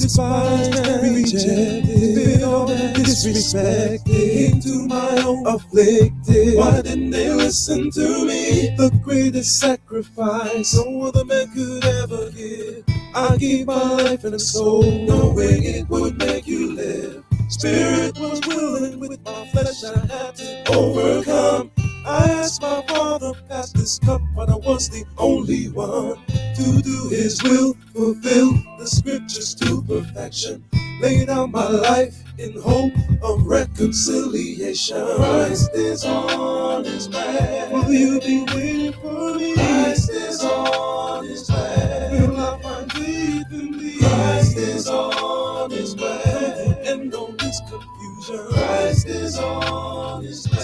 despised and rejected, spit on and disrespected, into my own afflicted. Why didn't they listen to me? The greatest sacrifice no other man could ever give. I gave my life and soul, knowing it would make you live. Spirit was willing, with my flesh I had to overcome. I asked my Father, pass this cup, but I was the only one to do His will, fulfill the scriptures to perfection. Lay down my life in hope of reconciliation. Christ is on His way. Will you be waiting for me? Christ is on His way. Will I find faith in thee? Christ is on His way. And on this confusion, Christ is on His way.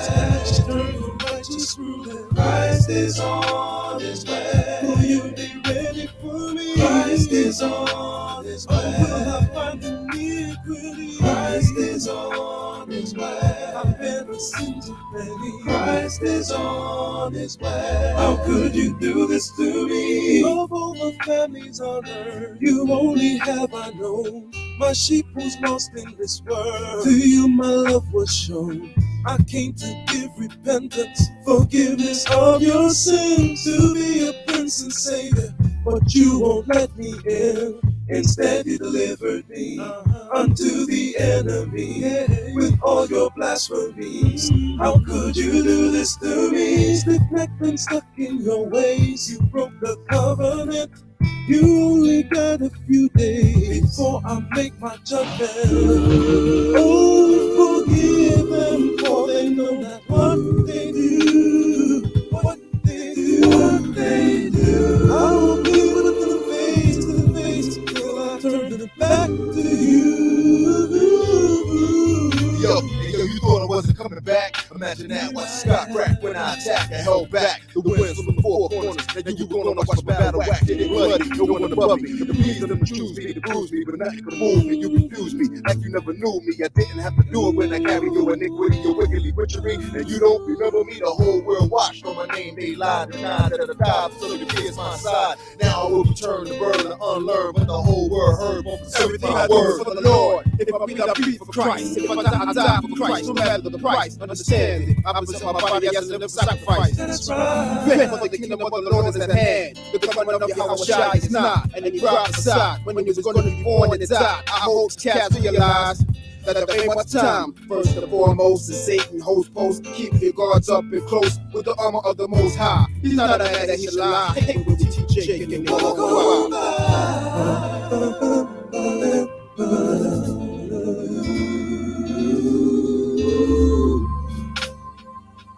Eternal righteous ruling, Christ is on His way. Will you be ready for me? Christ is on His way. Will I find iniquity? Christ is on His way. I've been a sin to many. Christ is on His way. How could you do this to me? Of all the families on earth, you only have I known. My sheep was lost in this world. To you my love was shown. I came to give repentance, forgiveness of your sins, to be a prince and savior, but you won't let me in. Instead you delivered me unto the enemy with all your blasphemies. How could you do this to me? Stiff-necked and stuck in your ways, you broke the covenant. You only got a few days before I make my judgment. Oh, forgive them, for they know not what they do. What they do, what they do. I will be with them face to face till I turn it back to you. Yo, you thought I wasn't coming back? Imagine that, watch the sky crack when I attack. I held back the winds from the four corners. Now you gonna watch my battle wax, get it bloody, no one above me. The bees of them choose me to bruise me, but nothing could move me. You refuse me like you never knew me. I didn't have to do it when I carry your iniquity, your wickedly witchery. And you don't remember me, the whole world watched on my name. They lied, denied that I died, so you kids my side. Now I will return the burden and unlearn, but the whole world heard everything I do for the Lord. If I breathe, I breathe for Christ. If I die, I die for Christ. No matter the price, understand it. I present my body as a living sacrifice. That's right. Repent, for the kingdom of the Lord is at hand. The coming of Yahweh is not, and he prophesied when he was going to be born and died. I hope cats realize that there ain't much time. First and foremost is Satan host post. Keep your guards up and close with the armor of the Most High. He's not a man that he should lie. Hey, with TJ and walk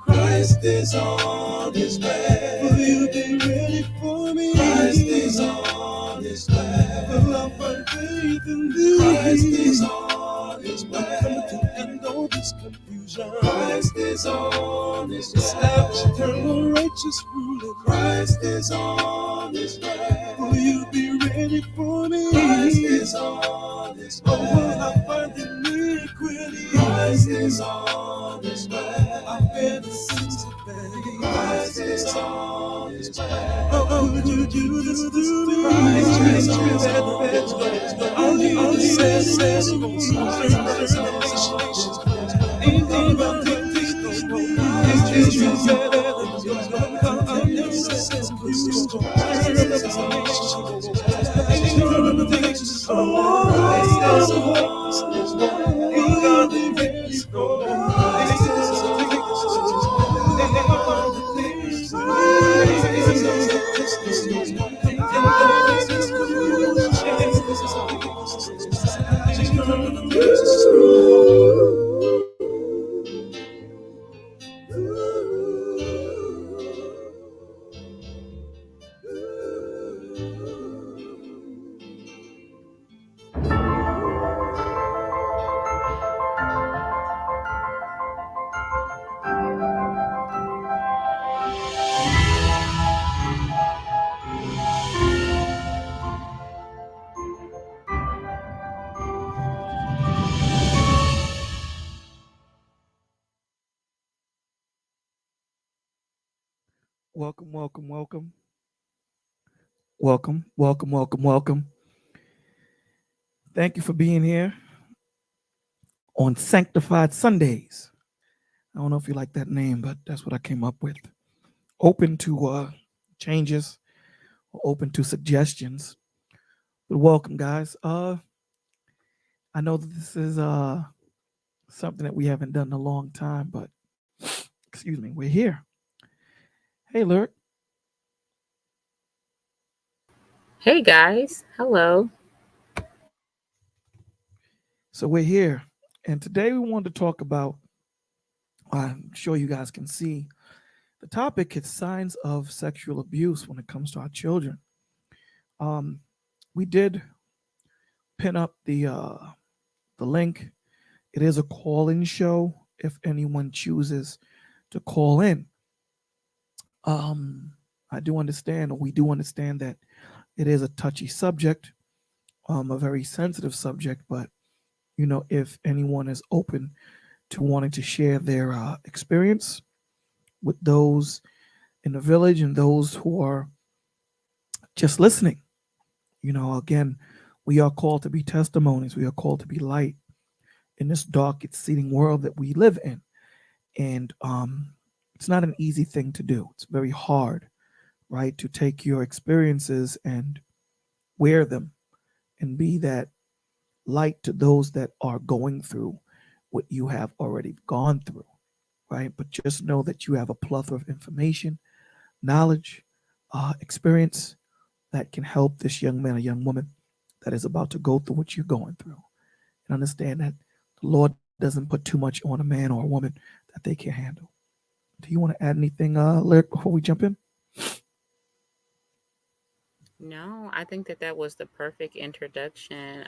Christ is on His way. Will you be ready for me? Christ is on His way. Will I find faith in thee? Christ is on His way. I'm coming to end all this confusion. Christ is on His way. Establish eternal righteous ruling. Christ is on His way. Will you be ready for me? Christ is on His way. Or will I find iniquity? Christ is on His way. I've been a sin to many. Christ is on His way. Oh, would you do this to me? Christ is on His way. All He says anything about this, Welcome, welcome, welcome. Welcome, welcome, welcome, welcome. Thank you for being here on Sanctified Sundays. I don't know if you like that name, but that's what I came up with. Open to changes, or open to suggestions. But welcome, guys. I know that this is something that we haven't done in a long time, but excuse me, we're here. Hey, Lyric. Hey guys, hello. So we're here, and today we wanted to talk about. I'm sure you guys can see the topic is signs of sexual abuse when it comes to our children. Um, we did pin up the link. It is a call-in show. If anyone chooses to call in, um, I do understand, or we do understand that it is a touchy subject, a very sensitive subject. But if anyone is open to wanting to share their experience with those in the village and those who are just listening, again, we are called to be testimonies. We are called to be light in this dark, exceeding world that we live in. And it's not an easy thing to do. It's very hard, right? To take your experiences and wear them and be that light to those that are going through what you have already gone through, right? But just know that you have a plethora of information, knowledge, experience that can help this young man or young woman that is about to go through what you're going through. And understand that the Lord doesn't put too much on a man or a woman that they can't handle. Do you want to add anything, Lyric, before we jump in? No, I think that was the perfect introduction.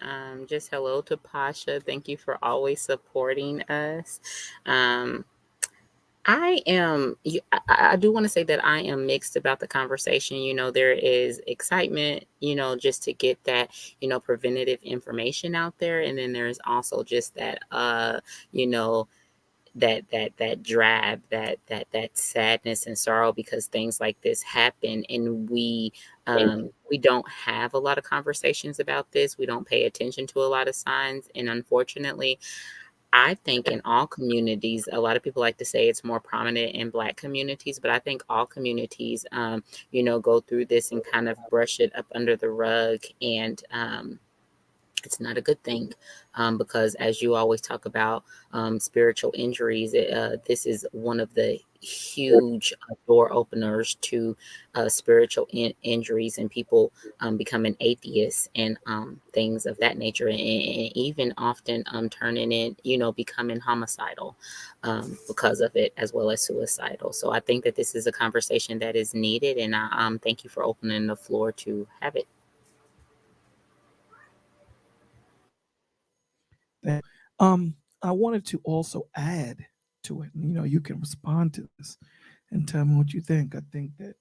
Just hello to Pasha. Thank you for always supporting us. Um, I do want to say that I am mixed about the conversation. There is excitement, just to get that, preventative information out there. And then there's also just that, you know, that drab, that sadness and sorrow because things like this happen, and we don't have a lot of conversations about this. We don't pay attention to a lot of signs, and unfortunately, I think in all communities, a lot of people like to say it's more prominent in Black communities, but I think all communities, go through this and kind of brush it up under the rug, and it's not a good thing, because as you always talk about, spiritual injuries, this is one of the huge door openers to spiritual injuries and people becoming atheists and things of that nature, and even often turning in, becoming homicidal because of it, as well as suicidal. So I think that this is a conversation that is needed, and I thank you for opening the floor to have it. I wanted to also add to it. You can respond to this and tell me what you think. I think that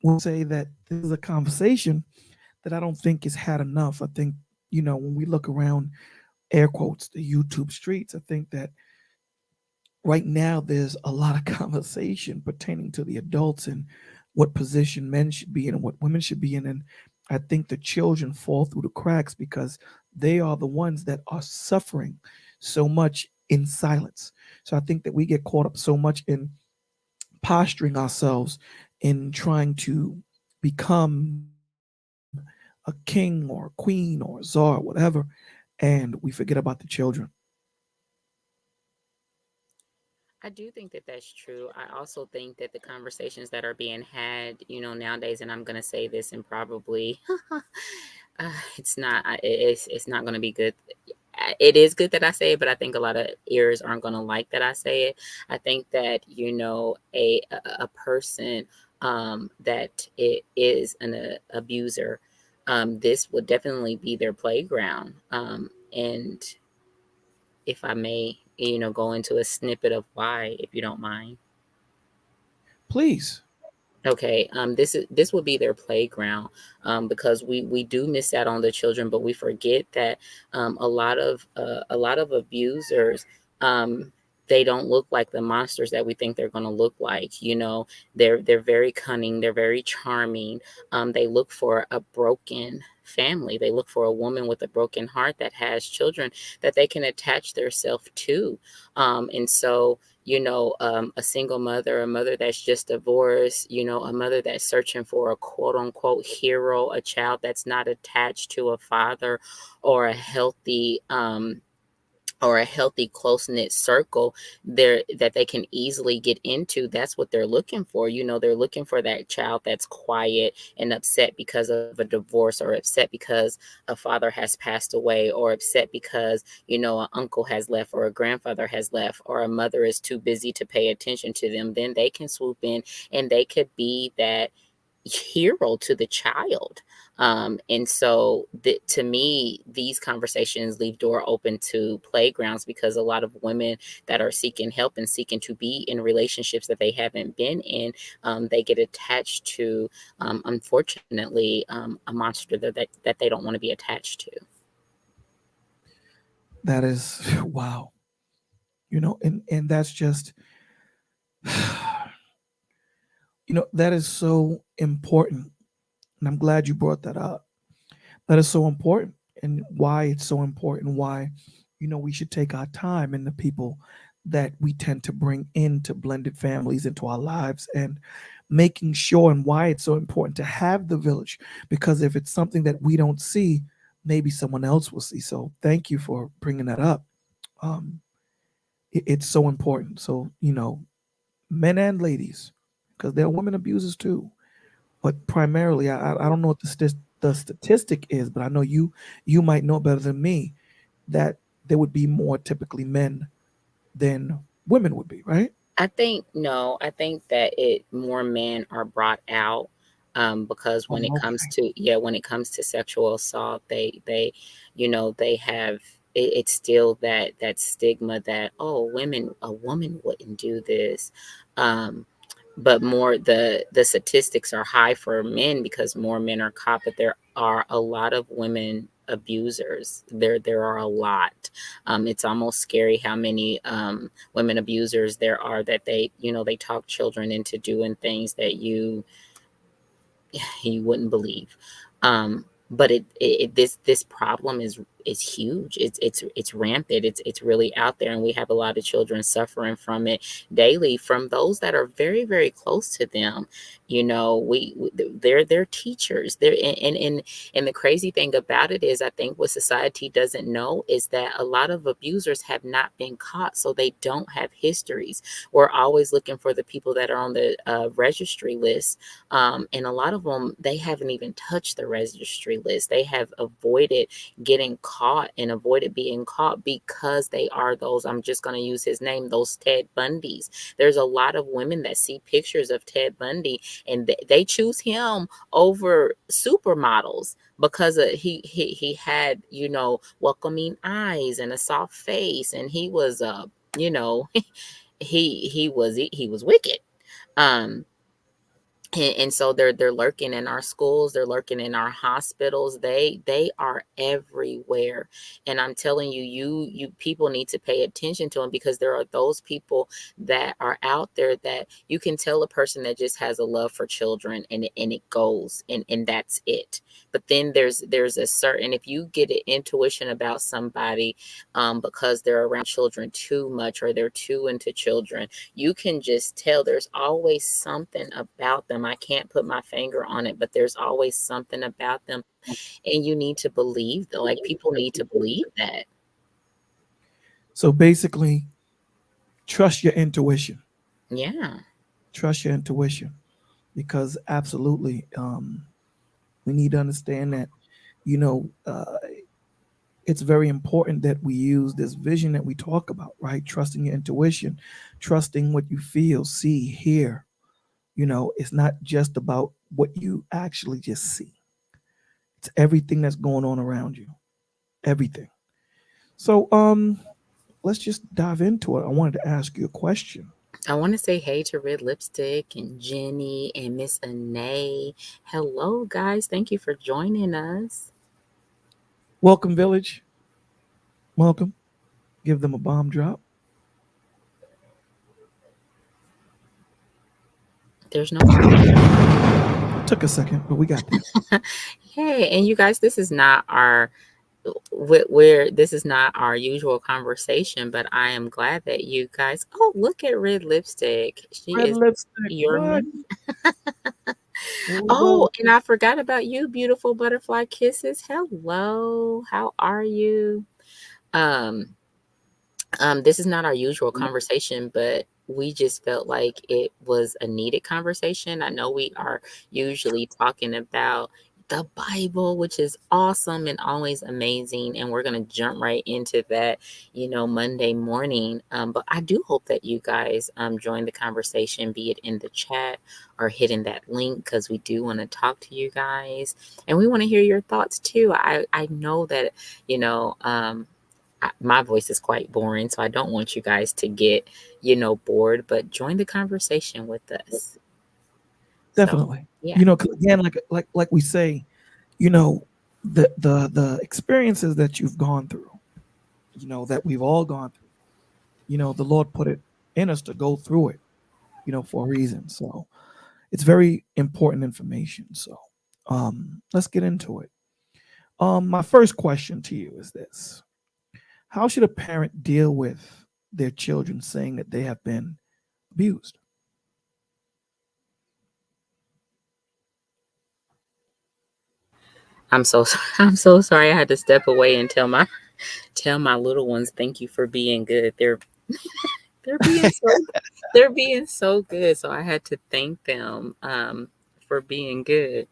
we'll say that this is a conversation that I don't think is had enough. I think, when we look around, air quotes, the YouTube streets, I think that right now there's a lot of conversation pertaining to the adults and what position men should be in and what women should be in. And I think the children fall through the cracks because they are the ones that are suffering so much in silence. So I think that we get caught up so much in posturing ourselves in trying to become a king or a queen or a czar, whatever, and we forget about the children. I do think that that's true. I also think that the conversations that are being had, nowadays, and I'm going to say this, and probably it's not going to be good. It is good that I say it, but I think a lot of ears aren't going to like that I say it. I think that, a person that it is an abuser, this would definitely be their playground. And if I may, go into a snippet of why, if you don't mind. Please. Okay, this would be their playground, because we do miss out on the children, but we forget that a lot of abusers, they don't look like the monsters that we think they're going to look like. They're very cunning, they're very charming. They look for a broken family. They look for a woman with a broken heart that has children that they can attach themselves to. And so, a single mother, a mother that's just divorced, a mother that's searching for a quote unquote hero, a child that's not attached to a father or a healthy, close knit circle there that they can easily get into. That's what they're looking for. They're looking for that child that's quiet and upset because of a divorce, or upset because a father has passed away, or upset because, an uncle has left, or a grandfather has left, or a mother is too busy to pay attention to them. Then they can swoop in and they could be that hero to the child. And so to me, these conversations leave door open to playgrounds, because a lot of women that are seeking help and seeking to be in relationships that they haven't been in, they get attached to, unfortunately, a monster that they don't want to be attached to. That is wow. And that's just that is so important. And I'm glad you brought that up. That is so important, and why it's so important, why we should take our time in the people that we tend to bring into blended families into our lives, and making sure, and why it's so important to have the village, because if it's something that we don't see, maybe someone else will see. So thank you for bringing that up. um, it's so important. So men and ladies, because there are women abusers too, but primarily, I don't know what the statistic is, but I know you might know better than me that there would be more typically men than women would be, right? I think no, I think that more men are brought out, because when it Oh, comes okay. to, when it comes to sexual assault, they have it's still that stigma that, oh, a woman wouldn't do this. Um, but more, the statistics are high for men because more men are caught, but there are a lot of women abusers. There are a lot. It's almost scary how many women abusers there are, that they talk children into doing things that you wouldn't believe. But this problem is huge. It's rampant. It's really out there, and we have a lot of children suffering from it daily, from those that are very, very close to them. They're teachers. And the crazy thing about it is, I think what society doesn't know is that a lot of abusers have not been caught, so they don't have histories. We're always looking for the people that are on the registry list, and a lot of them, they haven't even touched the registry list. They have avoided getting caught and avoided being caught because they are those, I'm just going to use his name, those Ted Bundys. There's a lot of women that see pictures of Ted Bundy, and they choose him over supermodels because he had, welcoming eyes and a soft face, and he was you know he was wicked. um and so they're lurking in our schools, they're lurking in our hospitals, they are everywhere. And I'm telling you, you people need to pay attention to them, because there are those people that are out there that you can tell a person that just has a love for children, and it goes, and that's it. But then there's a certain, if you get an intuition about somebody, because they're around children too much, or they're too into children, you can just tell. There's always something about them. I can't put my finger on it, but there's always something about them. And you need to believe that, like, people need to believe that. So basically, trust your intuition. Yeah. Trust your intuition, because absolutely, we need to understand that you know uh, it's very important that we use this vision that we talk about, right? Trusting your intuition, trusting what you feel, see, hear. It's not just about what you actually just see. It's everything that's going on around you. Everything. So let's just dive into it. I wanted to ask you a question. I want to say hey to Red Lipstick and Jenny and Miss Anae. Hello, guys. Thank you for joining us. Welcome, Village. Welcome. Give them a bomb drop. There's no bomb. Took a second, but we got there. Hey, and you guys, this is not our where this is not our usual conversation, but I am glad that you guys. Oh, look at red lipstick. She Red is lipstick. your What? me. Here we Oh, go. and I forgot about you, beautiful butterfly kisses. Hello, how are you? Um, this is not our usual conversation, but we just felt like it was a needed conversation. I know we are usually talking about the Bible, which is awesome and always amazing. And we're going to jump right into that, Monday morning. But I do hope that you guys join the conversation, be it in the chat or hitting that link, because we do want to talk to you guys. And we want to hear your thoughts too. I know that, you know, my voice is quite boring, so I don't want you guys to get, bored, but join the conversation with us. So, Definitely. yeah. 'Cause again, like we say, the experiences that you've gone through, that we've all gone through, the Lord put it in us to go through it, for a reason. So it's very important information. So let's get into it. My first question to you is this: how should a parent deal with their children saying that they have been abused? I'm so I'm so sorry I had to step away and tell my little ones thank you for being good. They're being so they're being so good. So I had to thank them for being good.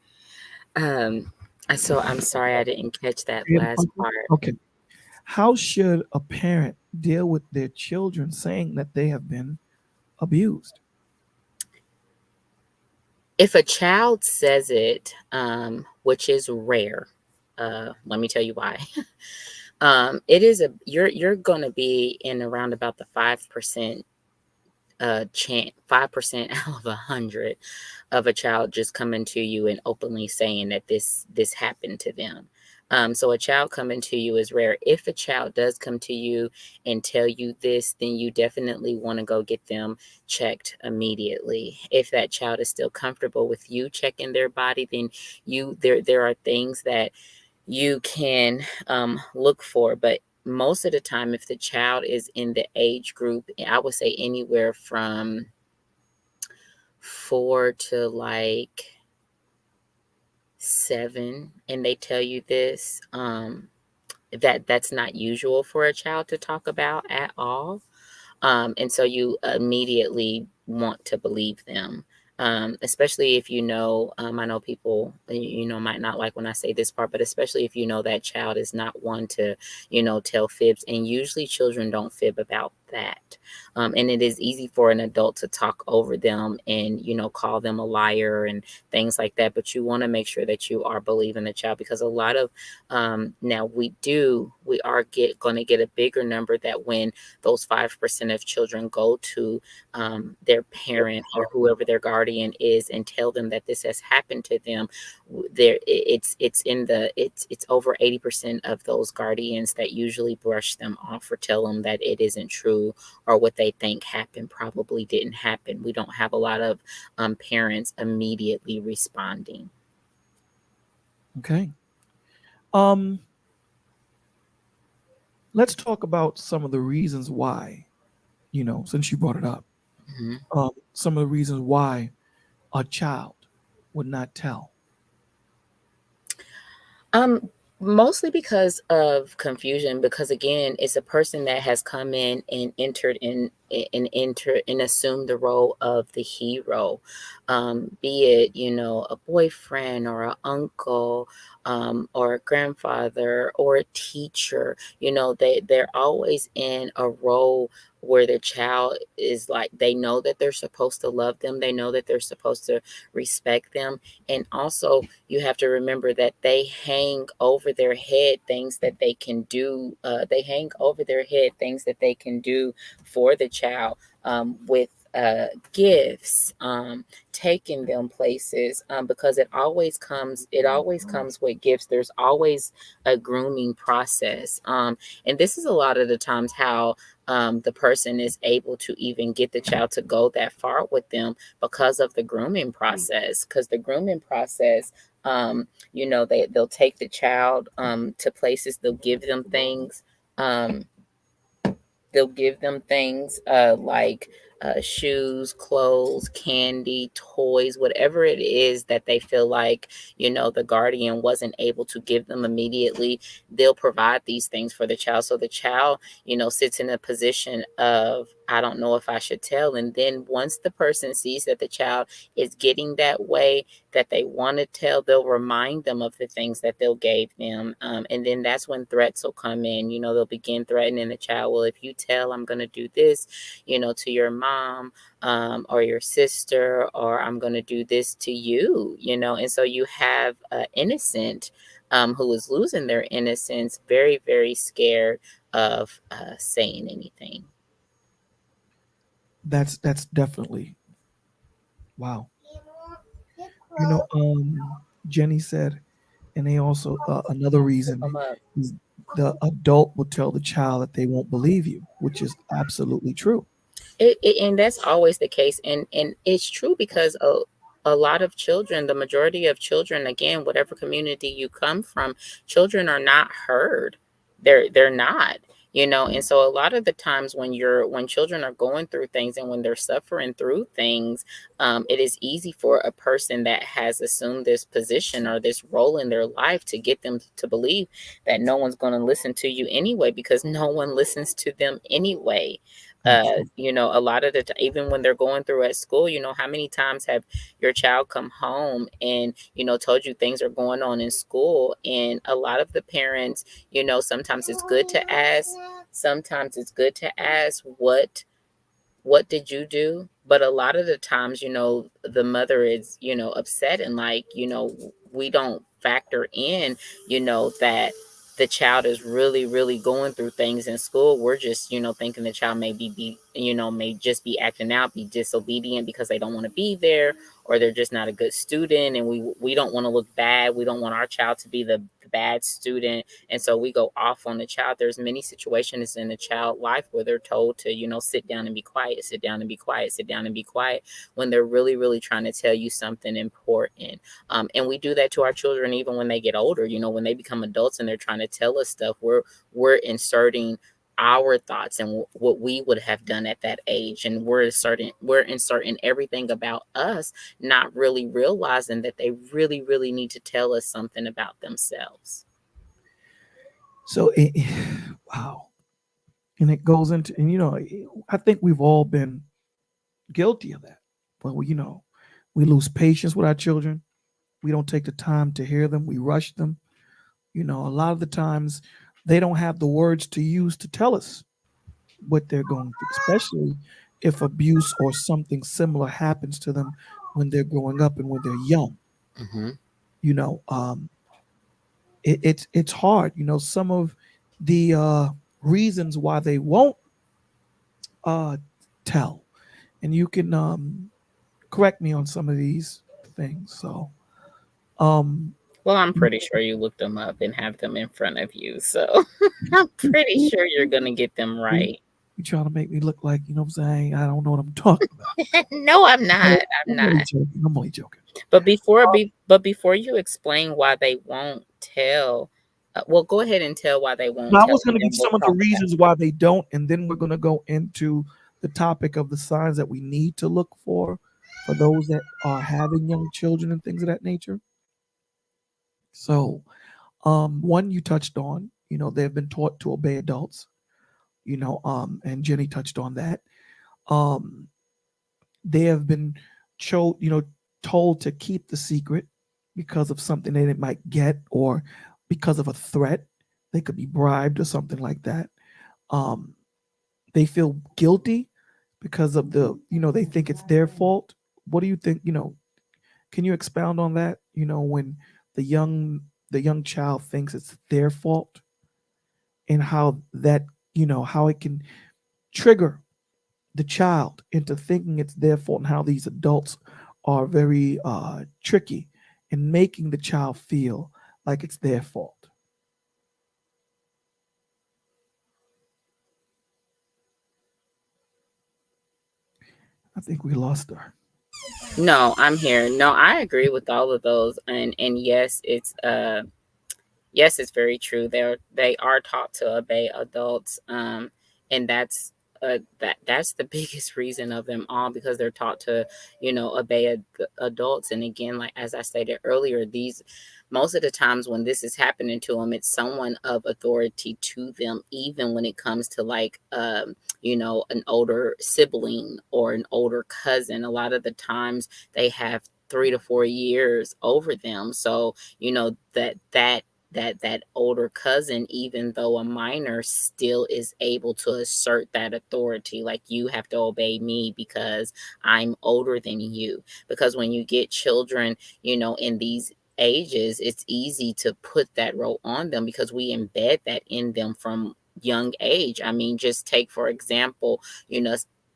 Um I'm sorry I didn't catch that last part. Okay. How should a parent deal with their children saying that they have been abused? If a child says it, which is rare, let me tell you why. It is you're gonna be in around about the 5% chance, 5% out of 100 of a child just coming to you and openly saying that this happened to them. So a child coming to you is rare. If a child does come to you and tell you this, then you definitely want to go get them checked immediately. If that child is still comfortable with you checking their body, then there are things that you can look for. But most of the time, if the child is in the age group, I would say anywhere from 4 to like 7, and they tell you this, that's not usual for a child to talk about at all. And so you immediately want to believe them. Especially if I know people, might not like when I say this part, but especially if that child is not one to, tell fibs. And usually children don't fib about that. And it is easy for an adult to talk over them and, call them a liar and things like that. But you want to make sure that you are believing the child, because a lot of, now we are going to get a bigger number that when those 5% of children go to their parent or whoever their guardian is and tell them that this has happened to them. It's over 80% of those guardians that usually brush them off or tell them that it isn't true, or what they think happened probably didn't happen. We don't have a lot of parents immediately responding. Okay. Um, let's talk about some of the reasons why, since you brought it up, Mhm. some of the reasons why a child would not tell. Um, Mostly because of confusion, because again, it's a person that has come in and entered and assumed the role of the hero. Be it, a boyfriend or an uncle, or a grandfather or a teacher. They're always in a role where the child is like, they know that they're supposed to love them, they know that they're supposed to respect them. And also, you have to remember that they hang over their head things that they can do. They hang over their head things that they can do for the child, with gifts, taking them places, because it always comes with gifts. There's always a grooming process, and this is a lot of the times how the person is able to even get the child to go that far with them because of the grooming process. Because the grooming process, they'll take the child to places, um, they'll give them things like shoes, clothes, candy, toys, whatever it is that they feel like, the guardian wasn't able to give them immediately. They'll provide these things for the child. So the child, sits in a position of, I don't know if I should tell. And then once the person sees that the child is getting that way, that they want to tell, they'll remind them of the things that they'll gave them. And then that's when threats will come in. They'll begin threatening the child. Well, if you tell, I'm going to do this, to your mom or your sister, or I'm going to do this to you, And so you have innocent who is losing their innocence, very, very scared of saying anything. That's definitely wow. Jenny said, and they also another reason is the adult will tell the child that they won't believe you, which is absolutely true. And that's always the case, and it's true because a lot of children, the majority of children, again, whatever community you come from, children are not heard. They're not, and so a lot of the times when children are going through things and when they're suffering through things, it is easy for a person that has assumed this position or this role in their life to get them to believe that no one's going to listen to you anyway, because no one listens to them anyway. Absolutely. A lot of even when they're going through at school, how many times have your child come home and, told you things are going on in school? And a lot of the parents, sometimes it's good to ask. Sometimes it's good to ask, what did you do? But a lot of the times, the mother is, upset, and like, we don't factor in, that the child is really, really going through things in school. We're just, thinking the child may just be acting out, be disobedient because they don't want to be there, or they're just not a good student. And we don't want to look bad. We don't want our child to be the bad student. And so we go off on the child. There's many situations in the child life where they're told to, sit down and be quiet, sit down and be quiet, sit down and be quiet, when they're really, really trying to tell you something important. And we do that to our children even when they get older. When they become adults and they're trying to tell us stuff, we're inserting our thoughts and what we would have done at that age, and we're inserting everything about us, not really realizing that they really, really need to tell us something about themselves. So, wow. And it goes into, and I think we've all been guilty of that. But we lose patience with our children. We don't take the time to hear them. We rush them. A lot of the times they don't have the words to use to tell us what they're going through, especially if abuse or something similar happens to them when they're growing up and when they're young. Mm-hmm. You know, it's hard. Some of the reasons why they won't uh, tell, and you can correct me on some of these things. So, um, Well, I'm pretty sure you looked them up and have them in front of you, so I'm pretty sure you're gonna get them right. you trying to make me look like, what I'm saying? I don't know what I'm talking about. No, I'm not. I'm I'm only not. joking. I'm only joking. But before you explain why they won't tell, well, go ahead and tell why they won't Now, I tell, was and going to then give we'll some of the talk about reasons why they don't, and then we're going to go into the topic of the signs that we need to look for those that are having young children and things of that nature. So, one you touched on, they've been taught to obey adults, and Jenny touched on that. Um, they have been told to keep the secret because of something they might get, or because of a threat. They could be bribed or something like that. Um, they feel guilty because of they think it's their fault. What do you think? Can you expound on that? When the young child thinks it's their fault, and how that how it can trigger the child into thinking it's their fault, and how these adults are very tricky in making the child feel like it's their fault. I think we lost her. No, I'm here. No, I agree with all of those, and yes, it's very true. They are taught to obey adults, and that's the biggest reason of them all, because they're taught to, obey adults. And again, like as I stated earlier, these most of the times when this is happening to them, it's someone of authority to them, even when it comes to like an older sibling or an older cousin. A lot of the times they have 3 to 4 years over them, so that older cousin, even though a minor, still is able to assert that authority, like, you have to obey me because I'm older than you. Because when you get children, in these ages, it's easy to put that role on them because we embed that in them from young age. I mean, just take for example,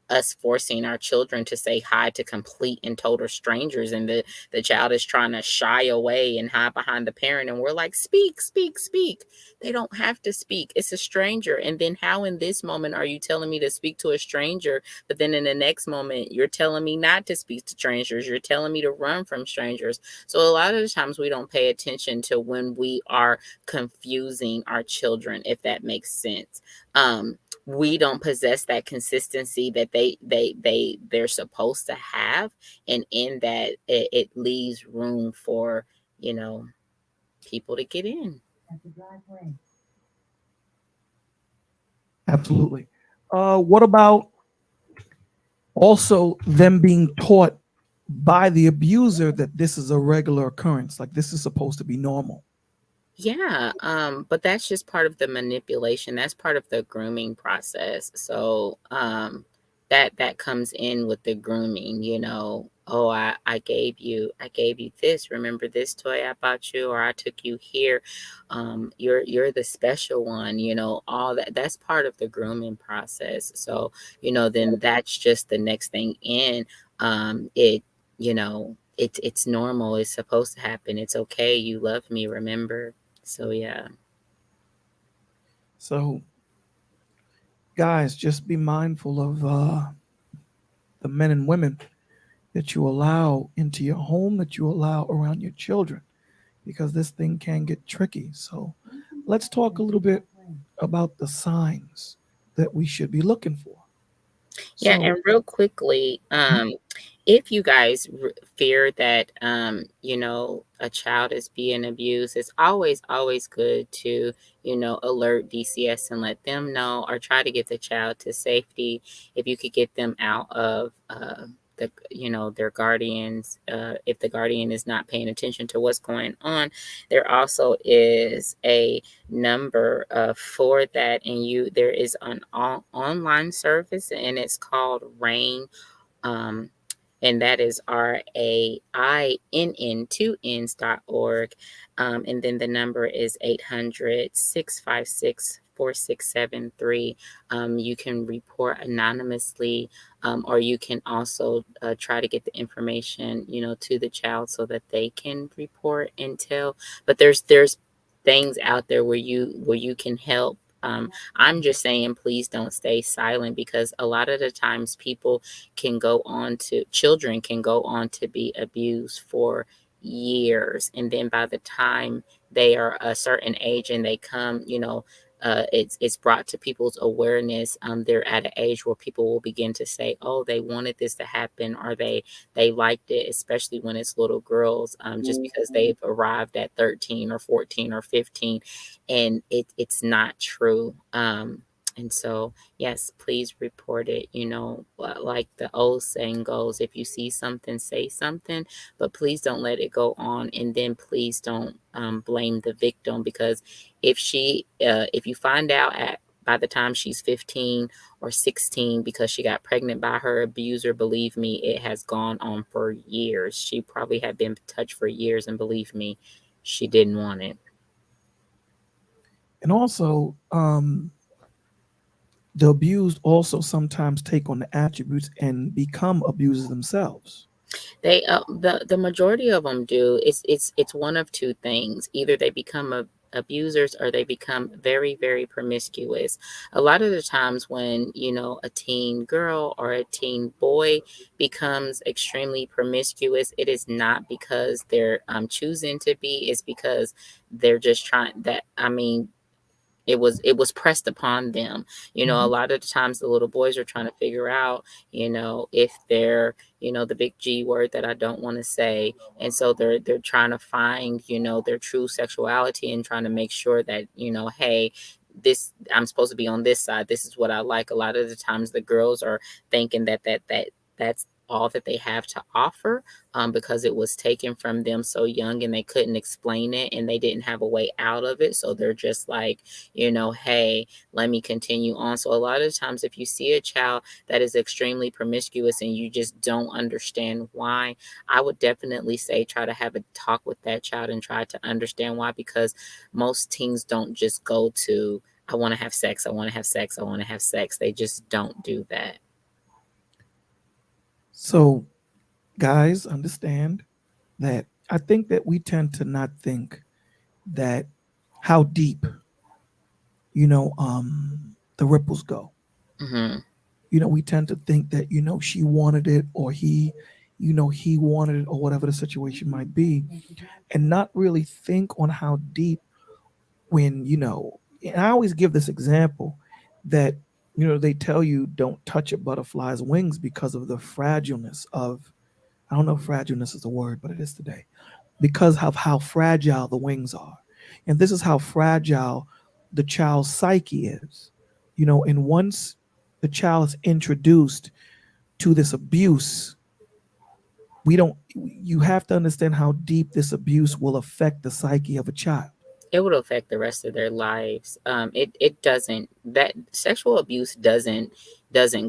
us forcing our children to say hi to complete and total strangers, and the child is trying to shy away and hide behind the parent, and we're like, speak, speak, speak. They don't have to speak, it's a stranger. And then how in this moment are you telling me to speak to a stranger, but then in the next moment you're telling me not to speak to strangers, you're telling me to run from strangers? So a lot of the times we don't pay attention to when we are confusing our children, if that makes sense. We don't possess that consistency that they're supposed to have, and in that it leaves room for people to get in. Absolutely. What about also them being taught by the abuser that this is a regular occurrence, like this is supposed to be normal? Yeah, but that's just part of the manipulation. That's part of the grooming process. So, that comes in with the grooming, Oh, I gave you this. Remember this toy I bought you, or I took you here. You're the special one, all that's part of the grooming process. So, then that's just the next thing in. It's normal. It's supposed to happen. It's okay. You love me, remember? So yeah. So, guys, just be mindful of the men and women that you allow into your home, that you allow around your children, because this thing can get tricky. So, let's talk a little bit about the signs that we should be looking for. Yeah, So, and real quickly, if you guys fear that a child is being abused, it's always good to alert DCS and let them know, or try to get the child to safety. If you could get them out of their guardians, if the guardian is not paying attention to what's going on, there also is a number for that, and there is an online service, and it's called RAIN, um, and that is RAINN2Ns.org. And then the number is 800-656-4673. You can report anonymously, or you can also try to get the information, to the child so that they can report and tell. But there's things out there where you can help. I'm just saying, please don't stay silent, because a lot of the times children can go on to be abused for years. And then by the time they are a certain age and they come, it's brought to people's awareness. They're at an age where people will begin to say, oh, they wanted this to happen, or they liked it, especially when it's little girls, just because they've arrived at 13 or 14 or 15, and it's not true. And so, yes, please report it. Like the old saying goes, if you see something, say something, but please don't let it go on. And then please don't blame the victim, because if you find out by the time she's 15 or 16 because she got pregnant by her abuser, believe me, it has gone on for years. She probably had been touched for years, and believe me, she didn't want it. and also, the abused also sometimes take on the attributes and become abusers themselves. The majority of them do. It's one of two things. Either they become abusers, or they become very, very promiscuous. A lot of the times when, a teen girl or a teen boy becomes extremely promiscuous, it is not because they're choosing to be, it's because they're just trying that. I mean, it was pressed upon them. A Mhm. lot of the times the little boys are trying to figure out, if they're, the big G word that I don't want to say. And so they're trying to find, their true sexuality and trying to make sure that, hey, this, I'm supposed to be on this side. This is what I like. A lot of the times the girls are thinking that's all that they have to offer, because it was taken from them so young and they couldn't explain it and they didn't have a way out of it. So they're just like, hey, let me continue on. So a lot of times, if you see a child that is extremely promiscuous and you just don't understand why, I would definitely say try to have a talk with that child and try to understand why, because most teens don't just go to, I want to have sex, I want to have sex, I want to have sex. They just don't do that. So, guys, understand that I think that we tend to not think that how deep, the ripples go. Hmm. We tend to think that, she wanted it or he wanted it or whatever the situation might be, and not really think on how deep when, and I always give this example that, they tell you don't touch a butterfly's wings because of the fragileness of, I don't know if fragileness is a word, but it is today, because of how fragile the wings are. And this is how fragile the child's psyche is. And once the child is introduced to this abuse, we don't, you have to understand how deep this abuse will affect the psyche of a child. It would affect the rest of their lives. It doesn't, that sexual abuse doesn't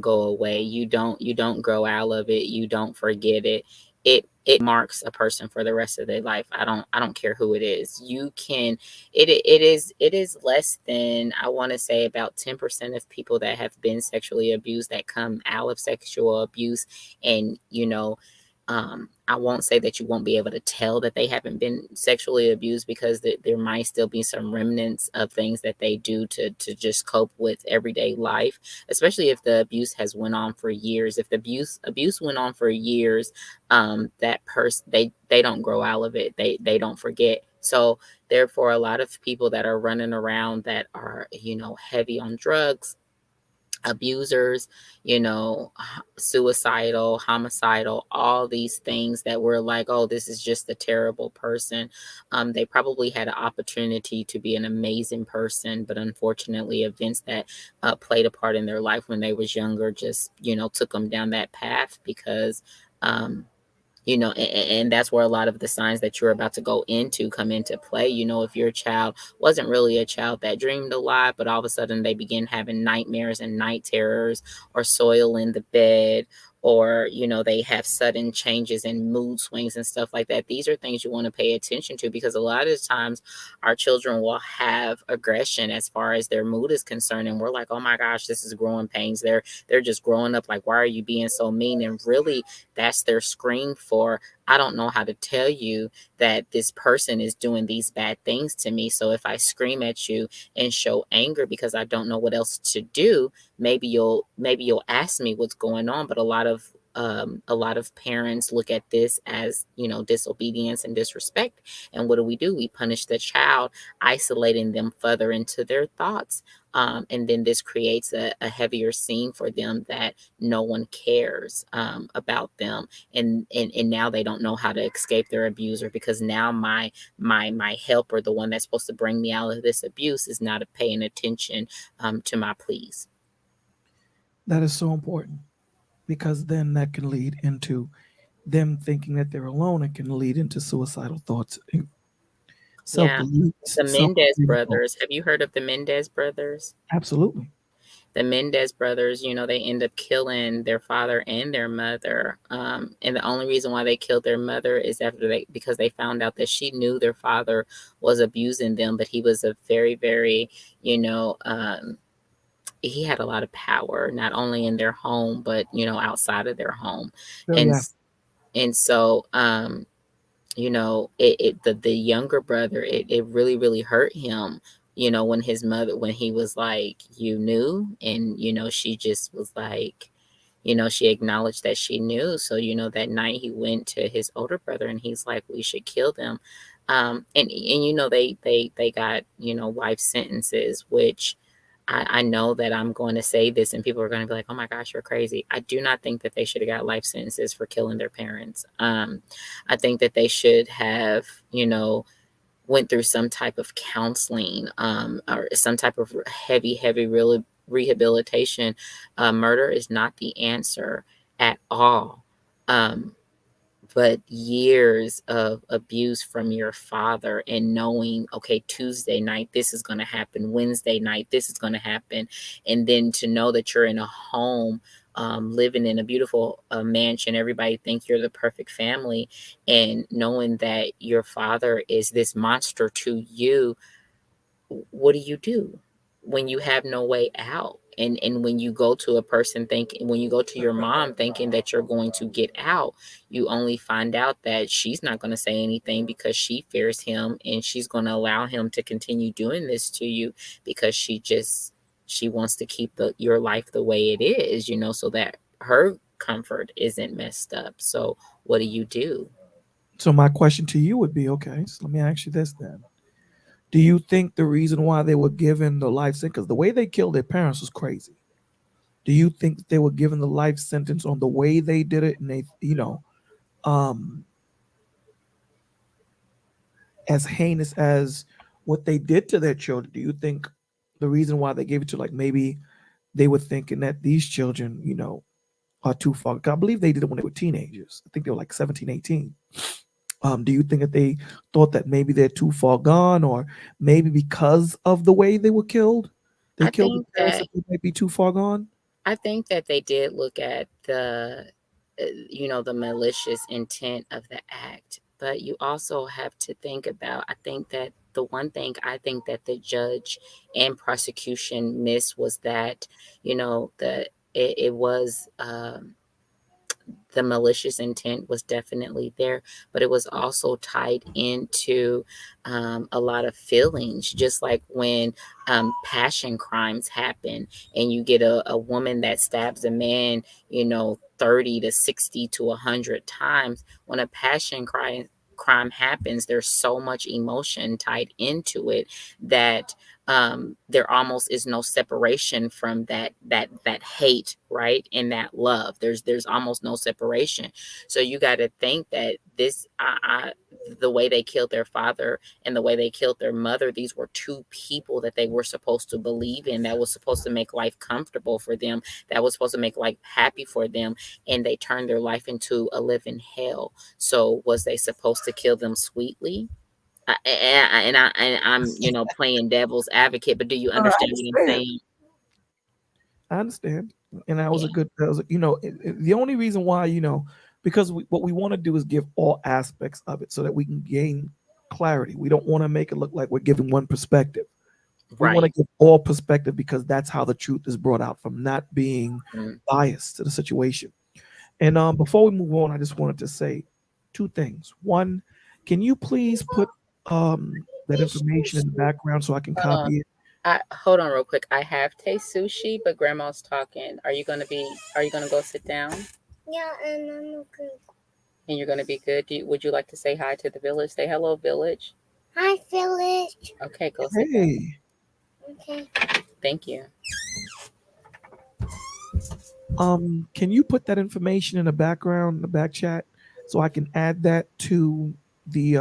go away. You don't grow out of it. You don't forget it. It marks a person for the rest of their life. I don't care who it is. You can, it is less than, I want to say, about 10% of people that have been sexually abused that come out of sexual abuse. And I won't say that you won't be able to tell that they haven't been sexually abused, because there might still be some remnants of things that they do to just cope with everyday life, especially if the abuse has went on for years. If the abuse went on for years, that person, they don't grow out of it. They don't forget. So therefore, a lot of people that are running around that are, heavy on drugs, abusers, suicidal, homicidal, all these things that were like, oh, this is just a terrible person. They probably had an opportunity to be an amazing person, but unfortunately, events that played a part in their life when they was younger just, took them down that path, because um, and that's where a lot of the signs that you're about to go into come into play. If your child wasn't really a child that dreamed a lot, but all of a sudden they begin having nightmares and night terrors, or soil in the bed, or they have sudden changes in mood swings and stuff like that. These are things you want to pay attention to, because a lot of times our children will have aggression as far as their mood is concerned, and we're like, oh my gosh, this is growing pains. They're just growing up, like, why are you being so mean? And really, that's their scream for, I don't know how to tell you that this person is doing these bad things to me. So if I scream at you and show anger because I don't know what else to do, maybe you'll ask me what's going on. But a lot of parents look at this as, disobedience and disrespect. And what do? We punish the child, isolating them further into their thoughts. And then this creates a heavier scene for them, that no one cares about them, and now they don't know how to escape their abuser, because now my helper, the one that's supposed to bring me out of this abuse, is not paying attention to my pleas. That is so important because then that can lead into them thinking that they're alone. It can lead into suicidal thoughts, self Yeah, delete, the self Mendez defeating brothers. thoughts. Have you heard of the Mendez brothers? Absolutely. The Mendez brothers, they end up killing their father and their mother. And the only reason why they killed their mother is because they found out that she knew their father was abusing them, but he was a very, very, you know, he had a lot of power, not only in their home, but, outside of their home. Very And, active. and so, the younger brother, it really, really hurt him, when his mother, when he was like, you knew, and, she just was like, she acknowledged that she knew. So, that night he went to his older brother and he's like, we should kill them. And they got, life sentences, which I know that I'm going to say this and people are going to be like, oh my gosh, you're crazy. I do not think that they should have got life sentences for killing their parents. I think that they should have, went through some type of counseling, or some type of heavy rehabilitation. Murder is not the answer at all. Um, but years of abuse from your father, and knowing, okay, Tuesday night this is going to happen, Wednesday night this is going to happen, and then to know that you're in a home, living in a beautiful mansion, everybody think you're the perfect family, and knowing that your father is this monster to you. What do when you have no way out? And when you go to a person thinking, when you go to your mom thinking that you're going to get out, you only find out that she's not going to say anything because she fears him, and she's going to allow him to continue doing this to you because she wants to keep your life the way it is, so that her comfort isn't messed up. So what do you do? So my question to you would be, okay, so let me ask you this then. Do you think the reason why they were given the life sentence, because the way they killed their parents was crazy. Do you think that they were given the life sentence on the way they did it, and they, um, as heinous as what they did to their children? Do you think the reason why they gave it to, like, maybe they were thinking that these children, are too far? I believe they did it when they were teenagers. I think they were like 17, 18. Do you think that they thought that maybe they're too far gone, or maybe because of the way they were killed, they I killed the think parents, that that they might be too far gone? I think that they did look at the malicious intent of the act, but you also have to think about, I think that the one thing I think that the judge and prosecution missed was that, it was, the malicious intent was definitely there, but it was also tied into, a lot of feelings, just like when, passion crimes happen, and you get a woman that stabs a man, 30 to 60 to 100 times. When a crime happens, there's so much emotion tied into it that, there almost is no separation from that hate, right, and that love. There's almost no separation. So you got to think that the way they killed their father and the way they killed their mother, these were two people that they were supposed to believe in, that was supposed to make life comfortable for them, that was supposed to make life happy for them, and they turned their life into a living hell. So was they supposed to kill them sweetly? I'm, playing devil's advocate, but do you No, no, I understand what I'm understand. saying? I understand. And that was Yeah, a good, that was, the only reason why, because what we want to do is give all aspects of it so that we can gain clarity. We don't want to make it look like we're giving one perspective. We want to right. give all perspective because that's how the truth is brought out, from not being Mm. biased to the situation. And before we move on, I just wanted to say two things. One, can you please put that information in the background so I can Hold on. copy it? Hold on real quick. I have taste sushi, but grandma's talking. Are you gonna go sit down Yeah, and I'm okay. and you're gonna be good? Would you like to say hi to the village? Say hello, village. Hi, village. Okay, go sit down. Hey, Okay. Thank you. can you put that information in the background, in the back chat, so I can add that the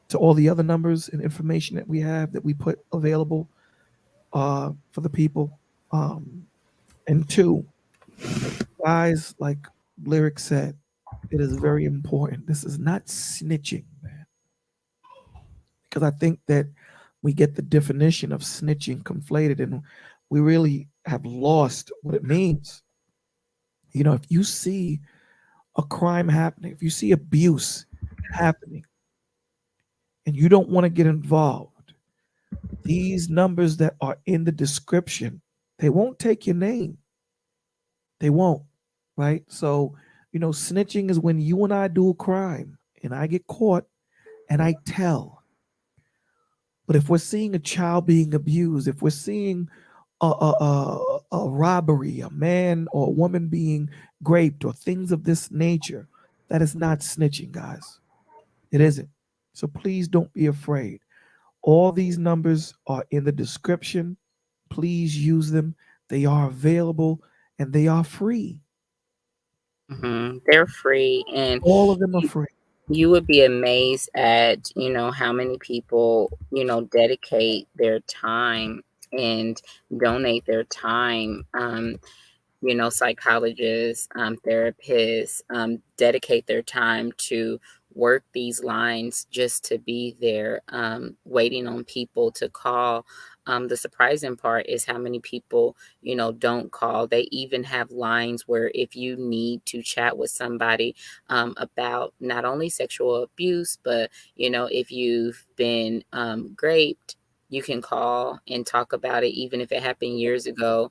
to all the other numbers and information that we have that we put available for the people. And two, guys, like Lyric said, it is very important. This is not snitching, man, because I think that we get the definition of snitching conflated, and we really have lost what it means. If you see a crime happening, if you see abuse happening, and you don't want to get involved, these numbers that are in the description, they won't take your name. They won't, right? So Snitching is when you and I do a crime and I get caught and I tell. But if we're seeing a child being abused, if we're seeing a robbery, a man or a woman being raped, or things of this nature, that is not snitching, guys. It isn't. So please don't be afraid. All these numbers are in the description. Please use them. They are available and they are free. They're free, and All of them are free. you would be amazed at how many people dedicate their time and donate their time. Psychologists, therapists, dedicate their time to work these lines just to be there, waiting on people to call. The surprising part is how many people, don't call. They even have lines where if you need to chat with somebody about not only sexual abuse, but, if you've been raped, you can call and talk about it, even if it happened years ago.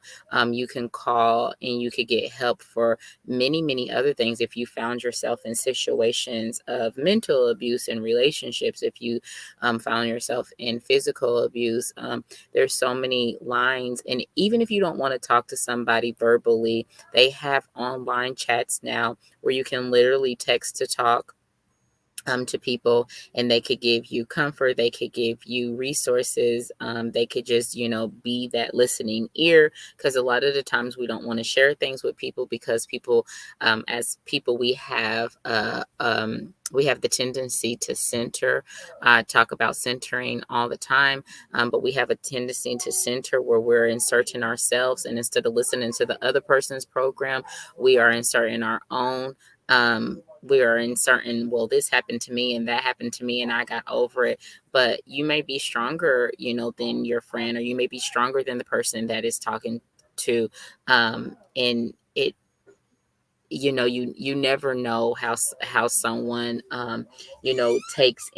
You can call and you could get help for many, many other things. If you found yourself in situations of mental abuse in relationships, if you found yourself in physical abuse, there's so many lines. And even if you don't want to talk to somebody verbally, they have online chats now where you can literally text to talk to people, and they could give you comfort, they could give you resources, they could just be that listening ear, because a lot of the times we don't want to share things with people because people, as people, we have the tendency to center. I talk about centering all the time, but we have a tendency to center where we're inserting ourselves, and instead of listening to the other person's program, we are inserting our own. We are inserting, well, this happened to me and that happened to me and I got over it. But you may be stronger, than your friend, or you may be stronger than the person that is talking to. And it, you never know how someone takes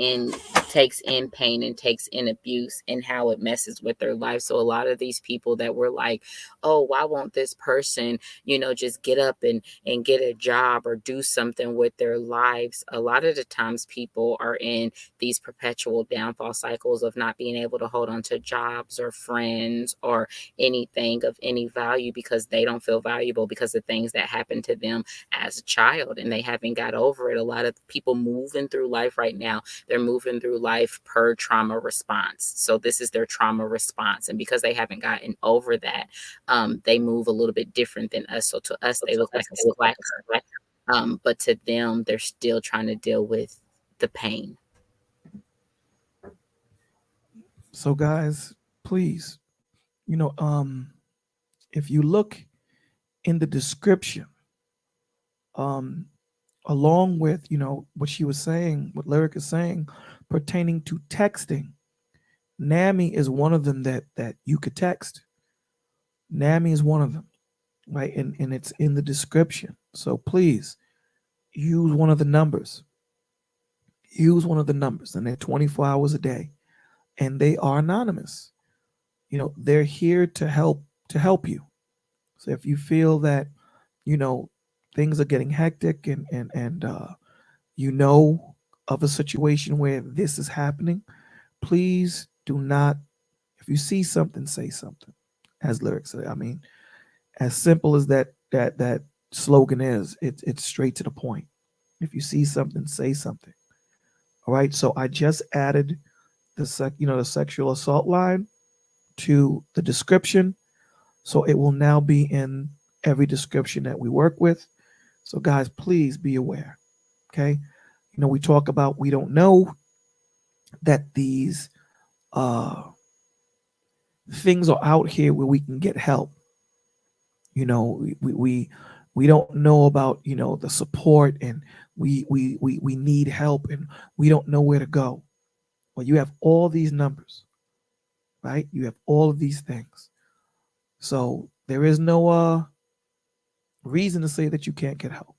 in pain and takes in abuse, and how it messes with their life. So a lot of these people that were like, oh, why won't this person just get up and get a job or do something with their lives? A lot of the times people are in these perpetual downfall cycles of not being able to hold on to jobs or friends or anything of any value, because they don't feel valuable because of things that happened to them as a child and they haven't got over it. A lot of people moving through life right now, they're moving through life per trauma response. So this is their trauma response. And because they haven't gotten over that, they move a little bit different than us. So to us, they look like a slacker. But to them, they're still trying to deal with the pain. So guys, please, if you look in the description, along with what she was saying, what Lyric is saying pertaining to texting, NAMI is one of them that you could text. NAMI is one of them, right? And it's in the description. So please use one of the numbers. Use one of the numbers, and they're 24 hours a day, and they are anonymous. They're here to help you. So if you feel that things are getting hectic and of a situation where this is happening, please do not. If you see something, say something. As Lyric said, I mean, as simple as that slogan is, it's straight to the point. If you see something, say something. All right. So I just added the sexual assault line to the description, so it will now be in every description that we work with. So guys, please be aware. Okay. We talk about, we don't know that these things are out here where we can get help. We don't know about the support, and we need help, and we don't know where to go. Well, you have all these numbers, right? You have all of these things. So there is no reason to say that you can't get help.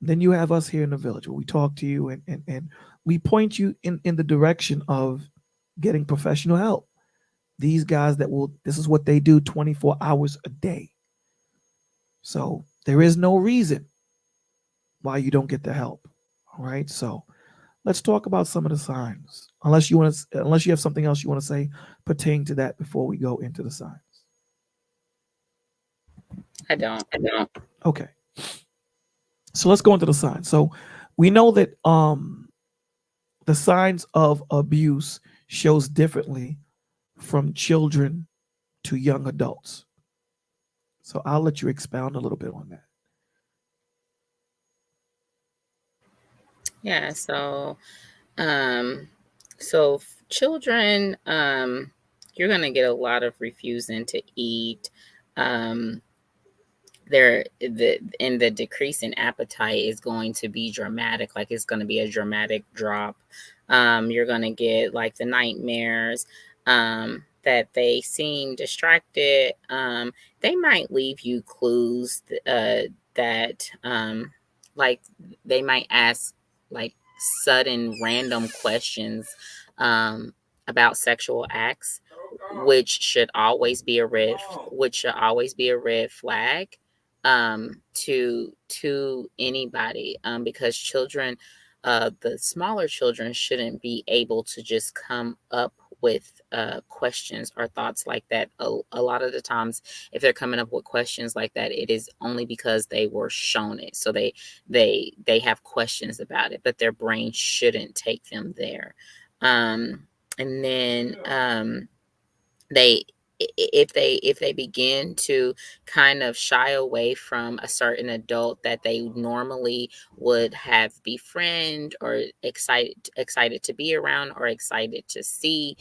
Then you have us here in the village where we talk to you and we point you in the direction of getting professional help. These guys this is what they do 24 hours a day. So there is no reason why you don't get the help. All right. So let's talk about some of the signs. Unless you have something else you want to say pertaining to that before we go into the signs. I don't. Okay. So let's go into the signs. So we know that the signs of abuse shows differently from children to young adults. So I'll let you expound a little bit on that. Yeah. Um, so children, you're gonna get a lot of refusing to eat. Um, the decrease in appetite is going to be dramatic. Like it's going to be a dramatic drop. You're going to get like the nightmares, that they seem distracted. They might leave you clues, that like they might ask like sudden random questions, about sexual acts, which should always be a red flag, to anybody, because children, the smaller children shouldn't be able to just come up with questions or thoughts like that. A lot of the times, if they're coming up with questions like that, it is only because they were shown it, so they have questions about it, but their brain shouldn't take them there. And then they if they begin to kind of shy away from a certain adult that they normally would have befriend or excited to be around or excited to see,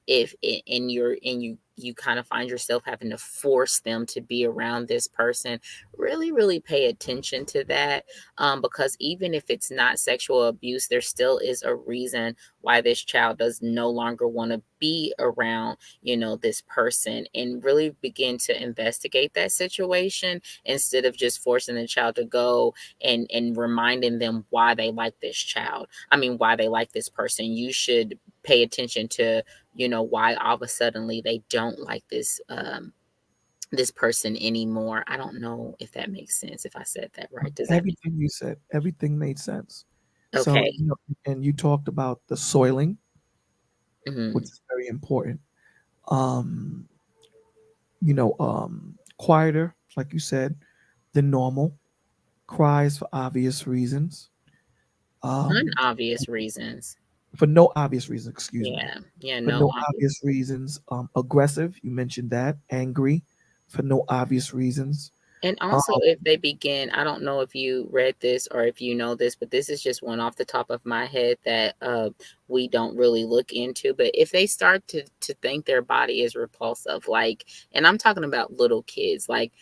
if in your and you kind of find yourself having to force them to be around this person, really pay attention to that, because even if it's not sexual abuse, there still is a reason why this child does no longer want to be around, this person, and really begin to investigate that situation instead of just forcing the child to go and reminding them why they like this child. I mean, why they like this person. You should pay attention to, why all of a suddenly they don't like this person anymore. I don't know if that makes sense, if I said that right. Does that make Everything you said, everything made sense. So, okay? and you talked about the soiling, Hmm. which is very important. Um, quieter, like you said, than normal, cries for obvious reasons. Um, Unobvious reasons. for no obvious reason, excuse me. Yeah, For no no obvious. obvious reasons. Aggressive, you mentioned that. Angry, for no obvious reasons. And Um, also, if they begin, I don't know if you read this or if you know this, but this is just one off the top of my head that we don't really look into. But if they start to think their body is repulsive, like, and I'm talking about little kids, like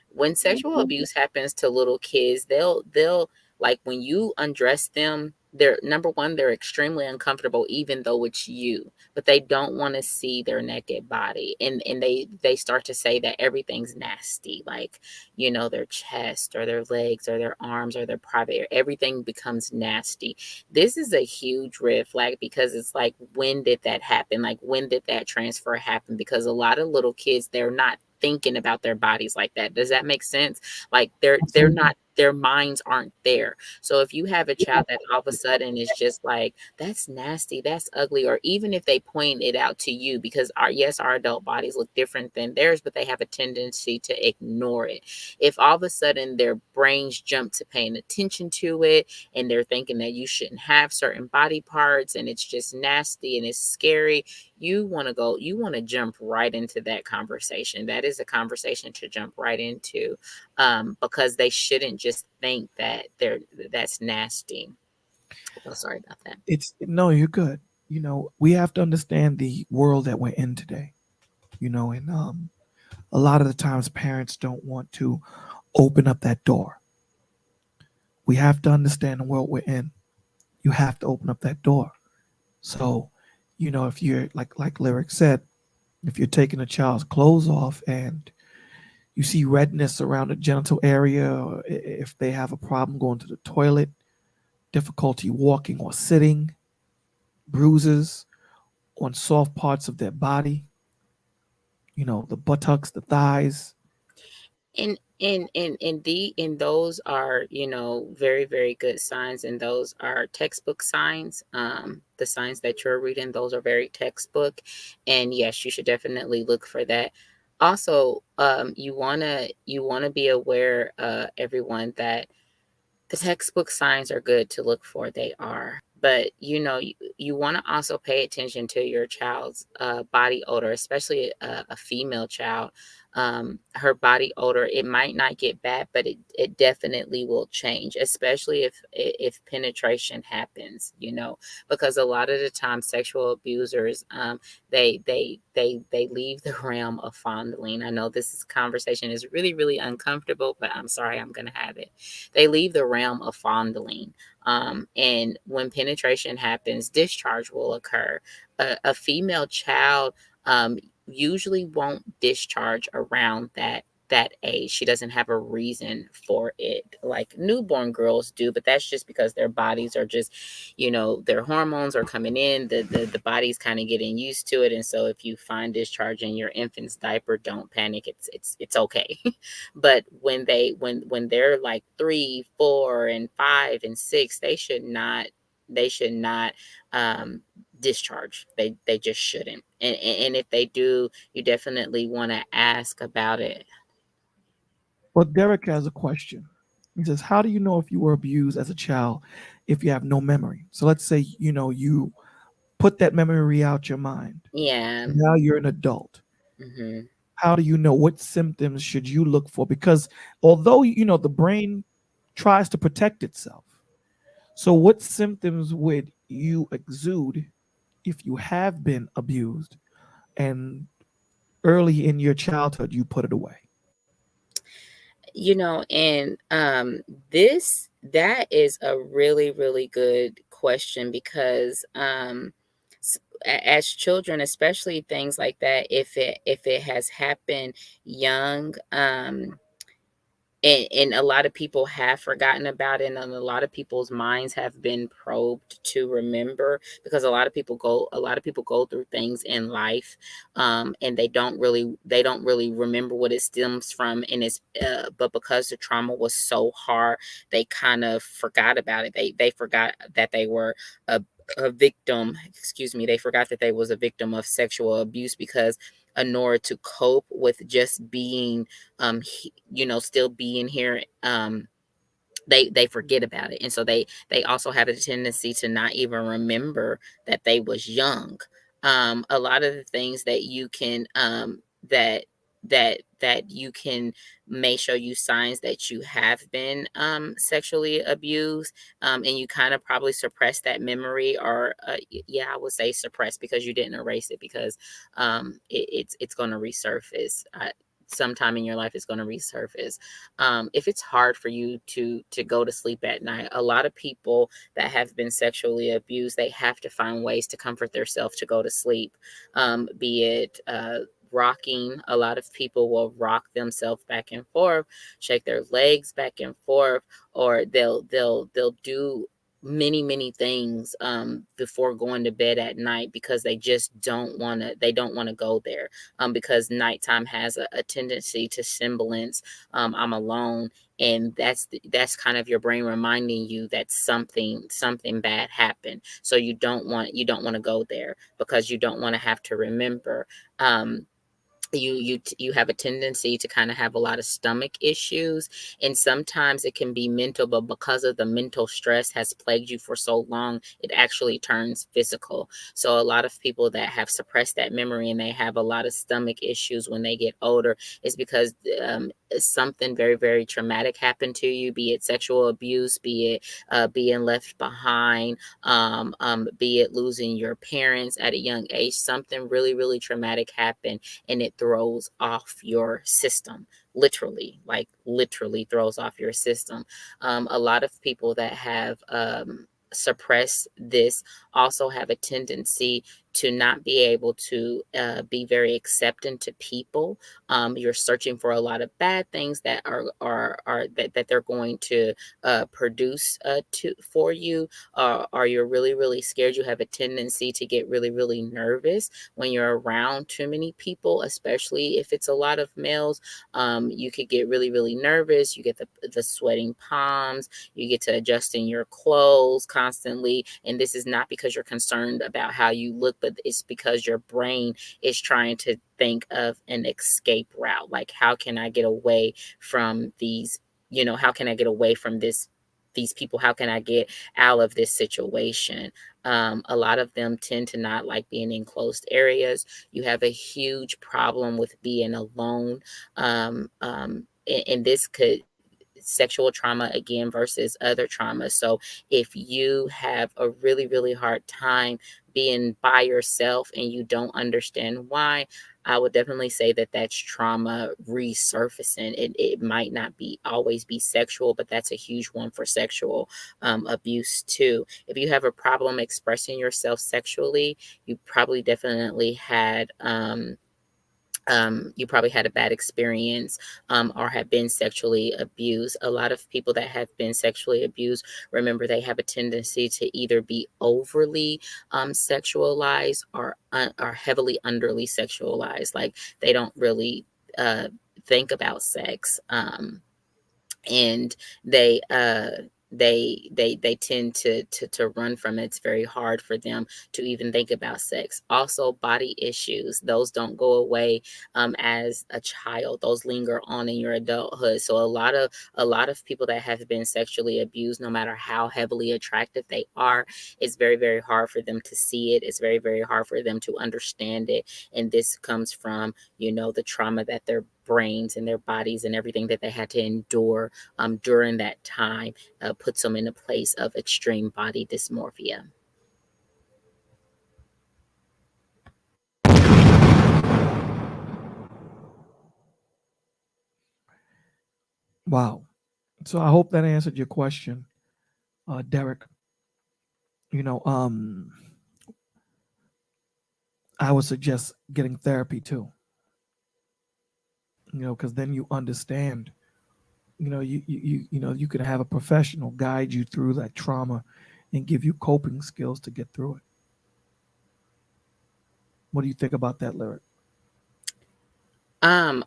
when sexual abuse happens to little kids, they'll like when you undress them, they're number one, they're extremely uncomfortable, even though it's you, but they don't want to see their naked body, and they start to say that everything's nasty, like their chest or their legs or their arms or their private area, everything becomes nasty. This is a huge red flag because it's like, when did that happen? Like, when did that transfer happen? Because a lot of little kids, they're not thinking about their bodies like that. Does that make sense? Like they're absolutely. not, their minds aren't there. So if you have a child that all of a sudden is just like, that's nasty, that's ugly, or even if they point it out to you, because our adult bodies look different than theirs, but they have a tendency to ignore it. If all of a sudden their brains jump to paying attention to it and they're thinking that you shouldn't have certain body parts and it's just nasty and it's scary, you want to jump right into that conversation. That is a conversation to jump right into, because they shouldn't just think that that's nasty. Oh, sorry about that. It's no, you're good. We have to understand the world that we're in today. And a lot of the times parents don't want to open up that door. We have to understand the world we're in. You have to open up that door. So, if you're like Lyric said, if you're taking a child's clothes off and you see redness around the genital area, or if they have a problem going to the toilet, difficulty walking or sitting, bruises on soft parts of their body, the buttocks, the thighs. And those are, very, very good signs, and those are textbook signs. The signs that you're reading, those are very textbook, and yes, you should definitely look for that. Also, you wanna be aware, everyone, that the textbook signs are good to look for. They are. But you want to also pay attention to your child's body odor, especially a female child. Her body odor, it might not get bad, but it definitely will change, especially if penetration happens, because a lot of the time sexual abusers, they leave the realm of fondling. I know this conversation is really, really uncomfortable, but I'm sorry, I'm gonna have it. They leave the realm of fondling. And when penetration happens, discharge will occur. A female child usually won't discharge around that age. She doesn't have a reason for it like newborn girls do, but that's just because their bodies are just, their hormones are coming in, the body's kind of getting used to it. And so if you find discharge in your infant's diaper, don't panic. It's okay. But when they're like 3, 4, and 5 and 6, they should not um discharge. They just shouldn't. And if they do, you definitely want to ask about it. Well, Derek has a question. He says, "How do you know if you were abused as a child if you have no memory?" So let's say you put that memory out your mind. Yeah. Now you're an adult. Hmm. How do you know what symptoms should you look for? Because although the brain tries to protect itself, so what symptoms would you exude if you have been abused and early in your childhood you put it away? And this that is a really, really good question, because as children, especially things like that, if it has happened young, and a lot of people have forgotten about it, and a lot of people's minds have been probed to remember, because a lot of people go through things in life, and they don't really remember what it stems from, and it's but because the trauma was so hard, they kind of forgot about it. They forgot that they were a victim. Excuse me, they forgot that they was a victim of sexual abuse, because in order to cope with just being, still being here, they forget about it. And so they also have a tendency to not even remember that they was young. A lot of the things that you can, that you can may show you signs that you have been sexually abused, and you kind of probably suppress that memory, or yeah, I would say suppress, because you didn't erase it, because it's going to resurface. Sometime in your life it's going to resurface. If it's hard for you to go to sleep at night, a lot of people that have been sexually abused, they have to find ways to comfort themselves to go to sleep. Be it rocking. A lot of people will rock themselves back and forth, shake their legs back and forth, or they'll do many things before going to bed at night, because they don't want to go there, because nighttime has a tendency to semblance, I'm alone. And that's kind of your brain reminding you that something bad happened. So you don't want to go there, because you don't want to have to remember. Um, you have a tendency to kind of have a lot of stomach issues, and sometimes it can be mental, but because of the mental stress has plagued you for so long, it actually turns physical. So a lot of people that have suppressed that memory and they have a lot of stomach issues when they get older is because something very, very traumatic happened to you, be it sexual abuse, be it being left behind, be it losing your parents at a young age. Something really, really traumatic happened, and it throws off your system. Literally, like literally throws off your system. A lot of people that have suppressed this also have a tendency to not be able to be very accepting to people. You're searching for a lot of bad things that are that they're going to produce for you, or you're really really scared. You have a tendency to get really really nervous when you're around too many people, especially if it's a lot of males. You could get really really nervous. You get the sweating palms. You get to adjusting your clothes constantly, and this is not because you're concerned about how you look, but it's because your brain is trying to think of an escape route. Like, how can I get away from these, how can I get away from these people? How can I get out of this situation? A lot of them tend to not like being in closed areas. You have a huge problem with being alone. And this could sexual trauma again versus other trauma. So if you have a really, really hard time being by yourself and you don't understand why, I would definitely say that that's trauma resurfacing. It might not be always be sexual, but that's a huge one for sexual abuse too. If you have a problem expressing yourself sexually, you probably definitely had you probably had a bad experience, or have been sexually abused. A lot of people that have been sexually abused, remember, they have a tendency to either be overly sexualized or heavily underly sexualized. Like, they don't really think about sex. And they tend to run from it. It's very hard for them to even think about sex. Also, body issues, those don't go away as a child. Those linger on in your adulthood. So a lot of people that have been sexually abused, no matter how heavily attractive they are, it's very very hard for them to see it. It's very very hard for them to understand it. And this comes from, the trauma that their brains and their bodies and everything that they had to endure during that time puts them in a place of extreme body dysmorphia. Wow. So I hope that answered your question, Derek. You know, I would suggest getting therapy too. Because then you understand. You can have a professional guide you through that trauma and give you coping skills to get through it. What do you think about that, Lyric?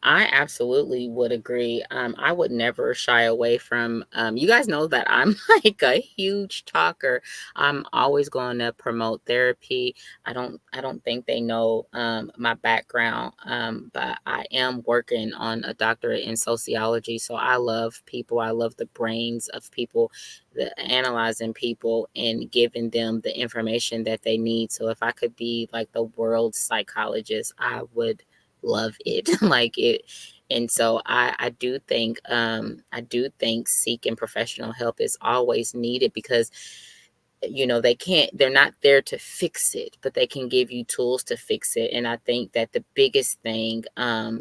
I absolutely would agree. I would never shy away from, you guys know that I'm like a huge talker. I'm always going to promote therapy. I don't think they know my background, but I am working on a doctorate in sociology. So I love people. I love the brains of people, analyzing people and giving them the information that they need. So if I could be like the world's psychologist, I would love it. Like it. And so I do think seeking professional help is always needed, because they're not there to fix it, but they can give you tools to fix it. And I think that the biggest thing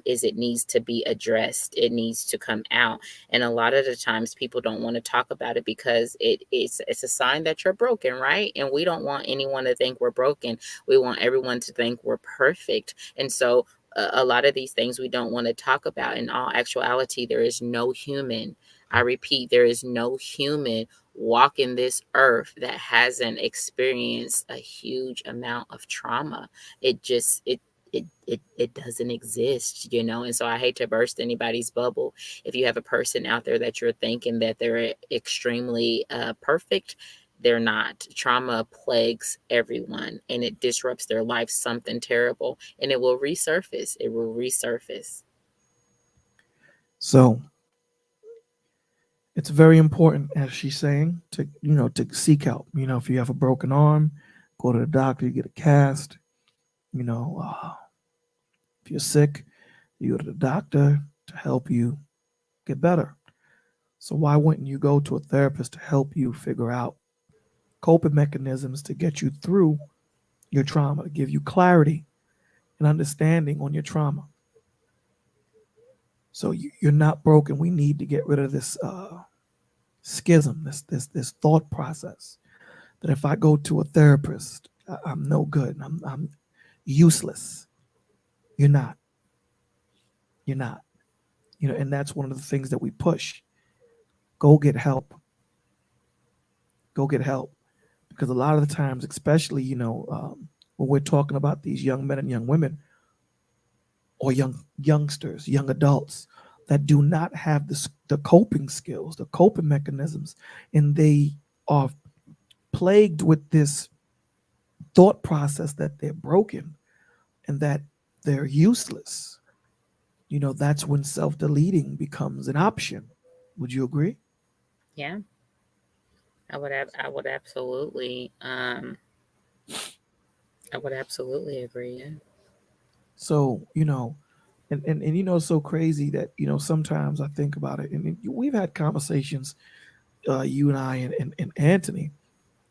is it needs to be addressed. It needs to come out. And a lot of the times people don't want to talk about it because it's a sign that you're broken, right? And we don't want anyone to think we're broken. We want everyone to think we're perfect. And so a lot of these things we don't want to talk about. In all actuality, there is no human, I repeat, there is no human walking this earth that hasn't experienced a huge amount of trauma. It just it doesn't exist. And so I hate to burst anybody's bubble. If you have a person out there that you're thinking that they're extremely perfect, they're not. Trauma plagues everyone, and it disrupts their life, something terrible, and it will resurface. It will resurface. So it's very important, as she's saying, to seek help. If you have a broken arm, go to the doctor, you get a cast. If you're sick, you go to the doctor to help you get better. So why wouldn't you go to a therapist to help you figure out coping mechanisms to get you through your trauma, to give you clarity and understanding on your trauma? So you're not broken. We need to get rid of this schism, this thought process that if I go to a therapist, I'm no good. I'm useless. You're not. You're not. And that's one of the things that we push. Go get help. Go get help. Because a lot of the times, especially, when we're talking about these young men and young women, or youngsters, young adults that do not have the coping skills, the coping mechanisms, and they are plagued with this thought process that they're broken and that they're useless. That's when self-deleting becomes an option. Would you agree? Yeah, I would absolutely I would absolutely agree. Yeah. So, and it's so crazy that, sometimes I think about it, and we've had conversations, you and I and Anthony,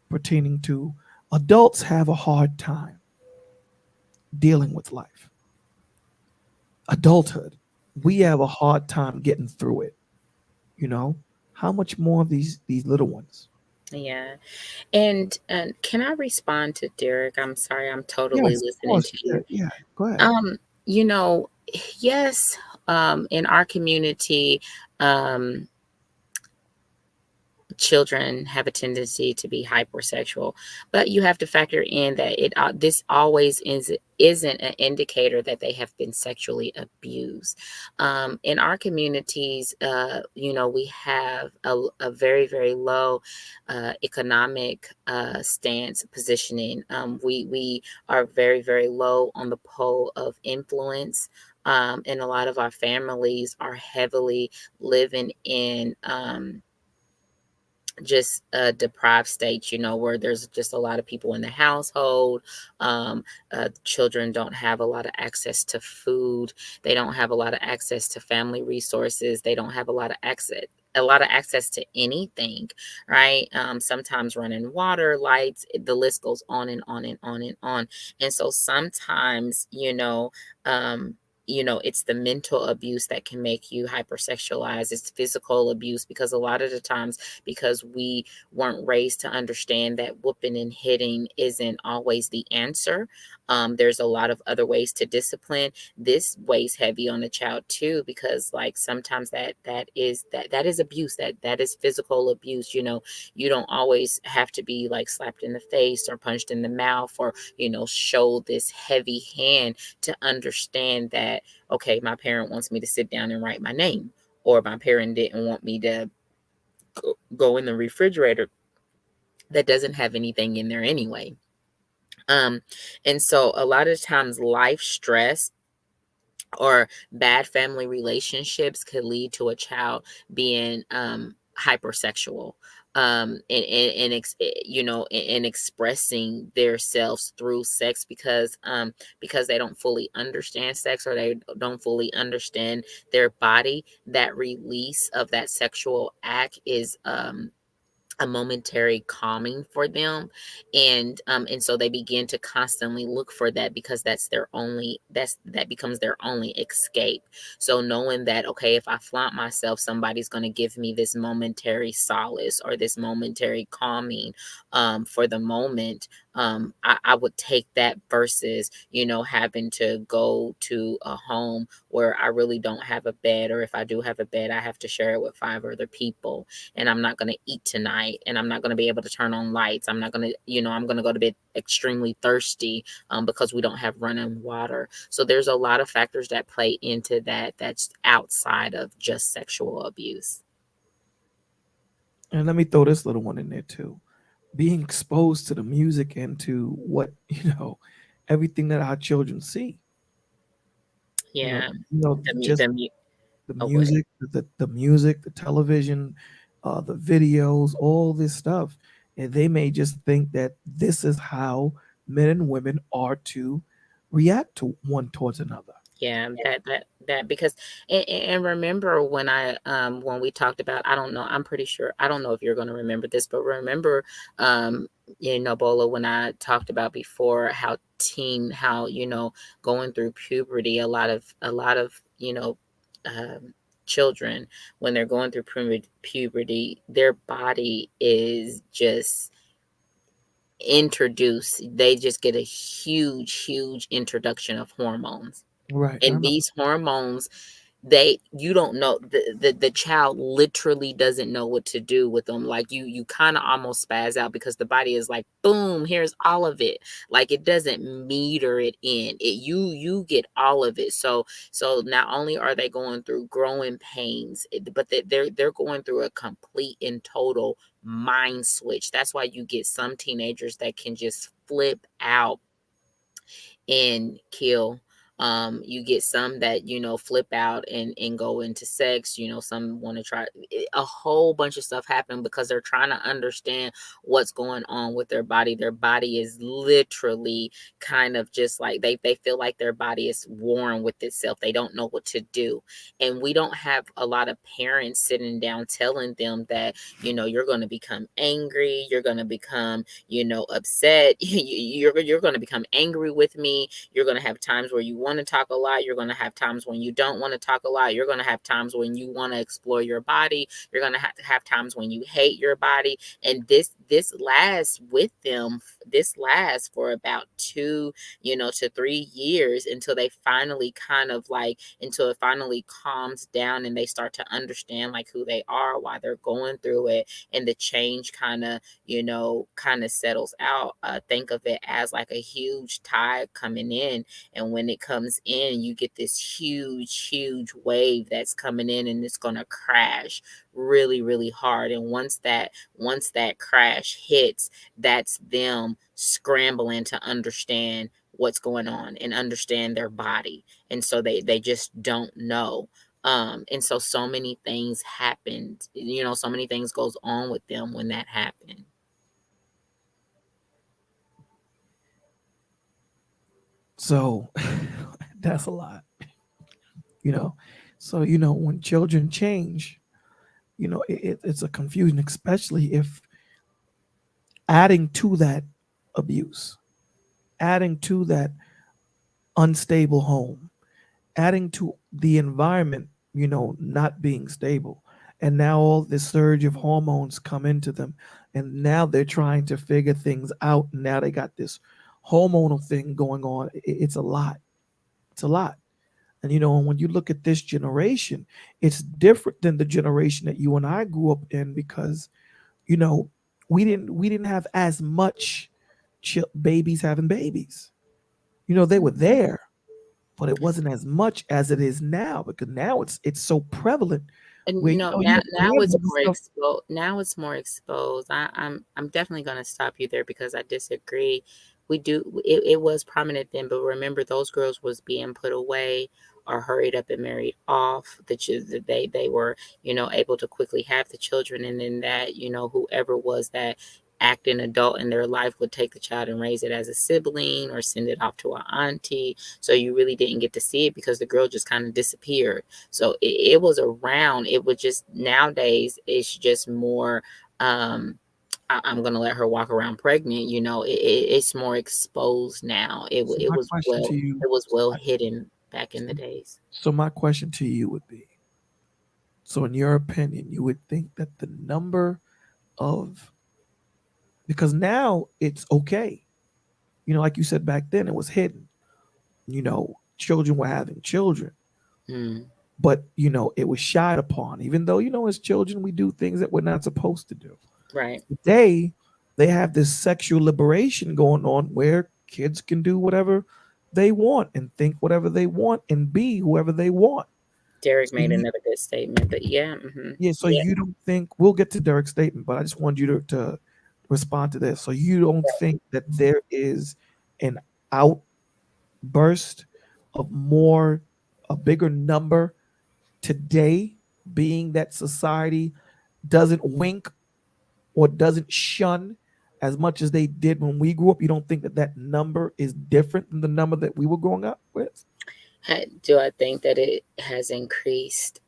pertaining to adults have a hard time dealing with life. Adulthood, we have a hard time getting through it. You know, how much more of these little ones? Yeah. And can I respond to Derek? I'm sorry, I'm totally Yes, of listening course. to Yeah, you. yeah. Go ahead. Um, you know, yes, in our community, um, children have a tendency to be hypersexual, but you have to factor in that this always isn't an indicator that they have been sexually abused. In our communities, we have a very, very low economic stance positioning. We are very, very low on the pole of influence. And a lot of our families are heavily living in just a deprived state, where there's just a lot of people in the household. Children don't have a lot of access to food. They don't have a lot of access to family resources. They don't have a lot of access to anything, right? Sometimes running water, lights, the list goes on and on and on and on. And so sometimes, it's the mental abuse that can make you hypersexualized. It's physical abuse, because a lot of the times, because we weren't raised to understand that whooping and hitting isn't always the answer. There's a lot of other ways to discipline. This weighs heavy on the child too, because like sometimes that is abuse. That is physical abuse. You don't always have to be like slapped in the face or punched in the mouth, or show this heavy hand to understand that, okay, my parent wants me to sit down and write my name, or my parent didn't want me to go in the refrigerator that doesn't have anything in there anyway. Um, and so a lot of times life stress or bad family relationships could lead to a child being hypersexual, and expressing themselves through sex, because they don't fully understand sex, or they don't fully understand their body. That release of that sexual act is a momentary calming for them, and so they begin to constantly look for that, because that becomes their only escape. So knowing that, okay, if I flaunt myself, somebody's going to give me this momentary solace or this momentary calming, for the moment. I would take that versus having to go to a home where I really don't have a bed, or if I do have a bed, I have to share it with 5 other people, and I'm not going to eat tonight, and I'm not going to be able to turn on lights. I'm not going to, I'm going to go to bed extremely thirsty, because we don't have running water. So there's a lot of factors that play into that, that's outside of just sexual abuse. And let me throw this little one in there too. Being exposed to the music and to what, everything that our children see. You know, Yeah. The, just the, mu- the oh, go ahead. music, the music, the television, the videos, all this stuff. And they may just think that this is how men and women are to react to one towards another. Yeah, that because and remember when we talked about, I don't know, I'm pretty sure, I don't know if you're going to remember this, but remember, um Bola, when I talked about before how going through puberty, a lot of um children, when they're going through puberty, their body is just they just get a huge introduction of hormones. Right. I And remember. these hormones, you don't know, the child literally doesn't know what to do with them. Like you kind of almost spaz out because the body is like, boom, here's all of it. Like it doesn't meter it in it. You get all of it. So not only are they going through growing pains, but they're going through a complete and total mind switch. That's why you get some teenagers that can just flip out and kill. You get some that, flip out and go into sex. Some want to try a whole bunch of stuff happen because they're trying to understand what's going on with their body. Their body is literally kind of just like they feel like their body is warring with itself. They don't know what to do. And we don't have a lot of parents sitting down telling them that, you're going to become angry, you're going to become, upset. You're going to become angry with me. You're going to have times where you want to talk a lot. You're going to have times when you don't want to talk a lot. You're going to have times when you want to explore your body. You're going to have times when you hate your body. And this lasts with them. This lasts for about 2 to 3 years until they finally until it finally calms down and they start to understand like who they are, why they're going through it, and the change kind of settles out. Think of it as like a huge tide coming in, and when it comes in, you get this huge wave that's coming in, and it's going to crash really hard. And once that crash hits, that's them scrambling to understand what's going on and understand their body. And so they just don't know. And so many things happened, so many things goes on with them when that happened. So that's a lot, you know. So when children change, it's a confusion, especially if adding to that abuse, adding to that unstable home, adding to the environment, not being stable. And now all this surge of hormones come into them. And now they're trying to figure things out. And now they got this hormonal thing going on. It's a lot. It's a lot. And when you look at this generation, it's different than the generation that you and I grew up in because, you know, we didn't have as much babies having babies. They were there, but it wasn't as much as it is now because now it's so prevalent And where you don't now hear it's about this more stuff. exposed. Now it's more exposed. I'm definitely going to stop you there because I disagree. It was prominent then, but remember those girls was being put away or hurried up and married off. They were able to quickly have the children, and then that whoever was that acting adult in their life would take the child and raise it as a sibling or send it off to an auntie. So you really didn't get to see it because the girl just kind of disappeared. So it was around. It was just nowadays it's just more. I'm gonna let her walk around pregnant. It's more exposed now. So It my was question well to you, it was well my, hidden back in the days. so my question to you would be: so in your opinion, you would think that the number of because now it's okay, like you said back then, it was hidden. Children were having children, Mm, but it was shied upon. Even though as children we do things that we're not supposed to do. right. Today, they have this sexual liberation going on where kids can do whatever they want and think whatever they want and be whoever they want. Derek So made you, another good statement, but yeah, yeah, so yeah. you don't think we'll get to Derek's statement, but I just want you to respond to this. So you don't think that there is an outburst of a bigger number today, being that society doesn't wink or doesn't shun as much as they did when we grew up? You don't think that that number is different than the number that we were growing up with? Do I think that it has increased?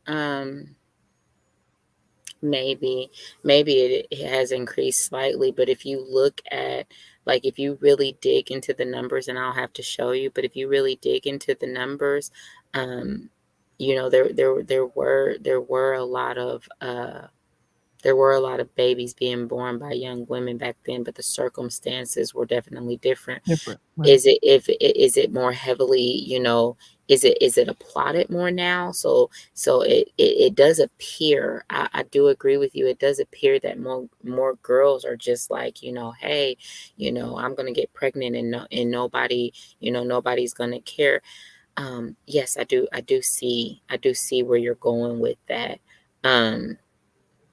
Maybe, it has increased slightly, but if you look at, like, if you really dig into the numbers, and I'll have to show you, but if you really dig into the numbers, um, there were a lot of There were a lot of babies being born by young women back then, but the circumstances were definitely different. Different, right? Is it more heavily, is it applauded more now? So it does appear, I do agree with you, it does appear that more girls are just like, hey, I'm gonna get pregnant, and nobody, nobody's gonna care. Yes, I do see where you're going with that. um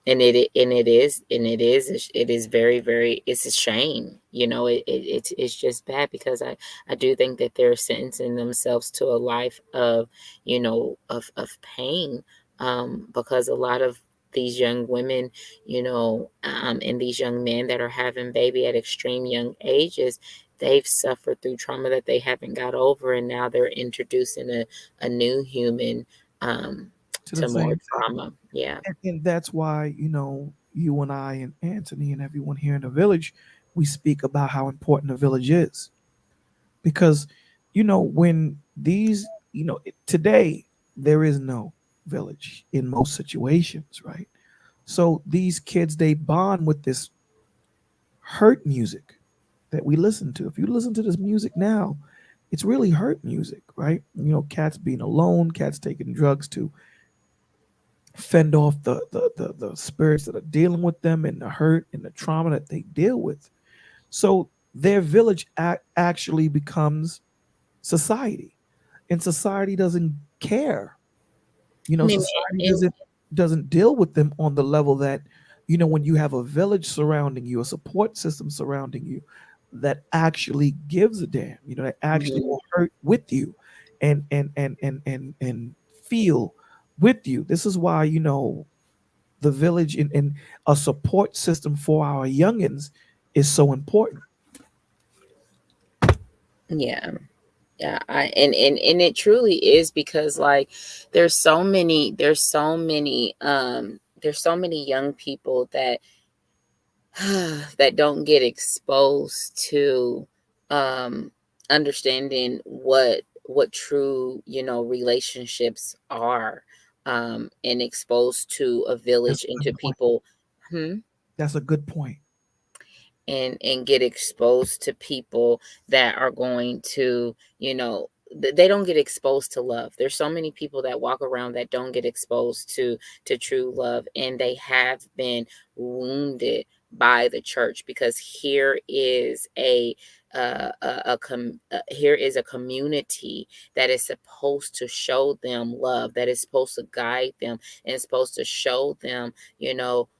and it is very, very, it's a shame. It's just bad, because I do think that they're sentencing themselves to a life of, of pain, because a lot of these young women, and these young men that are having baby at extreme young ages, they've suffered through trauma that they haven't got over, and now they're introducing a new human, um To the to more same thing. trauma. Yeah. And that's why, you and I and Anthony and everyone here in the village, we speak about how important the village is. Because, when these, today, there is no village in most situations, right? So these kids, they bond with this hurt music that we listen to. If you listen to this music now, it's really hurt music, right? Cats being alone, cats taking drugs to fend off the spirits that are dealing with them, and the hurt and the trauma that they deal with. So their village actually becomes society, and society doesn't care. I mean, Society and doesn't deal with them on the level that, when you have a village surrounding you, a support system surrounding you, that actually gives a damn, that actually mhm, will hurt with you, and feel with you. This is why, the village, and a support system for our youngins is so important. yeah, yeah. And it truly is, because like there's so many young people that that don't get exposed to, um understanding what true, relationships are, and exposed to a That's village a and good to point. people. Hmm. That's a good point. And get exposed to people that are going to, they don't get exposed to love. There's so many people that walk around that don't get exposed to true love, and they have been wounded by the church, because here is here is a community that is supposed to show them love, that is supposed to guide them, and supposed to show them,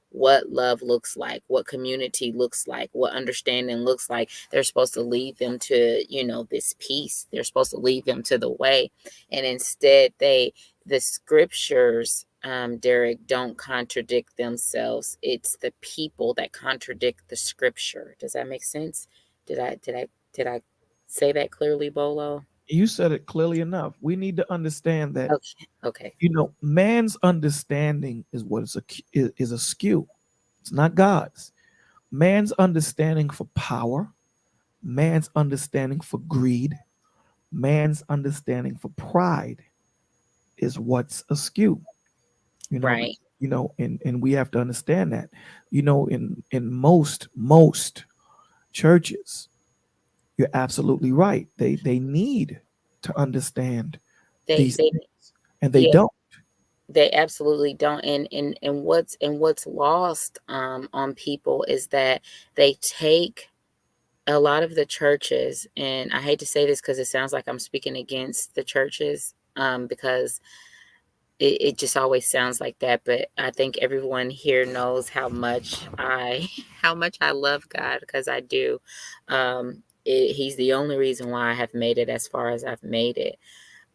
what love looks like, what community looks like, what understanding looks like. They're supposed to lead them to, this peace. They're supposed to lead them to the way. And instead, the scriptures, Derek, don't contradict themselves. It's the people that contradict the scripture. Does that make sense? Did I say that clearly, Bolo? You said it clearly enough. We need to understand that, Okay. Okay. man's understanding is what is a skew. It's not God's. Man's understanding for power, man's understanding for greed, man's understanding for pride is what's askew. You know, Right. and we have to understand that. In most churches, you're absolutely right. They need to understand these They things, and they Yeah, don't. they absolutely don't. And what's lost, on people, is that they take a lot of the churches, and I hate to say this because it sounds like I'm speaking against the churches, because it just always sounds like that. But I think everyone here knows how much I how much I love God, because I do. He's the only reason why I have made it as far as I've made it.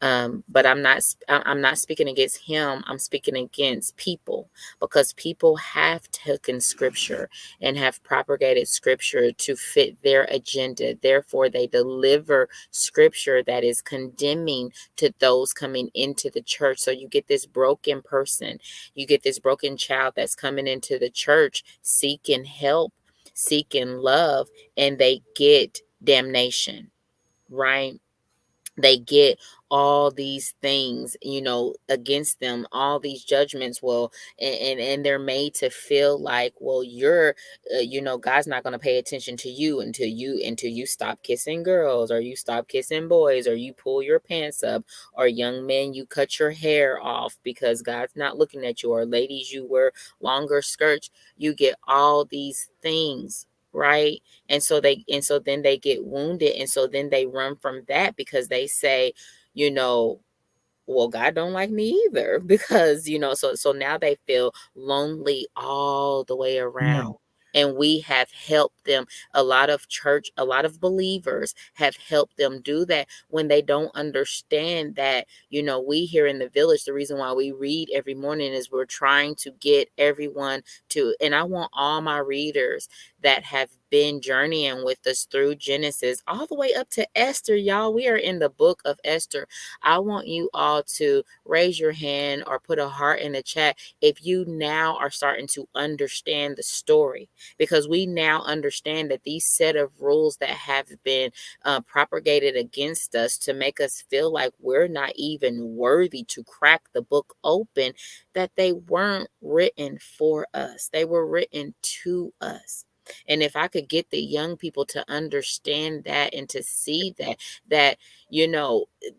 But I'm not speaking against him. I'm speaking against people, because people have taken scripture and have propagated scripture to fit their agenda. Therefore, they deliver scripture that is condemning to those coming into the church. So you get this broken person, you get this broken child that's coming into the church seeking help, seeking love, and they get damnation, right? they get all these things, against them, all these judgments. Well, and they're made to feel like, well, you're God's not going to pay attention to you until you stop kissing girls, or you stop kissing boys, or you pull your pants up, or young men, you cut your hair off because God's not looking at you, or ladies, you wear longer skirts. You get all these things, right? And so then they get wounded, and so then they run from that because they say, you know well, God don't like me either, because so now they feel lonely all the way around. Right. And we have helped them. A lot of believers have helped them do that, when they don't understand that, we here in the village, the reason why we read every morning is we're trying to get everyone to, and I want all my readers that have been journeying with us through Genesis all the way up to Esther, y'all. We are in the book of Esther. I want you all to raise your hand or put a heart in the chat if you now are starting to understand the story, because we now understand that these set of rules that have been propagated against us to make us feel like we're not even worthy to crack the book open, that they weren't written for us. They were written to us. And if I could get the young people to understand that and to see that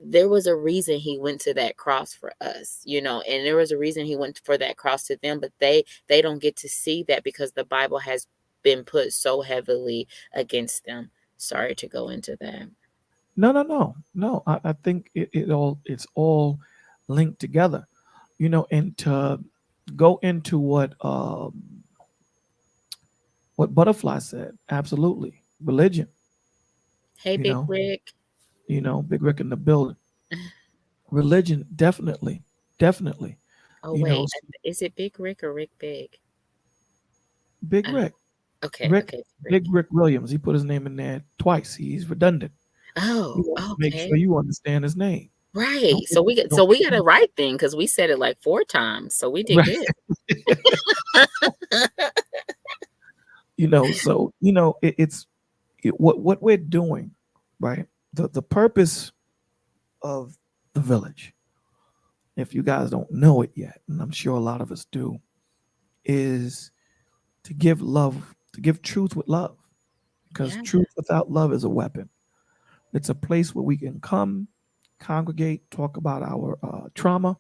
there was a reason he went to that cross for us, and there was a reason he went for that cross to them, but they don't get to see that because the Bible has been put so heavily against them. Sorry to go into that. No. I think it's all linked together, and to go into what Butterfly said, absolutely. Religion, Hey, you Big know, Rick. Big Rick in the building. Religion, definitely. Oh, You know, wait. Is it Big Rick or Rick Big? Big I don't. Rick, Okay, okay, Big Rick. Rick Williams. He put his name in there twice. He's redundant. Oh, Make sure okay. you understand his name. Right. Don't So we get don't so we got it right then, because we said it like 4 times. So we did right. good. So what we're doing, right? The purpose of the village, if you guys don't know it yet, and I'm sure a lot of us do, is to give love, to give truth with love, because Yeah. truth without love is a weapon. It's a place where we can come, congregate, talk about our trauma,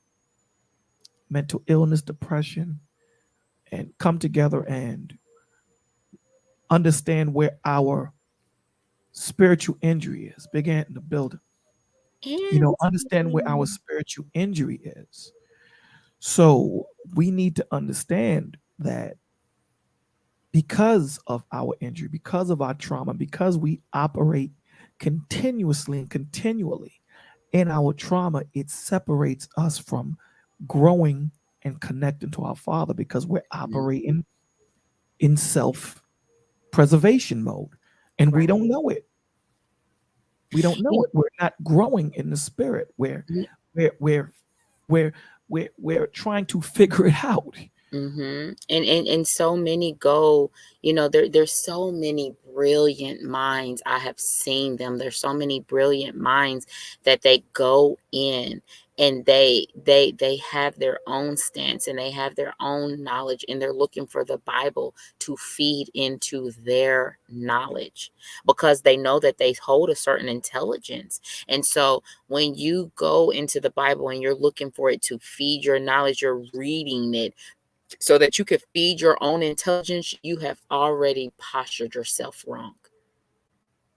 mental illness, depression, and come together and understand where our spiritual injury is. Big Ant in the building. And Understand where our spiritual injury is. So we need to understand that because of our injury, because of our trauma, because we operate continuously and continually in our trauma, it separates us from growing and connecting to our Father, because we're operating in self preservation mode and we right. don't know it. We don't know it. We're not growing in the spirit. We're we're we're we're trying to figure it out. And so many go, there's so many brilliant minds. I have seen them. There's so many brilliant minds that they go in, and they have their own stance, and they have their own knowledge, and they're looking for the Bible to feed into their knowledge, because they know that they hold a certain intelligence. And so when you go into the Bible and you're looking for it to feed your knowledge, you're reading it so that you could feed your own intelligence, you have already postured yourself wrong.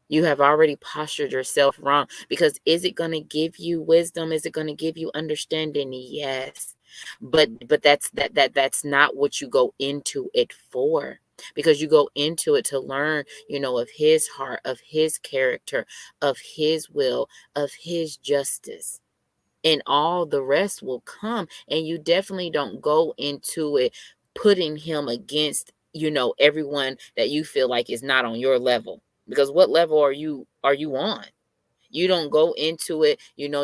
You have already postured yourself wrong, because is it going to give you wisdom? Is it going to give you understanding? Yes. But that's not what you go into it for, because you go into it to learn, of his heart, of his character, of his will, of his justice, and all the rest will come. And you definitely don't go into it putting him against, everyone that you feel like is not on your level, because what level are you on? You don't go into it,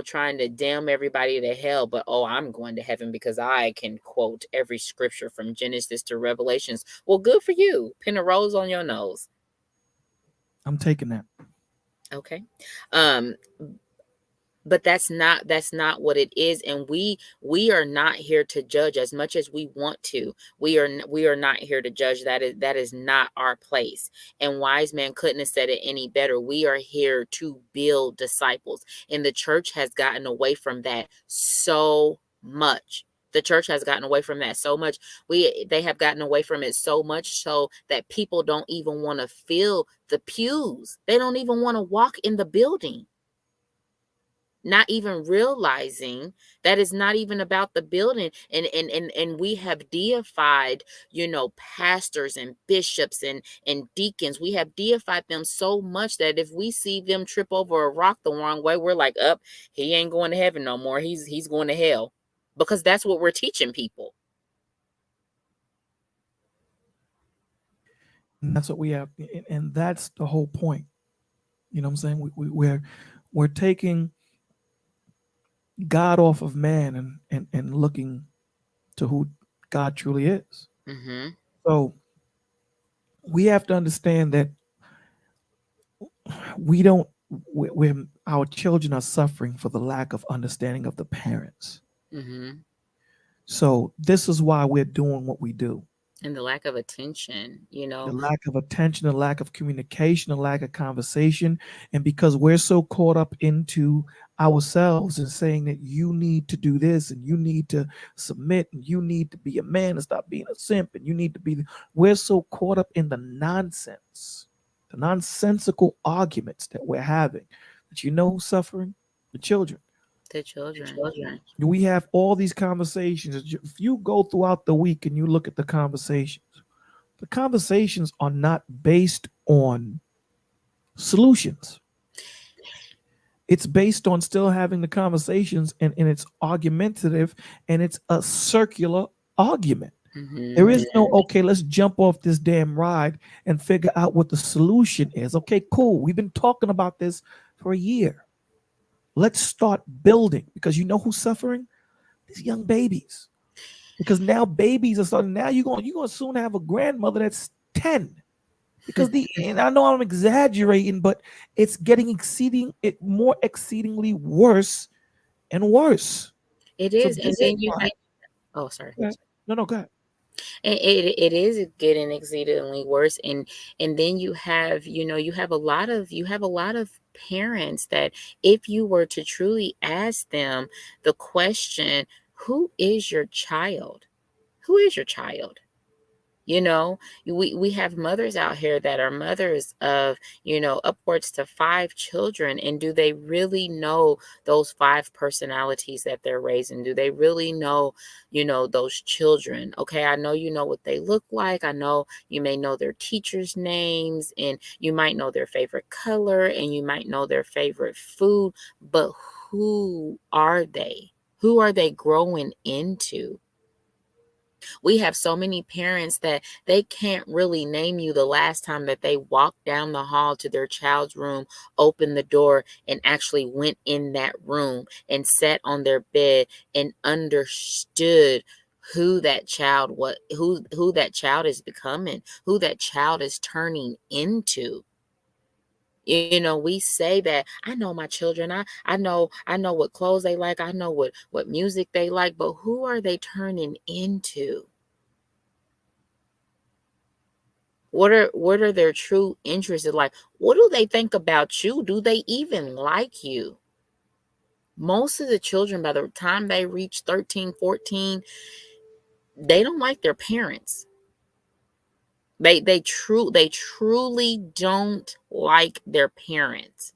trying to damn everybody to hell, but I'm going to heaven because I can quote every scripture from Genesis to Revelations. Well, good for you. Pin a rose on your nose. I'm taking that. Okay. um but that's not what it is. And we are not here to judge as much as we want to. We are not here to judge. That is not our place. And wise man couldn't have said it any better. We are here to build disciples, and the church has gotten away from that so much. The church has gotten away from that so much. They have gotten away from it so much so that people don't even want to fill the pews. They don't even want to walk in the building, not even realizing that it's not even about the building. And we have deified, pastors and bishops and deacons. We have deified them so much that if we see them trip over a rock the wrong way, we're like, up, he ain't going to heaven no more, he's going to hell, because that's what we're teaching people. And that's what we have, and that's the whole point. You know what I'm saying? We're taking God off of man and looking to who God truly is. Mm-hmm. So we have to understand that we don't when our children are suffering for the lack of understanding of the parents. Mm-hmm. So this is why we're doing what we do. And the lack of attention, The lack of attention, the lack of communication, the lack of conversation. And because we're so caught up into ourselves and saying that you need to do this and you need to submit and you need to be a man and stop being a simp and you need to be, we're so caught up in the nonsense, the nonsensical arguments that we're having, that who's suffering? The children. the children. We have all these conversations. If you go throughout the week and you look at the conversations are not based on solutions. It's based on still having the conversations, and it's argumentative, and it's a circular argument. Mm-hmm. There is no, okay, let's jump off this damn ride and figure out what the solution is. Okay, cool. We've been talking about this for a year. Let's start building, because you know who's suffering? These young babies. Because now babies are starting. Now you're gonna soon have a grandmother that's 10. Because and I know I'm exaggerating, but it's getting more exceedingly worse and worse. It So is. And this then is you why. have, oh, sorry. No, go ahead. And it is getting exceedingly worse. And then you have a lot of parents that, if you were to truly ask them the question, who is your child? Who is your child? You know, we have mothers out here that are mothers of, upwards to 5 children. And do they really know those 5 personalities that they're raising? Do they really know, those children? Okay, I know you know what they look like. I know you may know their teachers' names, and you might know their favorite color, and you might know their favorite food, but who are they? Who are they growing into? We have so many parents that they can't really name you the last time that they walked down the hall to their child's room, opened the door, and actually went in that room and sat on their bed and understood who that child who that child is becoming, who that child is turning into. We say that I know my children. I know what clothes they like. I know what music they like, but who are they turning into? What are their true interests in life? What do they think about you? Do they even like you? Most of the children, by the time they reach 13, 14, they don't like their parents. They truly don't like their parents.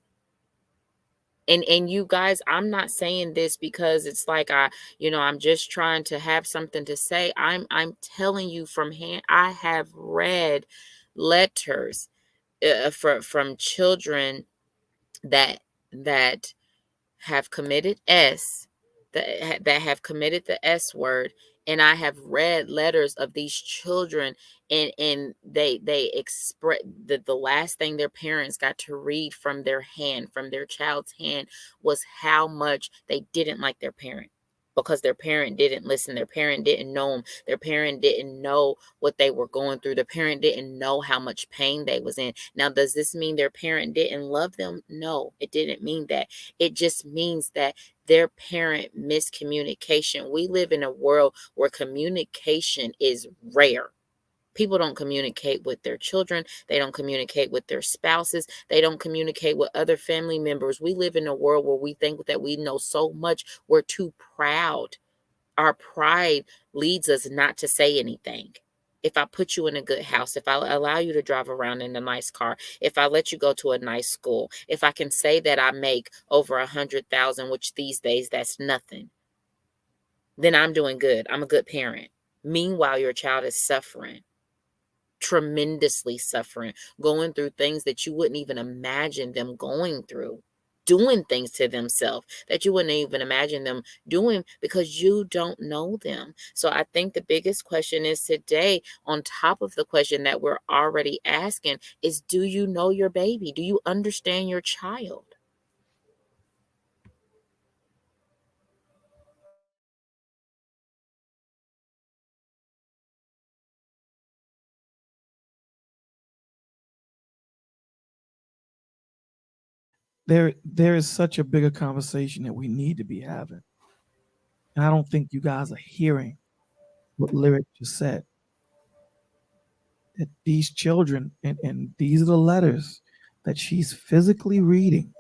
And you guys, I'm not saying this because it's like I'm just trying to have something to say. I'm telling you from hand. I have read letters from children that that have committed that have committed the S word. And I have read letters of these children, and they express the last thing their parents got to read from their child's hand, was how much they didn't like their parent. because their parent didn't listen. Their parent didn't know them. Their parent didn't know what they were going through. Their parent didn't know how much pain they was in. Now, does this mean their parent didn't love them? No, it didn't mean that. It just means that their parent miscommunication. We live in a world where communication is rare. People don't communicate with their children. They don't communicate with their spouses. They don't communicate with other family members. We live in a world where we think that we know so much. We're too proud. Our pride leads us not to say anything. If I put you in a good house, if I allow you to drive around in a nice car, if I let you go to a nice school, if I can say that I make over 100,000, which these days that's nothing, then I'm doing good. I'm a good parent. Meanwhile, your child is suffering, tremendously suffering, going through things that you wouldn't even imagine them going through, doing things to themselves that you wouldn't even imagine them doing because you don't know them. So I think the biggest question is today, on top of the question that we're already asking, is do you know your baby? Do you understand your child? There is such a bigger conversation that we need to be having. And I don't think you guys are hearing what Lyric just said. That these children, and these are the letters that she's physically reading.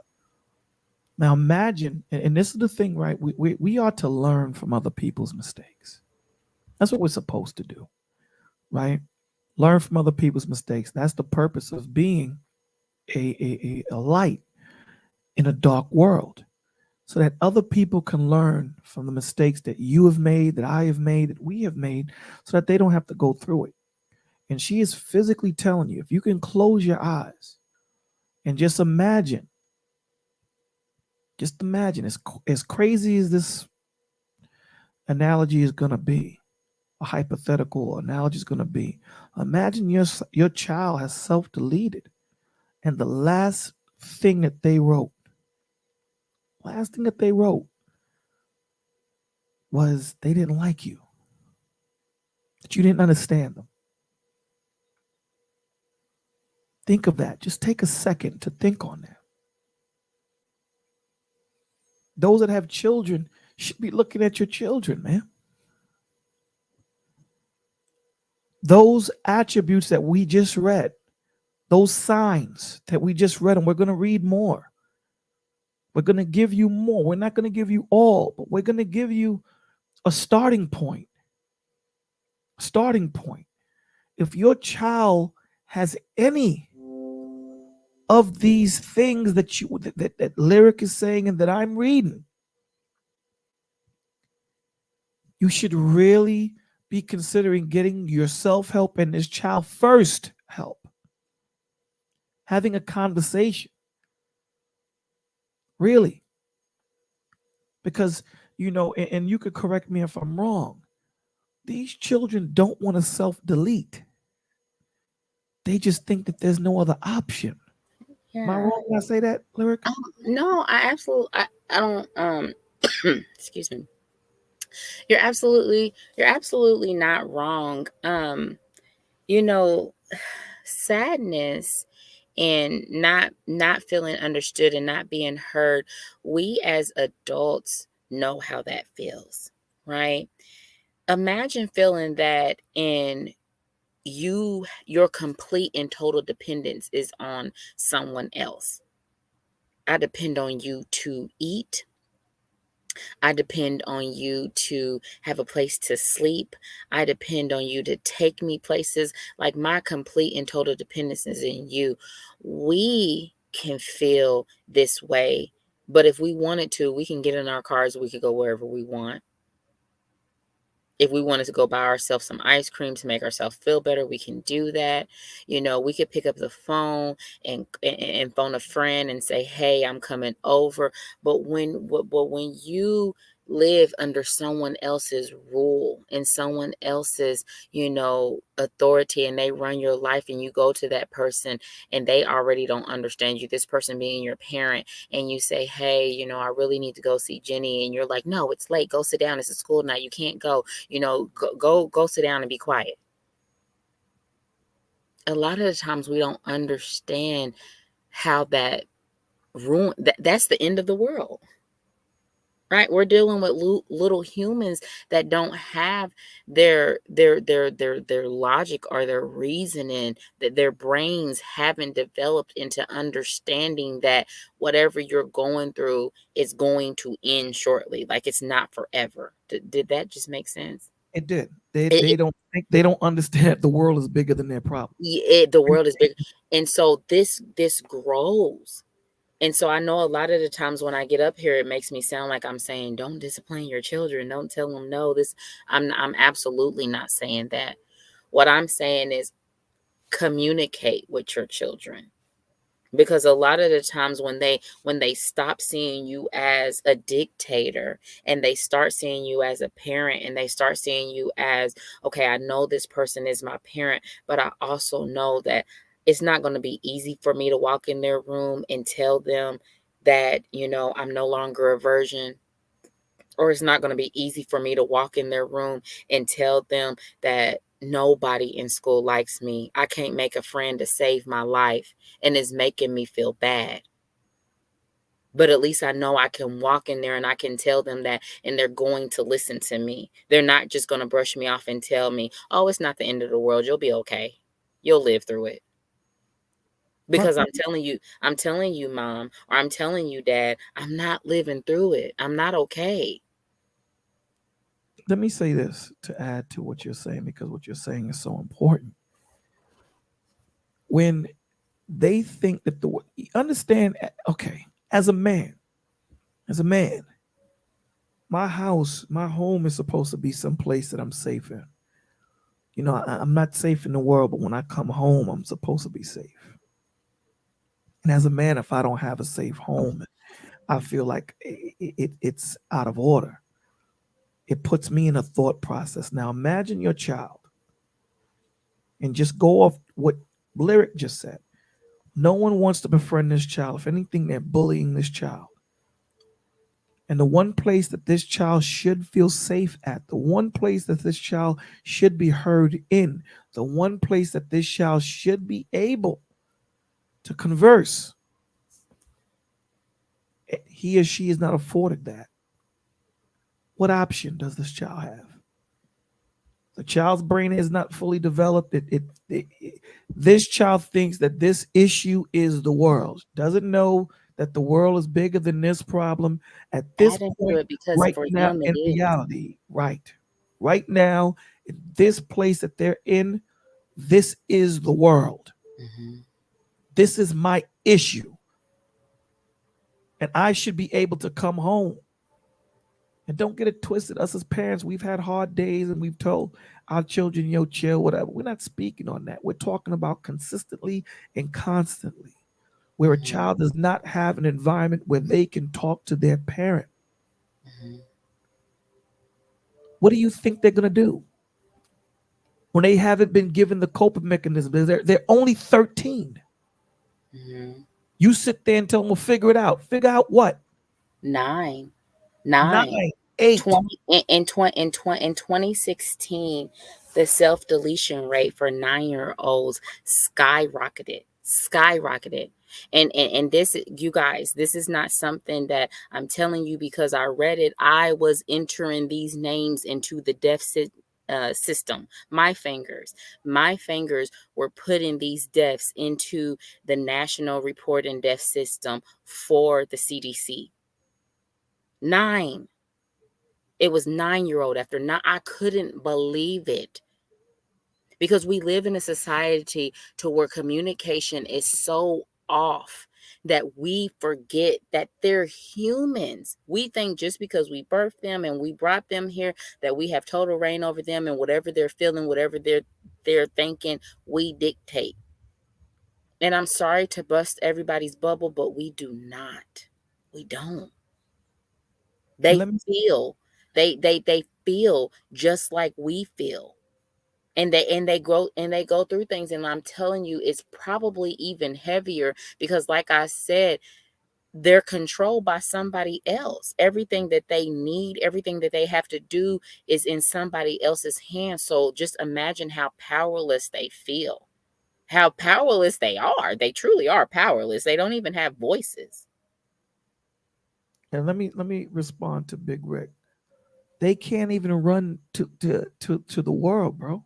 Now imagine, and this is the thing, right? We ought to learn from other people's mistakes. That's what we're supposed to do, right? Learn from other people's mistakes. That's the purpose of being a light in a dark world, so that other people can learn from the mistakes that you have made, that I have made, that we have made, so that they don't have to go through it. And she is physically telling you, if you can close your eyes and just imagine, as crazy as this analogy is going to be, a hypothetical analogy is going to be, imagine your child has self-deleted, and the thing that they wrote was they didn't like you, that you didn't understand them. Think of that. Just take a second to think on that. Those that have children should be looking at your children, man. Those attributes that we just read, those signs that we just read, and we're going to read more. We're going to give you more. We're not going to give you all, but we're going to give you a starting point. If your child has any of these things that Lyric is saying and that I'm reading, you should really be considering getting your self-help and this child first help. Having a conversation. Really. Because, and you could correct me if I'm wrong, these children don't want to self-delete. They just think that there's no other option. Am I wrong when I say that, Lyric? No, I don't excuse me. You're absolutely not wrong. Sadness and not feeling understood and not being heard, we as adults know how that feels, right? Imagine feeling that in your complete and total dependence is on someone else. I depend on you to eat. I depend on you to have a place to sleep. I depend on you to take me places. Like, my complete and total dependence is in you. We can feel this way, but if we wanted to, we can get in our cars. We could go wherever we want. If we wanted to go buy ourselves some ice cream to make ourselves feel better, we can do that. We could pick up the phone and phone a friend and say, "Hey, I'm coming over." But when you live under someone else's rule and someone else's, authority, and they run your life, and you go to that person and they already don't understand you, this person being your parent, and you say, hey, I really need to go see Jenny, and you're like, no, it's late, go sit down, it's a school night, you can't go, go sit down and be quiet. A lot of the times we don't understand how that that's the end of the world. Right, we're dealing with little humans that don't have their logic or their reasoning, that their brains haven't developed into understanding that whatever you're going through is going to end shortly, like it's not forever. Did that just make sense? It did. They it, they don't think, they don't understand the world is bigger than their problem. the world is big, and so this grows. And so I know a lot of the times when I get up here, it makes me sound like I'm saying, don't discipline your children. Don't tell them no. I'm absolutely not saying that. What I'm saying is communicate with your children. Because a lot of the times when they stop seeing you as a dictator, and they start seeing you as a parent, and they start seeing you as, okay, I know this person is my parent, but I also know that it's not going to be easy for me to walk in their room and tell them that, I'm no longer a virgin, or it's not going to be easy for me to walk in their room and tell them that nobody in school likes me. I can't make a friend to save my life, and it's making me feel bad. But at least I know I can walk in there and I can tell them that, and they're going to listen to me. They're not just going to brush me off and tell me, oh, it's not the end of the world. You'll be okay. You'll live through it. But Because I'm telling you, mom, or I'm telling you, dad, I'm not living through it. I'm not okay. let me say this to add to what you're saying, because what you're saying is so important. When they think that understand, okay, as a man, my house, my home is supposed to be someplace that I'm safe in. I'm not safe in the world, but when I come home, I'm supposed to be safe. And as a man, if I don't have a safe home, I feel like it's out of order. It puts me in a thought process. Now imagine your child, and just go off what Lyric just said. No one wants to befriend this child. If anything, they're bullying this child. And the one place that this child should feel safe at, the one place that this child should be heard in, the one place that this child should be able to converse, he or she is not afforded that. What option does this child have? The child's brain is not fully developed. This child thinks that this issue is the world. Doesn't know that the world is bigger than this problem at this Add into point, it because right for now them it in is. reality. Right now, in this place that they're in, this is the world. Mm-hmm. This is my issue. And I should be able to come home. And don't get it twisted. Us as parents, we've had hard days, and we've told our children, yo, chill, whatever. We're not speaking on that. We're talking about consistently and constantly, where a Mm-hmm. child does not have an environment where they can talk to their parent. Mm-hmm. What do you think they're going to do when they haven't been given the coping mechanism? They're only 13. Mm-hmm. You sit there and tell them, well, figure it out. Figure out what? 9. 9, 8. 20 in 2016, the self-deletion rate for 9-year-olds skyrocketed. And this, you guys, this is not something that I'm telling you because I read it. I was entering these names into the system. My fingers were putting these deaths into the National Report and Death System for the CDC. 9. It was 9-year-old after 9. I couldn't believe it, because we live in a society to where communication is so off that we forget that they're humans. We think just because we birthed them and we brought them here that we have total reign over them, and whatever they're feeling, whatever they're thinking, we dictate. And I'm sorry to bust everybody's bubble, but we do not. We don't. They let me feel, they feel just like we feel. And they go through things, and I'm telling you, it's probably even heavier because, like I said, they're controlled by somebody else. Everything that they need, everything that they have to do is in somebody else's hands. So just imagine how powerless they feel, how powerless they are. They truly are powerless. They don't even have voices. and let me respond to Big Rick. They can't even run to the world, bro.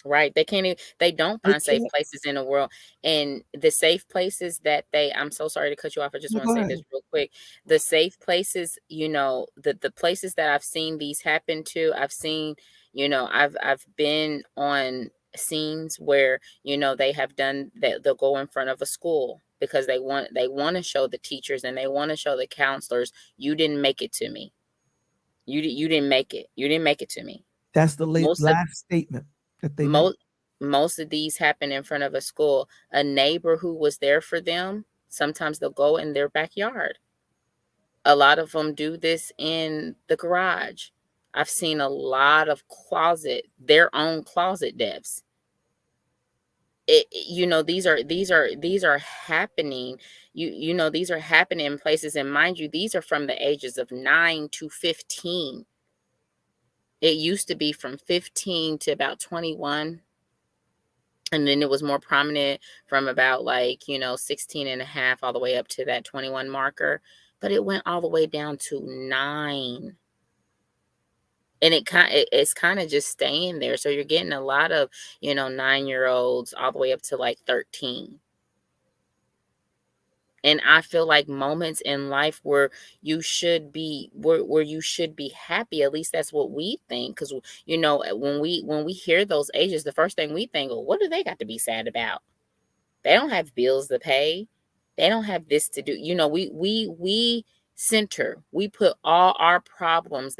Right. They can't even, they don't They find safe can't. places in the world. And the safe places that I'm so sorry to cut you off. I just No, want to go say this ahead. real quick. The safe places, the places that I've seen these happen to, I've seen, I've been on scenes where, they have done that. They'll go in front of a school because they want to show the teachers and they want to show the counselors, you didn't make it to me. You didn't make it. You didn't make it to me. That's the Most of last statement that they make. most most of these happen in front of a school. A neighbor who was there for them, sometimes they'll go in their backyard. A lot of them do this in the garage. I've seen a lot of their own closet deaths. These are happening. These are happening in places, and mind you, these are from the ages of 9 to 15. It used to be from 15 to about 21. And then it was more prominent from about, like, 16 and a half all the way up to that 21 marker. But it went all the way down to 9. And it's kind of just staying there. So you're getting a lot of, 9-year-olds all the way up to like 13. And I feel like moments in life where where you should be happy. At least that's what we think. Because when we hear those ages, the first thing we think, well, what do they got to be sad about? They don't have bills to pay. They don't have this to do. We put all our problems,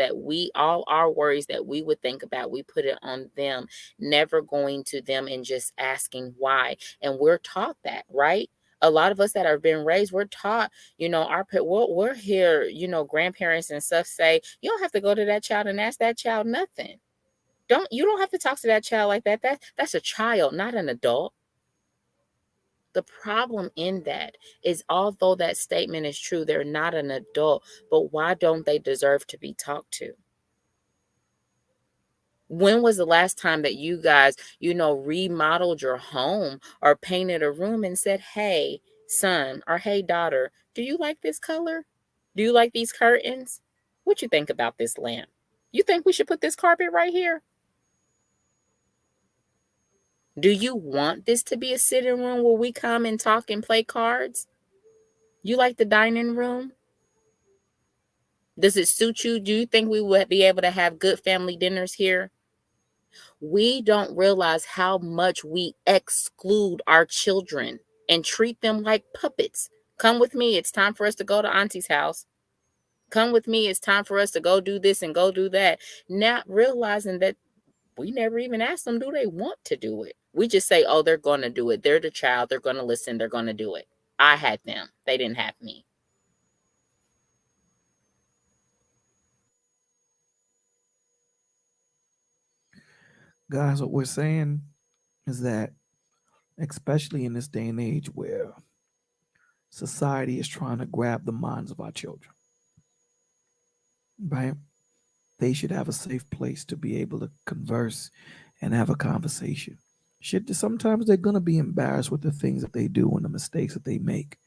all our worries that we would think about, we put it on them, never going to them and just asking why. And we're taught that, right? A lot of us that have been raised, we're taught, we're here, grandparents and stuff say, you don't have to go to that child and ask that child nothing. You don't have to talk to that child like that. That's a child, not an adult. The problem in that is, although that statement is true, they're not an adult, but why don't they deserve to be talked to? When was the last time that you guys, remodeled your home or painted a room and said, hey, son, or hey, daughter, do you like this color? Do you like these curtains? What you think about this lamp? You think we should put this carpet right here? Do you want this to be a sitting room where we come and talk and play cards? You like the dining room? Does it suit you? Do you think we would be able to have good family dinners here? We don't realize how much we exclude our children and treat them like puppets. Come with me. It's time for us to go to Auntie's house. Come with me. It's time for us to go do this and go do that. Not realizing that we never even ask them, do they want to do it? We just say, oh, they're going to do it. They're the child. They're going to listen. They're going to do it. I had them. They didn't have me. Guys, what we're saying is that, especially in this day and age where society is trying to grab the minds of our children, right? They should have a safe place to be able to converse and have a conversation. Sometimes they're gonna be embarrassed with the things that they do and the mistakes that they make.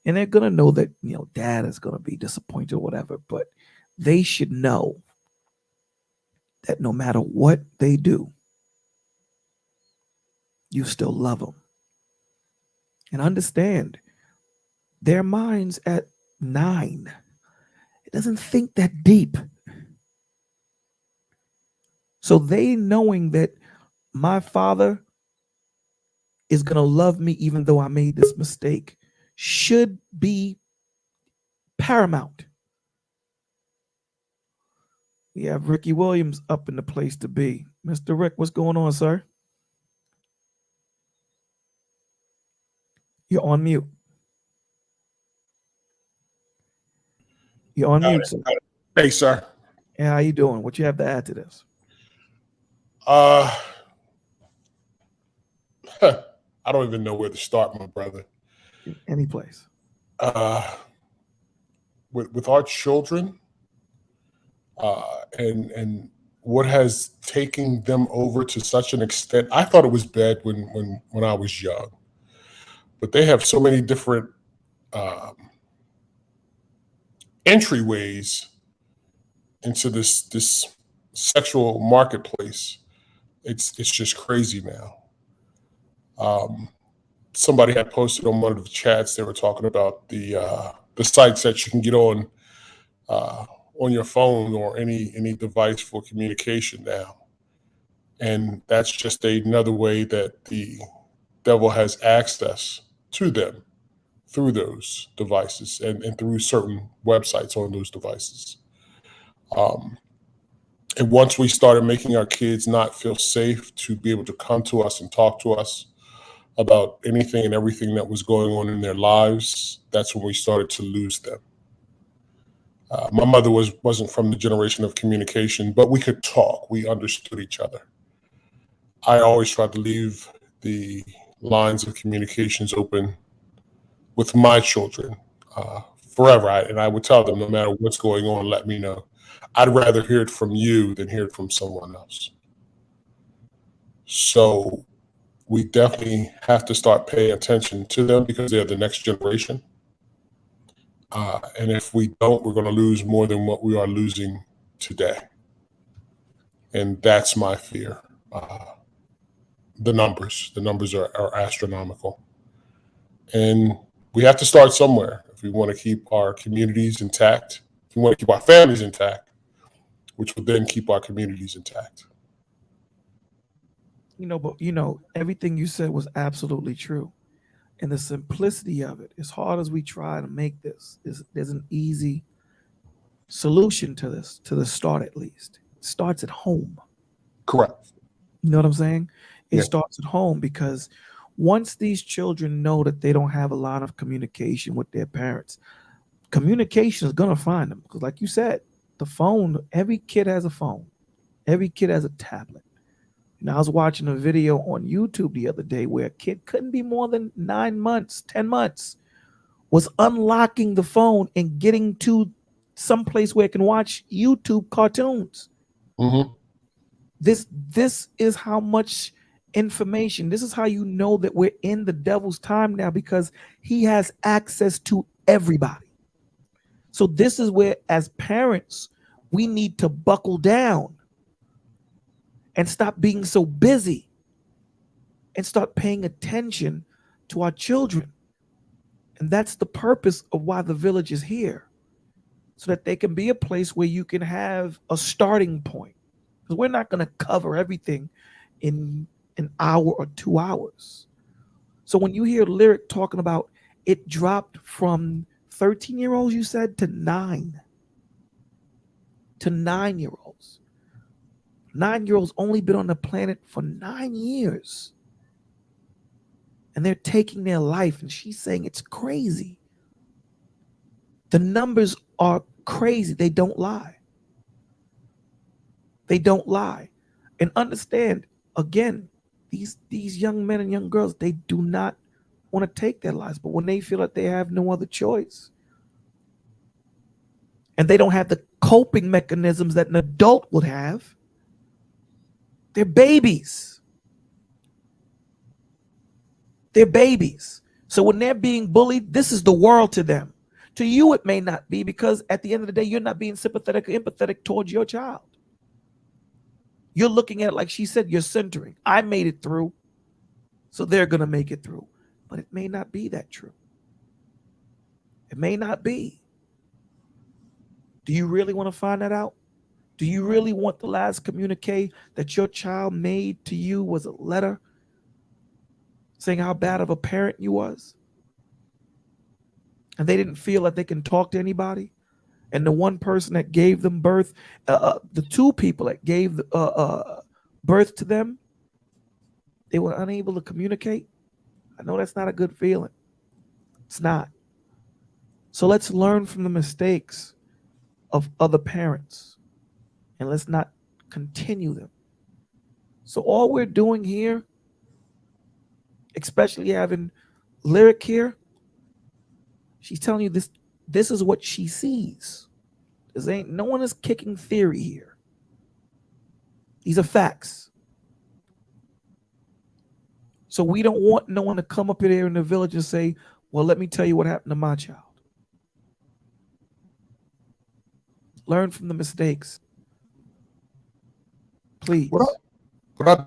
And they're gonna know that, dad is gonna be disappointed or whatever, but they should know that no matter what they do, you still love them. And understand their minds at 9. It doesn't think that deep. So they knowing that my father is going to love me even though I made this mistake should be paramount. We have Ricky Williams up in the place to be. Mr. Rick, what's going on, sir? You're on mute. You're on mute, sir. Hey, sir. And how you doing? What you have to add to this? I don't even know where to start, my brother. Any place. With our children, and what has taken them over to such an extent. I thought it was bad when I was young, but they have so many different entryways into this sexual marketplace. It's just crazy now. Somebody had posted on one of the chats. They were talking about the sites that you can get on your phone or any device for communication now, and that's just another way that the devil has access to them through those devices and through certain websites on those devices. And once we started making our kids not feel safe to be able to come to us and talk to us about anything and everything that was going on in their lives, that's when we started to lose them. My mother wasn't from the generation of communication, but we could talk. We understood each other. I always tried to leave the lines of communications open with my children forever. And I would tell them, no matter what's going on, let me know. I'd rather hear it from you than hear it from someone else. So we definitely have to start paying attention to them because they're the next generation. And if we don't, we're going to lose more than what we are losing today. And that's my fear. The numbers are astronomical. And we have to start somewhere if we want to keep our communities intact, if we want to keep our families intact, which will then keep our communities intact. But everything you said was absolutely true. And the simplicity of it, as hard as we try to make this, there's an easy solution to this, to the start at least. It starts at home. Correct. You know what I'm saying? It Yeah. starts at home because once these children know that they don't have a lot of communication with their parents, communication is going to find them. Because like you said, the phone, every kid has a phone. Every kid has a tablet. And I was watching a video on YouTube the other day where a kid couldn't be more than 9 months, 10 months, was unlocking the phone and getting to some place where it can watch YouTube cartoons. Mm-hmm. This is how much information. This is how you know that we're in the devil's time now, because he has access to everybody. So this is where, as parents, we need to buckle down and stop being so busy and start paying attention to our children. And that's the purpose of why the village is here, so that they can be a place where you can have a starting point. Because we're not going to cover everything in an hour or 2 hours. So when you hear Lyric talking about it dropped from 13-year-olds, you said, to 9-year-olds. 9-year-olds only been on the planet for 9 years. And they're taking their life. And she's saying it's crazy. The numbers are crazy. They don't lie. They don't lie. And understand, again, these young men and young girls, they do not want to take their lives. But when they feel that they have no other choice, and they don't have the coping mechanisms that an adult would have, they're babies. They're babies. So when they're being bullied, this is the world to them. To you, it may not be, because at the end of the day, you're not being sympathetic or empathetic towards your child. You're looking at it like she said, you're centering. I made it through, so they're going to make it through. But it may not be that true. It may not be. Do you really want to find that out? Do you really want the last communique that your child made to you was a letter saying how bad of a parent you was? And they didn't feel that they can talk to anybody? And the one person that gave them birth, the two people that gave birth to them, they were unable to communicate. I know that's not a good feeling. It's not. So let's learn from the mistakes. of other parents, and let's not continue them. So all we're doing here, especially having Lyric here, she's telling you this is what she sees. No one is kicking theory here. These are facts. So we don't want no one to come up here in the village and say, well, let me tell you what happened to my child. Learn from the mistakes. Please. What I'd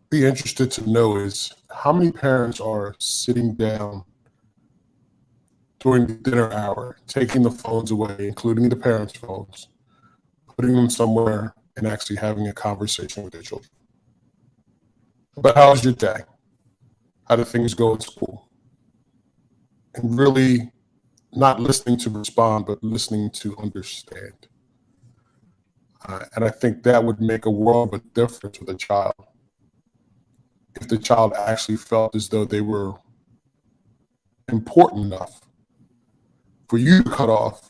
be interested to know is how many parents are sitting down during the dinner hour, taking the phones away, including the parents' phones, putting them somewhere and actually having a conversation with their children. But how was your day? How did things go at school? And really not listening to respond, but listening to understand. And I think that would make a world of a difference with a child. If the child actually felt as though they were important enough for you to cut off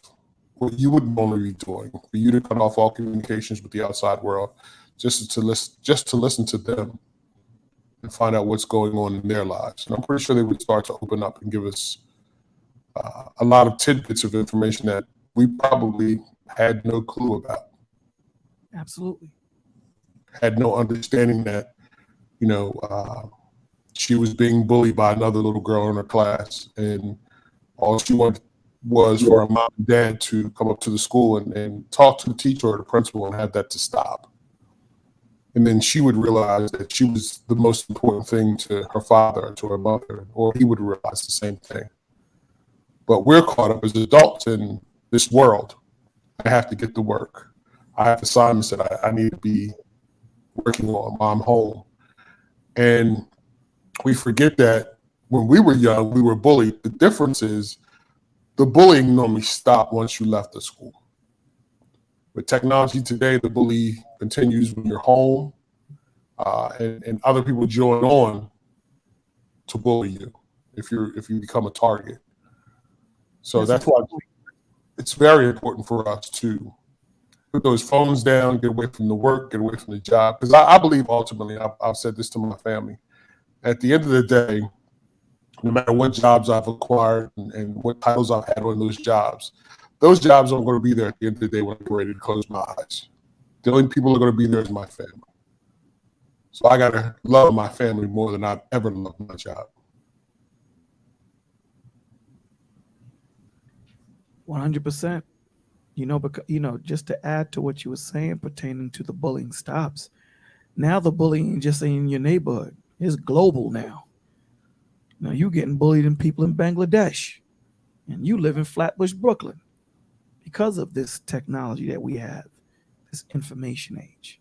what you would normally be doing, for you to cut off all communications with the outside world, just to listen to them and find out what's going on in their lives. And I'm pretty sure they would start to open up and give us a lot of tidbits of information that we probably had no clue about. Absolutely. Had no understanding that, she was being bullied by another little girl in her class, and all she wanted was for her mom and dad to come up to the school and talk to the teacher or the principal and have that to stop. And then she would realize that she was the most important thing to her father or to her mother, or he would realize the same thing. But we're caught up as adults in this world. I have to get to work. I have assignments that I need to be working on while I'm home. And we forget that when we were young, we were bullied. The difference is the bullying normally stopped once you left the school. With technology today, the bully continues when you're home, and other people join on to bully you if you become a target. So that's why it's very important for us to put those phones down, get away from the work, get away from the job. Because I believe ultimately, I've said this to my family, at the end of the day, no matter what jobs I've acquired and what titles I've had on those jobs aren't going to be there at the end of the day when I'm ready to close my eyes. The only people who are going to be there is my family. So I got to love my family more than I've ever loved my job. 100%. Because just to add to what you were saying pertaining to the bullying stops. Now the bullying ain't just in your neighborhood. It's global now. Now you getting bullied in people in Bangladesh, and you live in Flatbush, Brooklyn, because of this technology that we have, this information age.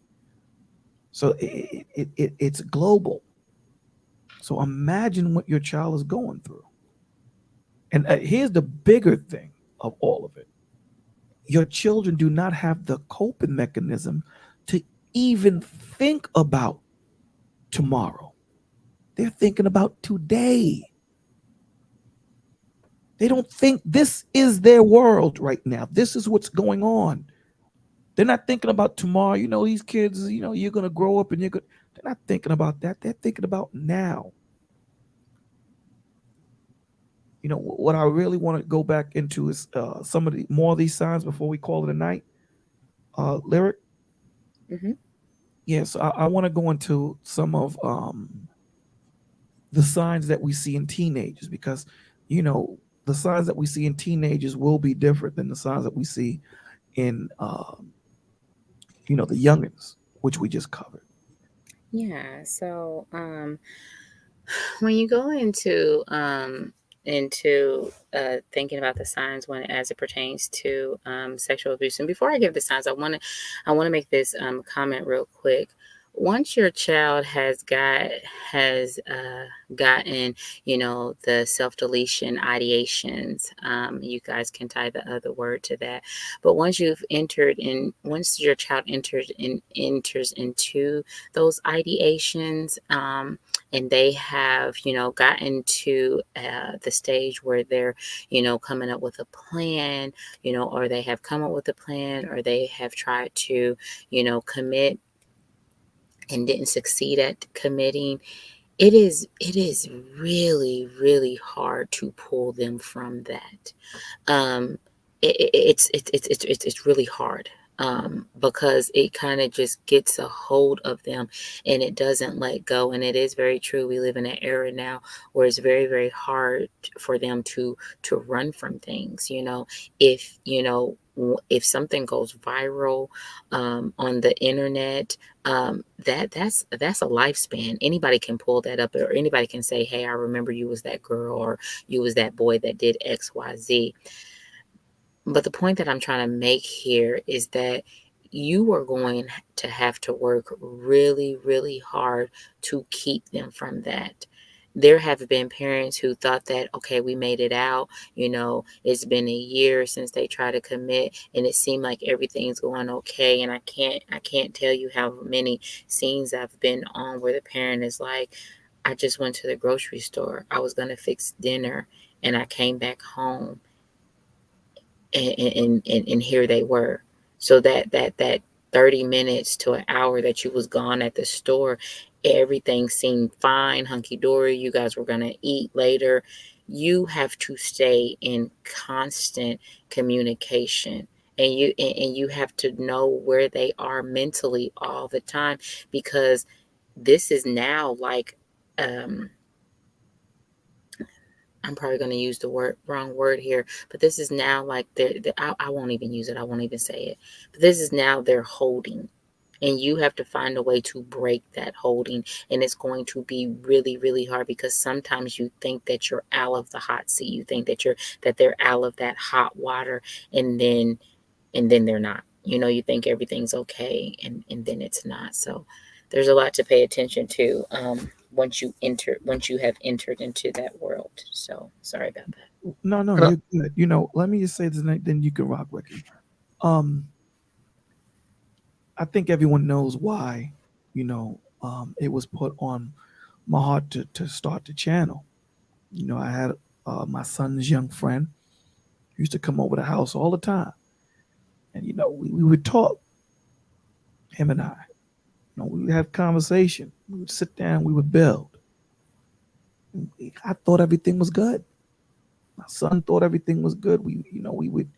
So it's global. So imagine what your child is going through. And here's the bigger thing of all of it. Your children do not have the coping mechanism to even think about tomorrow. They're thinking about today. They don't think this is their world right now. This is what's going on. They're not thinking about tomorrow. These kids, you're going to grow up and they're not thinking about that. They're thinking about now. What I really want to go back into is some of the more of these signs before we call it a night. Lyric. Mm-hmm. Yes, I want to go into some of the signs that we see in teenagers, because the signs that we see in teenagers will be different than the signs that we see in the youngins, which we just covered. Yeah. So when you go into thinking about the signs as it pertains to sexual abuse, and before I give the signs, I want to make this comment real quick. Once your child has gotten, the self-deletion ideations, you guys can tie the other word to that. But once your child enters into those ideations, and they have, gotten to the stage where they're, coming up with a plan, or they have come up with a plan, or they have tried to, commit and didn't succeed at committing, it is really, really hard to pull them from that. um it's really hard, because it kind of just gets a hold of them and it doesn't let go. And it is very true, we live in an era now where it's very, very hard for them to run from things. If if something goes viral on the internet, that's a lifespan. Anybody can pull that up, or anybody can say, hey, I remember you was that girl, or you was that boy that did XYZ. But the point that I'm trying to make here is that you are going to have to work really, really hard to keep them from that. There have been parents who thought that, okay, we made it out. It's been a year since they tried to commit, and it seemed like everything's going okay. And I can't tell you how many scenes I've been on where the parent is like, I just went to the grocery store. I was going to fix dinner, and I came back home, and here they were. So that 30 minutes to an hour that you was gone at the store, everything seemed fine, hunky-dory. You guys were going to eat later. You have to stay in constant communication, and you have to know where they are mentally all the time, because this is now like, I'm probably going to use the wrong word here, but this is now like I won't even use it. I won't even say it. But this is now their holding, and you have to find a way to break that holding. And it's going to be really, really hard, because sometimes you think that you're out of the hot seat. You think that they're out of that hot water, and then they're not. You think everything's okay, and then it's not. So there's a lot to pay attention to, once you have entered into that world. So sorry about that. No, And I, you're good. Let me just say this, and then you can rock, Ricky. Um, I think everyone knows why, it was put on my heart to start the channel. I had my son's young friend who used to come over the house all the time, and we would talk, him and I. We would have conversation. We would sit down. We would build. I thought everything was good. My son thought everything was good. We would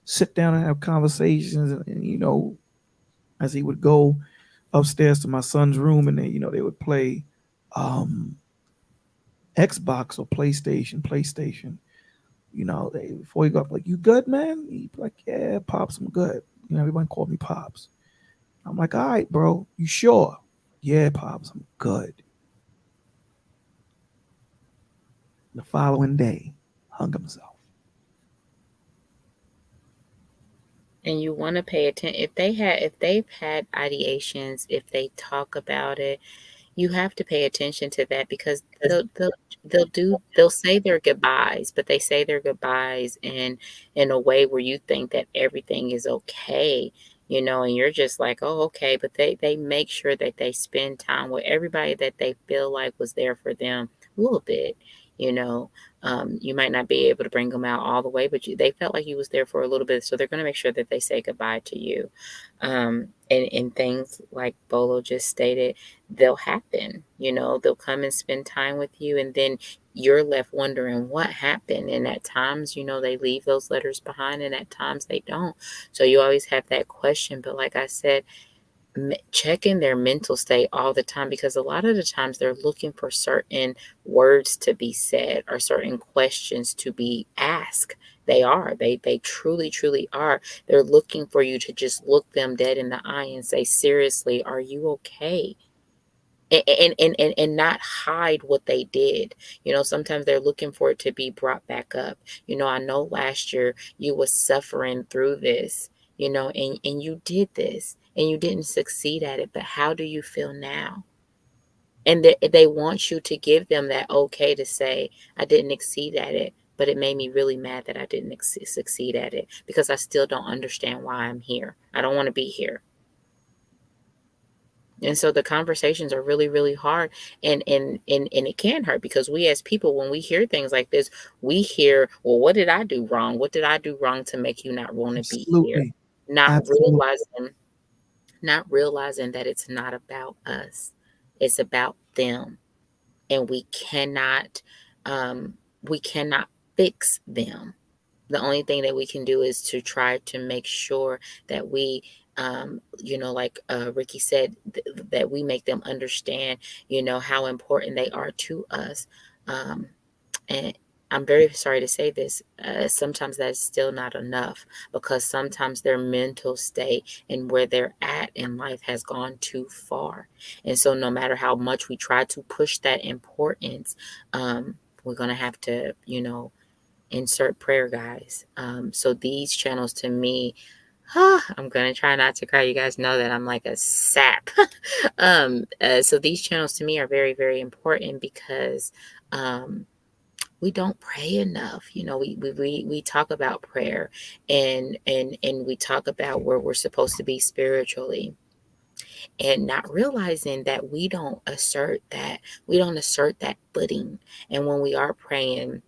sit down and have conversations, and as he would go upstairs to my son's room, and they would play Xbox or PlayStation. Before he got up, like, you good, man? He'd be like, yeah, Pops, I'm good. Everyone called me Pops. I'm like, all right, bro, you sure? Yeah, Pops, I'm good. The following day, hung himself. And you want to pay attention if they've had ideations, if they talk about it, you have to pay attention to that, because they'll say their goodbyes, but they say their goodbyes in a way where you think that everything is okay, and you're just like, oh, okay. But they make sure that they spend time with everybody that they feel like was there for them a little bit. you know you might not be able to bring them out all the way, but they felt like you was there for a little bit, so they're going to make sure that they say goodbye to you. And things like Bolo just stated, they'll happen. They'll come and spend time with you, and then you're left wondering what happened. And at times, they leave those letters behind, and at times they don't. So you always have that question. But like I said, checking their mental state all the time, because a lot of the times they're looking for certain words to be said or certain questions to be asked. They truly, truly are. They're looking for you to just look them dead in the eye and say, seriously, are you okay? And not hide what they did. Sometimes they're looking for it to be brought back up. I know last year you was suffering through this, and you did this and you didn't succeed at it, but how do you feel now? And they want you to give them that okay to say, I didn't exceed at it, but it made me really mad that I didn't succeed at it, because I still don't understand why I'm here. I don't want to be here. And so the conversations are really, really hard, and it can hurt, because we as people, when we hear things like this, we hear, well, what did I do wrong? What did I do wrong to make you not want to be here? Absolutely. Not Absolutely. realizing that it's not about us. It's about them. And we cannot fix them. The only thing that we can do is to try to make sure that we, like Ricky said, that we make them understand, how important they are to us. And I'm very sorry to say this, sometimes that's still not enough, because sometimes their mental state and where they're at in life has gone too far. And so no matter how much we try to push that importance, we're going to have to, insert prayer, guys. So these channels to me, I'm going to try not to cry. You guys know that I'm like a sap. So these channels to me are very, very important, because we don't pray enough. We talk about prayer, and we talk about where we're supposed to be spiritually, and not realizing that we don't assert that footing. And when we are praying,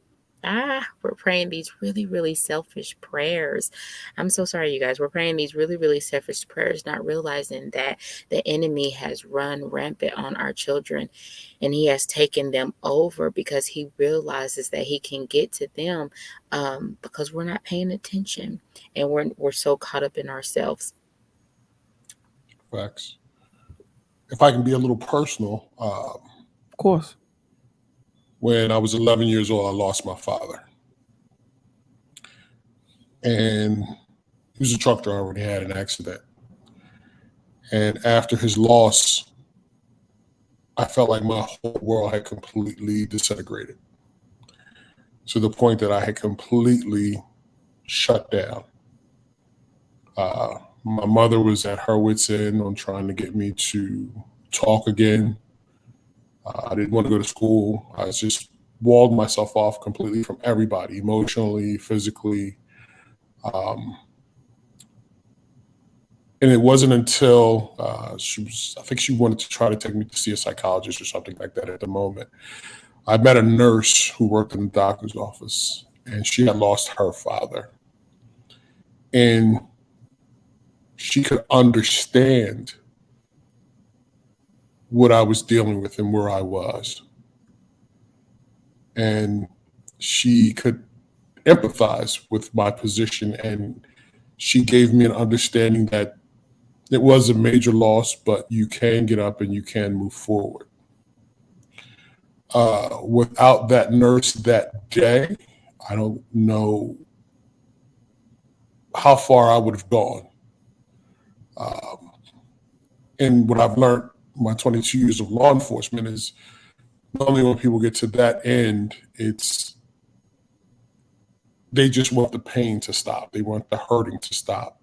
we're praying these really, really selfish prayers. I'm so sorry, you guys. We're praying these really, really selfish prayers, not realizing that the enemy has run rampant on our children, and he has taken them over, because he realizes that he can get to them, because we're not paying attention, and we're so caught up in ourselves. Facts. If I can be a little personal, Of course. when I was 11 years old, I lost my father. And he was a truck driver and he had an accident. And after his loss, I felt like my whole world had completely disintegrated, to the point that I had completely shut down. My mother was at her wit's end on trying to get me to talk again. I didn't want to go to school. I just walled myself off completely from everybody, emotionally, physically. And it wasn't until I think she wanted to try to take me to see a psychologist or something like that at the moment. I met a nurse who worked in the doctor's office, and she had lost her father. And she could understand what I was dealing with and where I was. And she could empathize with my position, and she gave me an understanding that it was a major loss, but you can get up and you can move forward. Without that nurse that day, I don't know how far I would have gone. And what I've learned my 22 years of law enforcement is, not only when people get to that end, they just want the pain to stop. They want the hurting to stop.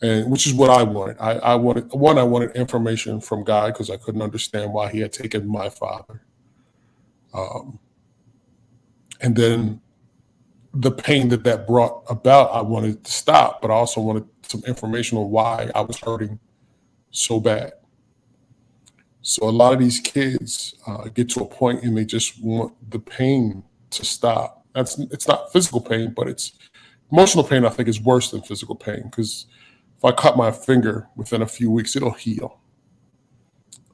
And which is what I wanted. I wanted information from God, because I couldn't understand why he had taken my father. And then the pain that brought about, I wanted to stop, but I also wanted some information on why I was hurting so bad. So a lot of these kids get to a point and they just want the pain to stop. It's not physical pain, but it's emotional pain. I think is worse than physical pain, because if I cut my finger within a few weeks, it'll heal.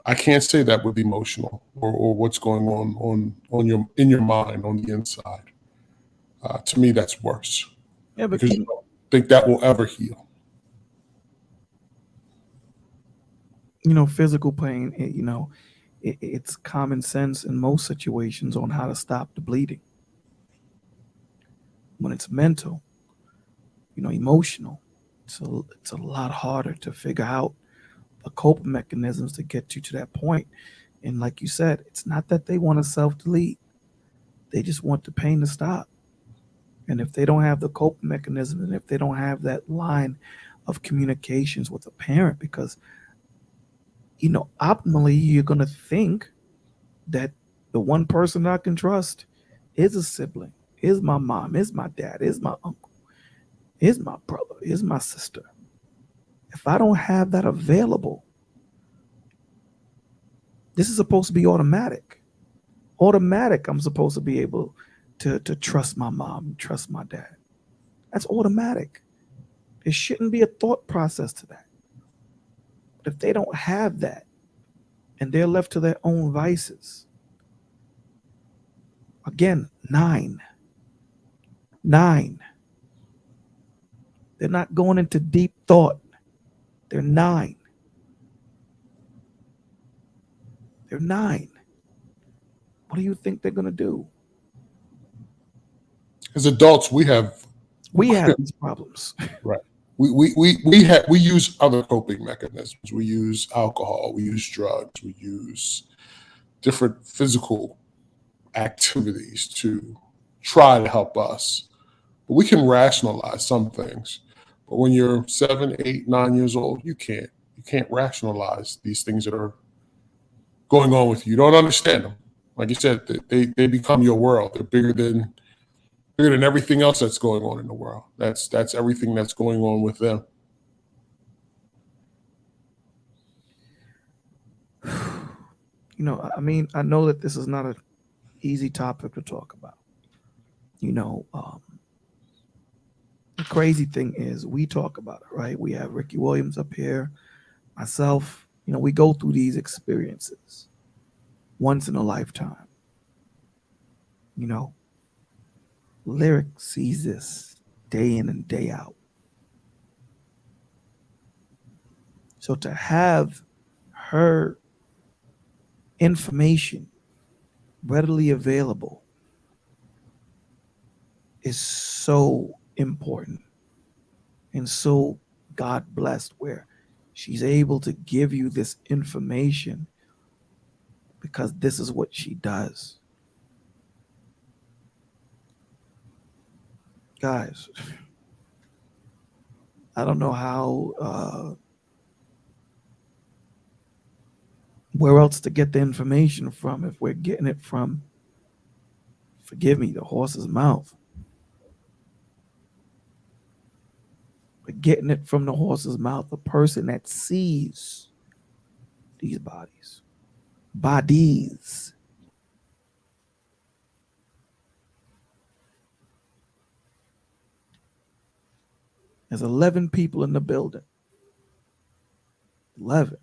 I can't say that with emotional or what's going on in your mind on the inside. To me, that's worse, Yeah, but because you don't think that will ever heal. physical pain, it's common sense in most situations on how to stop the bleeding. When it's mental, emotional, it's a lot harder to figure out the coping mechanisms to get you to that point. And like you said, it's not that they want to self-delete. They just want the pain to stop. And if they don't have the coping mechanism, and if they don't have that line of communications with a parent, because optimally you're going to think that the one person I can trust is a sibling, is my mom, is my dad, is my uncle, is my brother, is my sister. If I don't have that available, This is supposed to be automatic. Automatic, I'm supposed to be able to trust my mom, trust my dad. That's automatic. There shouldn't be a thought process to that. But if they don't have that and they're left to their own vices, again, 9. They're not going into deep thought. They're 9. They're 9. What do you think they're going to do? As adults, we have these problems. right. We use other coping mechanisms. We use alcohol. We use drugs. We use different physical activities to try to help us. But we can rationalize some things. But when you're 7, 8, 9 years old, you can't rationalize these things that are going on with you. You don't understand them. Like you said, they become your world. They're bigger than everything else that's going on in the world. That's everything that's going on with them. You know, I mean, I know that this is not an easy topic to talk about. You know, the crazy thing is we talk about it, right? We have Ricky Williams up here, myself. You know, we go through these experiences once in a lifetime. You know, Lyric sees this day in and day out. So to have her information readily available is so important and so God blessed, where she's able to give you this information because this is what she does. Guys, I don't know how, where else to get the information from if we're getting it from, forgive me, the horse's mouth. We're getting it from the horse's mouth, the person that sees these bodies. Bodies. There's 11 people in the building. 11.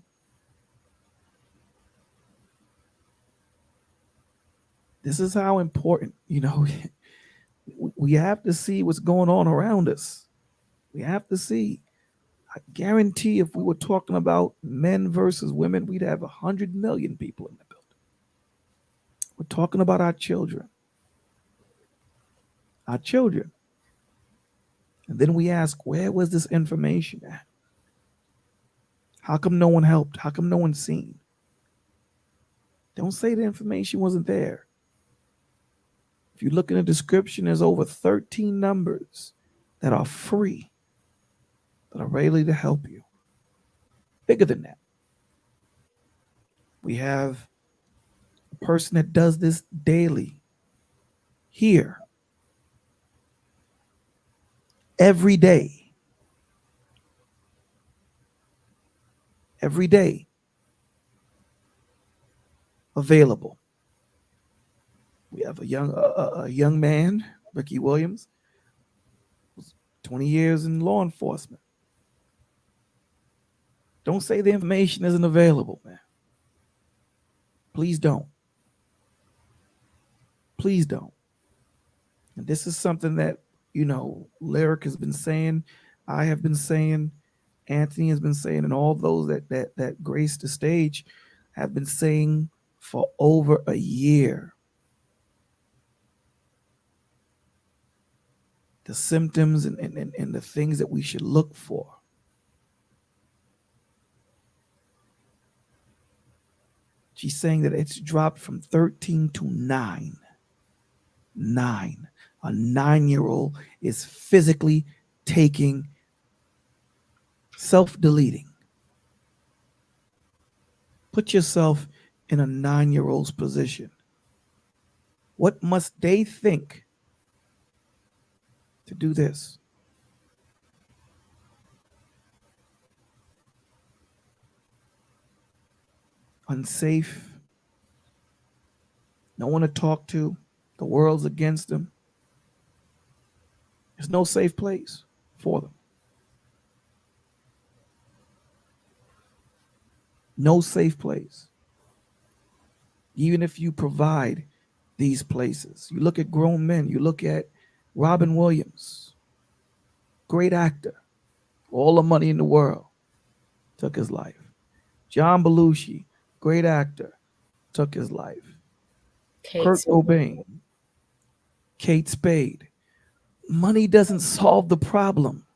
This is how important, you know, we have to see what's going on around us. We have to see. I guarantee if we were talking about men versus women, we'd have 100 million people in the building. We're talking about our children. Our children. And then we ask, where was this information at? How come no one helped? How come no one seen? Don't say the information wasn't there. If you look in the description, there's over 13 numbers that are free, that are ready to help you. Bigger than that. We have a person that does this daily here. Every day. Every day. Available. We have a young man, Ricky Williams, 20 years in law enforcement. Don't say the information isn't available, man. Please don't. Please don't. And this is something that, you know, Lyric has been saying, I have been saying, Anthony has been saying, and all those that grace the stage have been saying for over a year. The symptoms and the things that we should look for. She's saying that it's dropped from 13 to 9. 9. A 9-year-old is physically taking, self-deleting. Put yourself in a 9-year-old's position. What must they think to do this? Unsafe, no one to talk to. The world's against them. There's no safe place for them. No safe place. Even if you provide these places. You look at grown men, you look at Robin Williams, great actor, all the money in the world, took his life. John Belushi, great actor, took his life. Kurt Cobain, Kate Spade. Money doesn't solve the problem.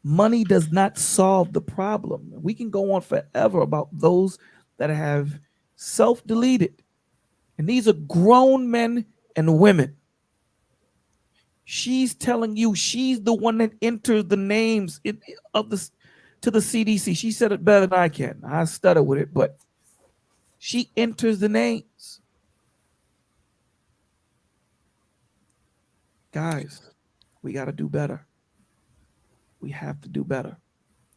Money does not solve the problem. We can go on forever about those that have self-deleted. And these are grown men and women. She's telling you she's the one that enters the names of the to the CDC. She said it better than I can. I stutter with it, but she enters the names. Guys, we got to do better. We have to do better.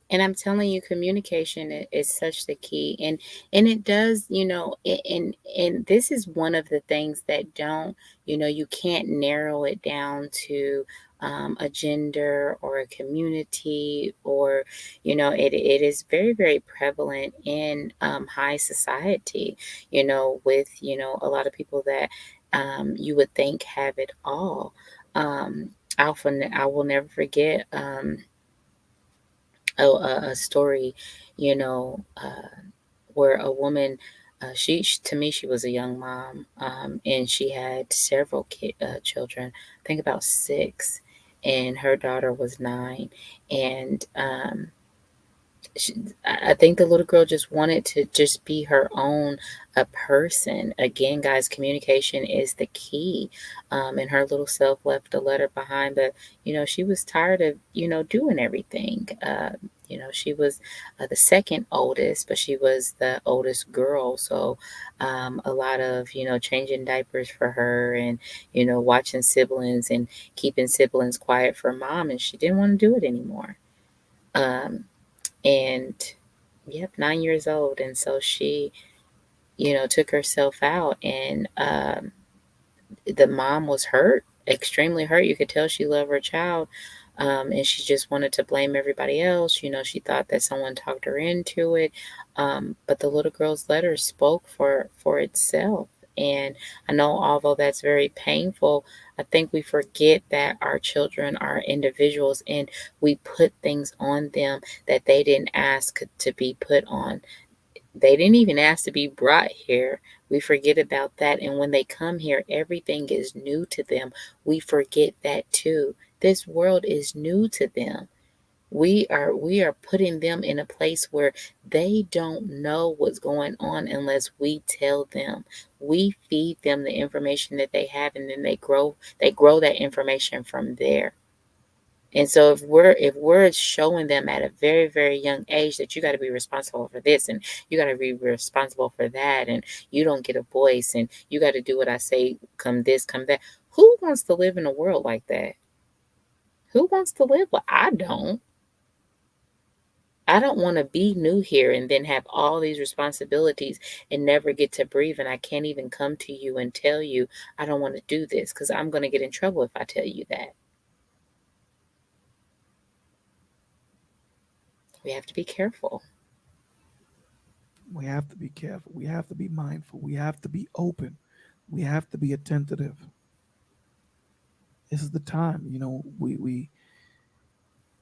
And I'm telling you, communication is such the key, and it does, and this is one of the things that don't, you can't narrow it down to a gender or a community, or it is very, very prevalent in high society, with a lot of people that you would think have it all. I will never forget. A story, where a woman, to me, she was a young mom, and she had several children, I think about 6, and her daughter was 9. And she, I think the little girl just wanted to just be her own a person. Again, guys, communication is the key. And her little self left a letter behind, but she was tired of doing everything. She was the second oldest, but she was the oldest girl, so a lot of changing diapers for her, and watching siblings and keeping siblings quiet for mom, and she didn't want to do it anymore. And yep, 9 years old. And so she, took herself out, and the mom was hurt, extremely hurt. You could tell she loved her child. And she just wanted to blame everybody else. She thought that someone talked her into it. But the little girl's letter spoke for itself. And I know, although that's very painful, I think we forget that our children are individuals, and we put things on them that they didn't ask to be put on. They didn't even ask to be brought here. We forget about that. And when they come here, everything is new to them. We forget that too. This world is new to them. We are putting them in a place where they don't know what's going on unless we tell them. We feed them the information that they have, and then they grow that information from there. And so if we're showing them at a very, very young age that you got to be responsible for this, and you got to be responsible for that, and you don't get a voice, and you got to do what I say, come this, come that. Who wants to live in a world like that? Who wants to live? Well, I don't. I don't want to be new here and then have all these responsibilities and never get to breathe. And I can't even come to you and tell you I don't want to do this, because I'm going to get in trouble if I tell you that. We have to be careful. We have to be careful. We have to be mindful. We have to be open. We have to be attentive. This is the time.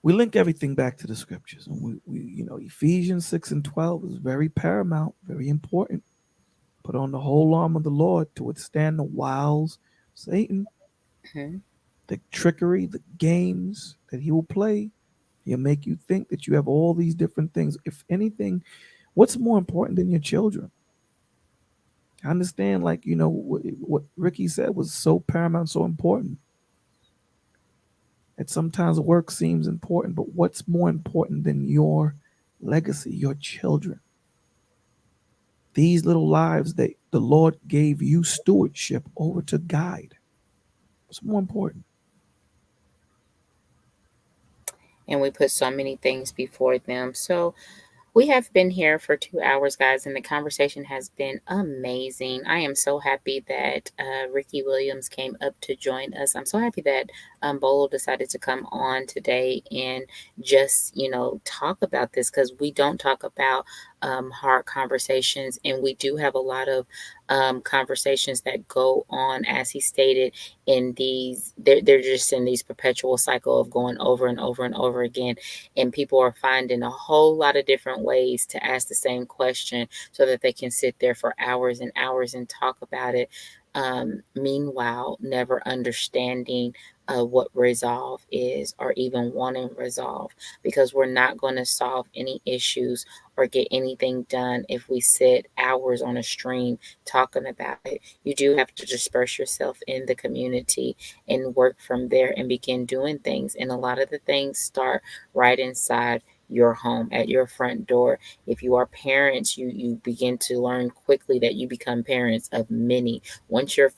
We link everything back to the scriptures, and we Ephesians 6:12 is very paramount, very important. Put on the whole arm of the Lord to withstand the wiles of Satan, the trickery, the games that he will play. He'll make you think that you have all these different things. If anything, what's more important than your children? I understand, what Ricky said was so paramount, so important. That sometimes work seems important, but what's more important than your legacy, your children? These little lives that the Lord gave you stewardship over to guide. What's more important? And we put so many things before them. So We have been here for 2 hours, guys, and the conversation has been amazing. I am so happy that Ricky Williams came up to join us. I'm so happy that Bolo decided to come on today and just, talk about this, because we don't talk about hard conversations, and we do have a lot of conversations that go on, as he stated, in they're just in these perpetual cycle of going over and over and over again, and people are finding a whole lot of different ways to ask the same question so that they can sit there for hours and hours and talk about it. Meanwhile, never understanding what resolve is, or even wanting resolve, because we're not going to solve any issues or get anything done if we sit hours on a stream talking about it. You do have to disperse yourself in the community and work from there and begin doing things. And a lot of the things start right inside your home, at your front door. If you are parents, you begin to learn quickly that you become parents of many. Once your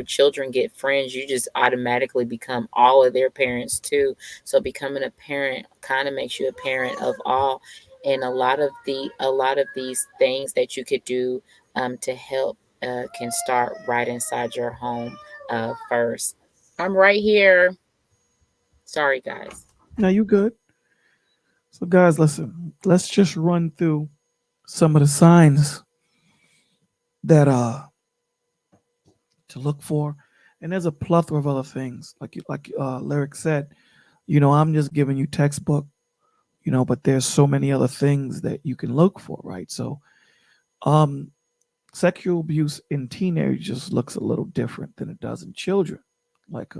children get friends, you just automatically become all of their parents too. So becoming a parent kind of makes you a parent of all. And a lot of these things that you could do to help can start right inside your home first. I'm right here. Sorry, guys. Now you good. So guys, listen, let's just run through some of the signs that to look for. And there's a plethora of other things. Lyric said, I'm just giving you textbook, but there's so many other things that you can look for, right? So um sexual abuse in teenagers looks a little different than it does in children. Like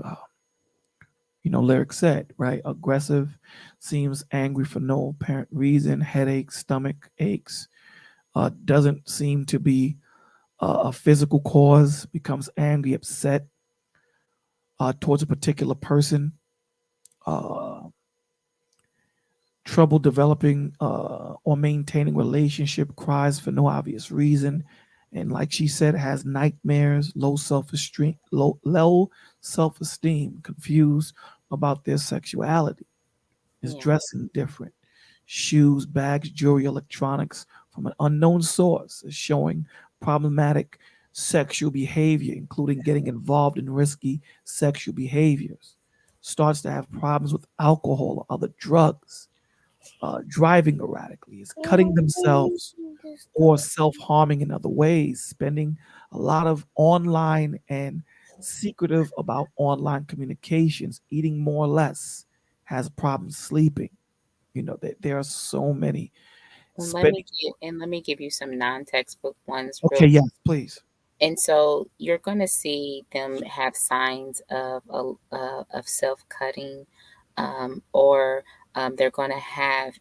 Lyric said, right? Aggressive, seems angry for no apparent reason, headaches, stomach aches, doesn't seem to be a physical cause, becomes angry, upset towards a particular person, uh, trouble developing or maintaining relationship, cries for no obvious reason, and like she said, has nightmares, low self-esteem, confused about their sexuality, is Yeah. dressing different, shoes, bags, jewelry, electronics from an unknown source, is showing problematic sexual behavior, including getting involved in risky sexual behaviors, starts to have problems with alcohol or other drugs, driving erratically, is cutting themselves or self harming in other ways, spending a lot of online and secretive about online communications, eating more or less, has problems sleeping. There are so many. Spending. Let me give you some non-textbook ones Okay, real. yes, please. And so you're going to see them have signs of self-cutting, or they're going to have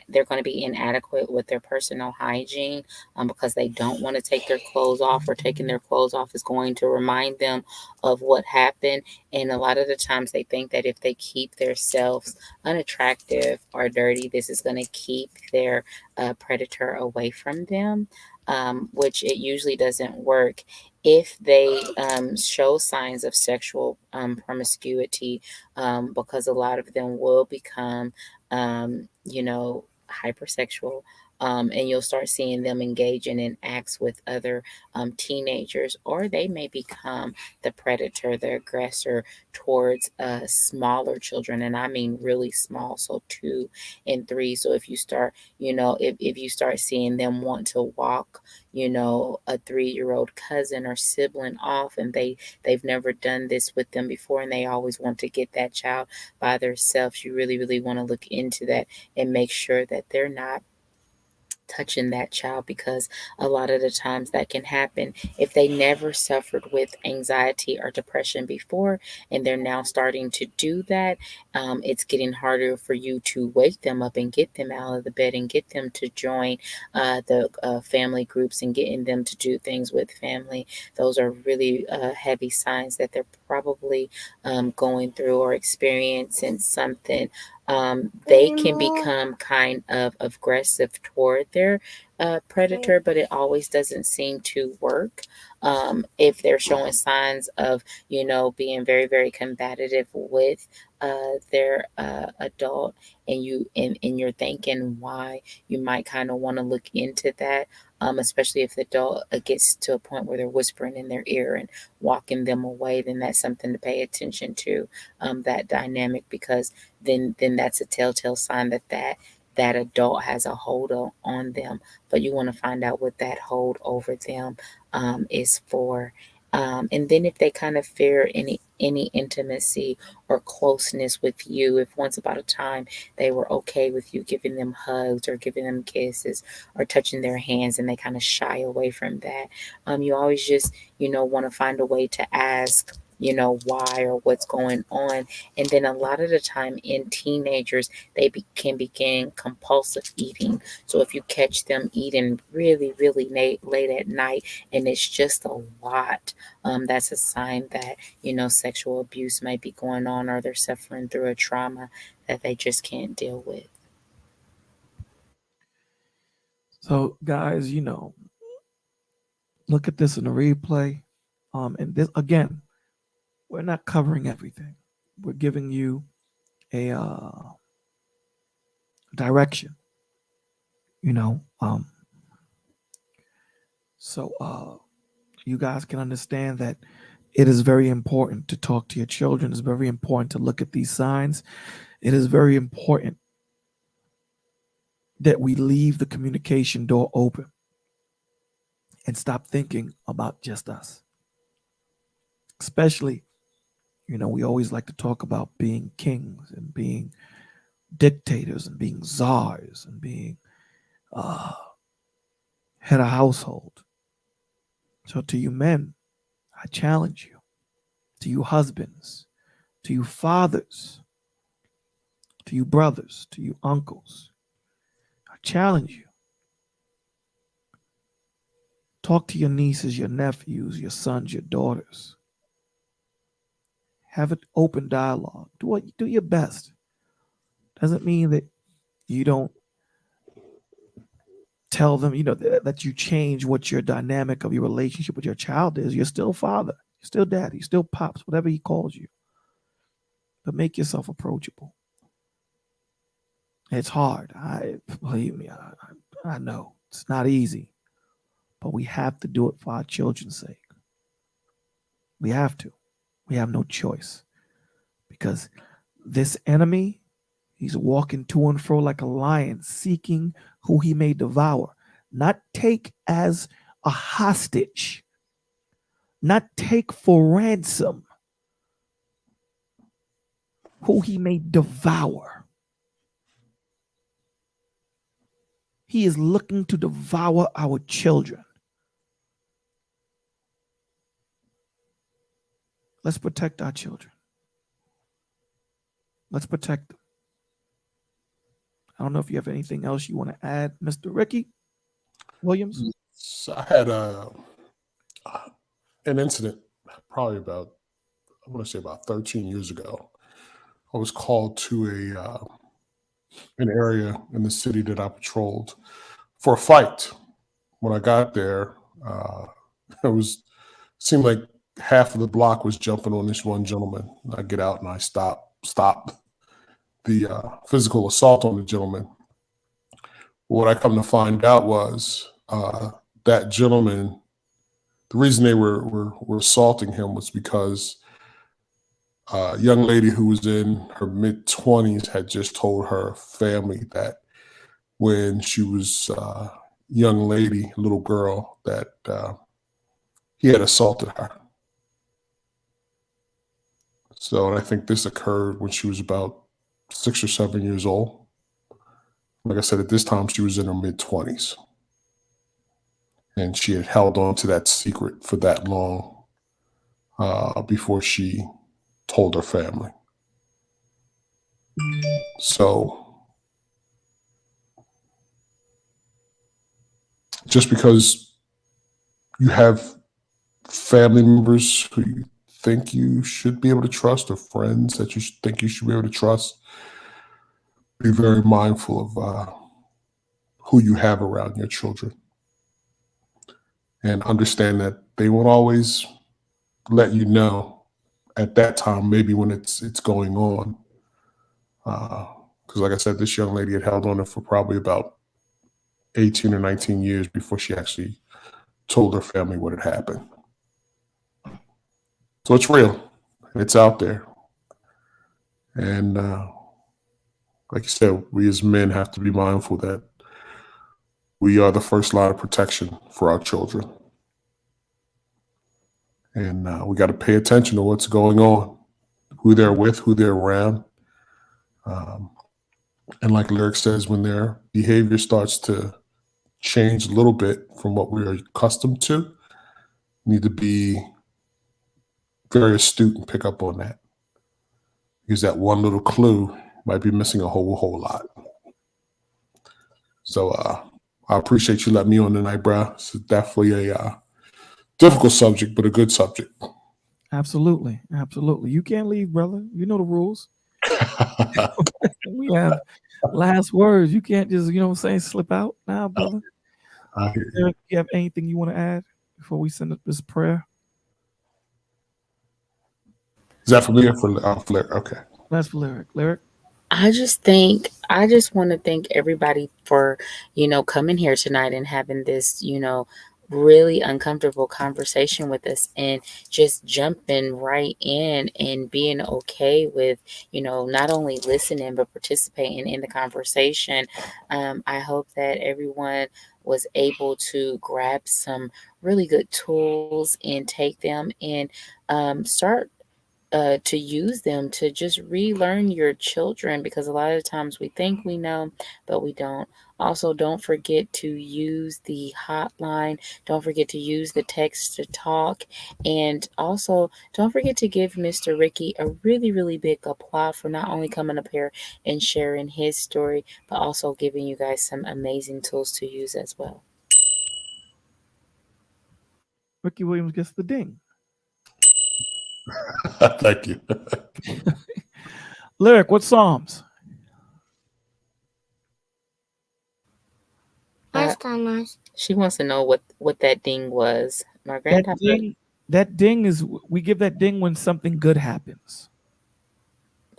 they're going to be inadequate with their personal hygiene, because they don't want to take their clothes off, or taking their clothes off is going to remind them of what happened. And a lot of the times they think that if they keep themselves unattractive or dirty, this is going to keep their predator away from them, which it usually doesn't work. If they show signs of sexual promiscuity, because a lot of them will become, hypersexual. And you'll start seeing them engaging in acts with other teenagers, or they may become the predator, the aggressor towards smaller children. And I mean really small, so 2 and 3. So if you start, if you start seeing them want to walk, a 3-year-old cousin or sibling off, and they've never done this with them before, and they always want to get that child by themselves, you really, really want to look into that and make sure that they're not touching that child, because a lot of the times that can happen if they never suffered with anxiety or depression before, and they're now starting to do that. It's getting harder for you to wake them up and get them out of the bed and get them to join the family groups and getting them to do things with family. Those are really heavy signs that they're probably going through or experiencing something. They can become kind of aggressive toward predator, but it always doesn't seem to work. If they're showing signs of, being very, very combative with their adult, and you're thinking why, you might kind of want to look into that. Especially if the adult gets to a point where they're whispering in their ear and walking them away, then that's something to pay attention to, that dynamic, because then that's a telltale sign that adult has a hold on them. But you want to find out what that hold over them is for. And then if they kind of fear any intimacy or closeness with you, if once upon a time they were okay with you giving them hugs or giving them kisses or touching their hands, and they kind of shy away from that, you always just want to find a way to ask why or what's going on. And then a lot of the time in teenagers, they can begin compulsive eating. So if you catch them eating really, really late at night, and it's just a lot, that's a sign that sexual abuse might be going on, or they're suffering through a trauma that they just can't deal with. So, guys, look at this in the replay. And this, again, we're not covering everything. We're giving you a direction, so you guys can understand that it is very important to talk to your children. It's very important to look at these signs. It is very important that we leave the communication door open and stop thinking about just us. Especially, we always like to talk about being kings and being dictators and being czars and being head of household. So to you men, I challenge you. To you husbands, to you fathers, to you brothers, to you uncles, I challenge you. Talk to your nieces, your nephews, your sons, your daughters. Have an open dialogue. Do your best. Doesn't mean that you don't tell them, that you change what your dynamic of your relationship with your child is. You're still father, you're still daddy, you're still pops, whatever he calls you. But make yourself approachable. It's hard. Believe me, I know it's not easy, but we have to do it for our children's sake. We have to. We have no choice, because this enemy, he's walking to and fro like a lion, seeking who he may devour, not take as a hostage, not take for ransom, who he may devour. He is looking to devour our children. Let's protect our children. Let's protect them. I don't know if you have anything else you want to add, Mr. Ricky Williams. So I had an incident probably about, I want to say about 13 years ago. I was called to an area in the city that I patrolled for a fight. When I got there, seemed like half of the block was jumping on this one gentleman. I get out and I stop the physical assault on the gentleman. What I come to find out was that gentleman, the reason they were assaulting him was because a young lady who was in her mid-20s had just told her family that when she was a young lady, little girl, that he had assaulted her. So, and I think this occurred when she was about 6 or 7 years old. Like I said, at this time, she was in her mid-20s. And she had held on to that secret for that long before she told her family. So, just because you have family members who you think you should be able to trust, or friends that you think you should be able to trust, be very mindful of who you have around your children. And understand that they won't always let you know at that time, maybe when it's going on. Because like I said, this young lady had held on it for probably about 18 or 19 years before she actually told her family what had happened. So it's real. It's out there. And like you said, we as men have to be mindful that we are the first line of protection for our children. And we got to pay attention to what's going on, who they're with, who they're around. And like Lyric says, when their behavior starts to change a little bit from what we're accustomed to, we need to be very astute and pick up on that. Because that one little clue might be missing a whole lot. So I appreciate you letting me on tonight, bro. It's definitely a difficult subject, but a good subject. Absolutely. Absolutely. You can't leave, brother. You know the rules. We have last words. You can't just, you know what I'm saying, slip out now, brother. Do you have anything you want to add before we send up this prayer? Is that for me or for Lyric? Okay. That's for Lyric. Lyric? I just want to thank everybody for, coming here tonight and having this, really uncomfortable conversation with us, and just jumping right in and being okay with, not only listening, but participating in the conversation. I hope that everyone was able to grab some really good tools and take them and start to use them to just relearn your children, because a lot of times we think we know, but we don't. Also, don't forget to use the hotline. Don't forget to use the text to talk. And also, don't forget to give Mr. Ricky a really, really big applause for not only coming up here and sharing his story, but also giving you guys some amazing tools to use as well. Ricky Williams gets the ding. Thank you. Lyric, what Psalms? She wants to know what that ding was. My granddaughter. That ding is, we give that ding when something good happens.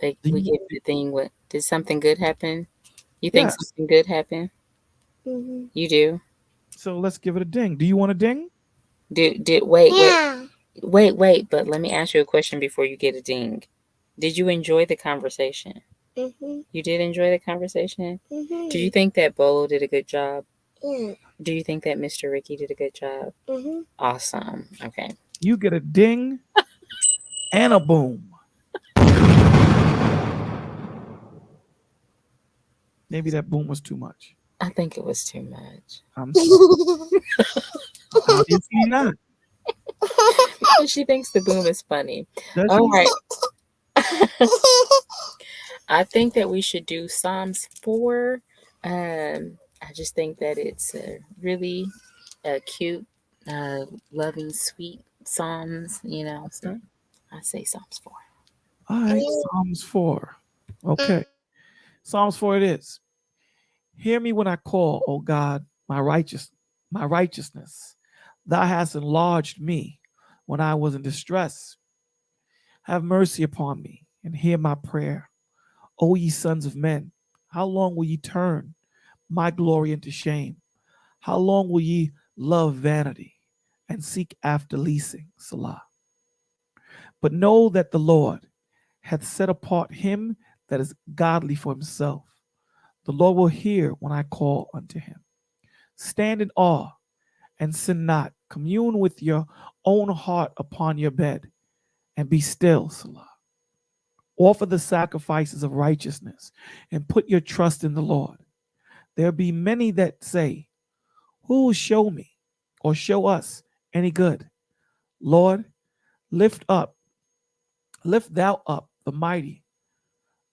We give the ding. What did something good happen? You think something good happened? Mm-hmm. You do. So let's give it a ding. Do you want a ding? Wait. But let me ask you a question before you get a ding. Did you enjoy the conversation? Mm-hmm. You did enjoy the conversation? Mm-hmm. Do you think that Bolo did a good job? Yeah. Do you think that Mr. Ricky did a good job? Mm-hmm. Awesome. Okay. You get a ding and a boom. Maybe that boom was too much. I think it was too much. I'm sorry. Obviously not. She thinks the boom is funny. All right. I think that we should do Psalms 4. I just think that it's a really cute, loving, sweet Psalms, So I say Psalms 4. All right, Psalms 4. Okay. Psalms 4 it is. Hear me when I call, O God, my righteousness. Thou hast enlarged me when I was in distress. Have mercy upon me and hear my prayer. O ye sons of men, how long will ye turn my glory into shame? How long will ye love vanity and seek after leasing? Salah. But know that the Lord hath set apart him that is godly for himself. The Lord will hear when I call unto him. Stand in awe and sin not. Commune with your own heart upon your bed and be still, Salah. Offer the sacrifices of righteousness and put your trust in the Lord. There be many that say, who will show me or show us any good? Lord, lift thou up the mighty.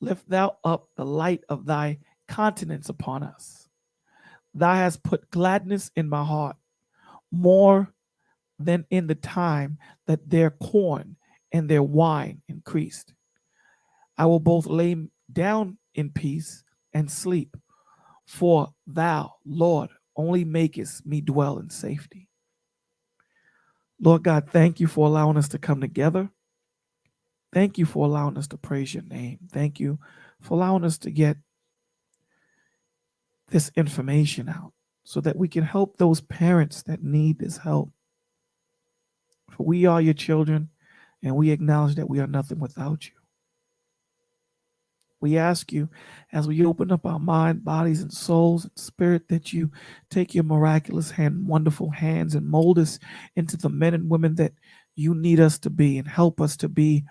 Lift thou up the light of thy countenance upon us. Thou hast put gladness in my heart, more than in the time that their corn and their wine increased. I will both lay down in peace and sleep, For thou, Lord, only makest me dwell in safety. Lord God, thank you for allowing us to come together. Thank you for allowing us to praise your name. Thank you for allowing us to get this information out so that we can help those parents that need this help. For we are your children, and we acknowledge that we are nothing without you. We ask you, as we open up our mind, bodies, and souls and spirit, that you take your miraculous hand, wonderful hands, and mold us into the men and women that you need us to be, and help us to be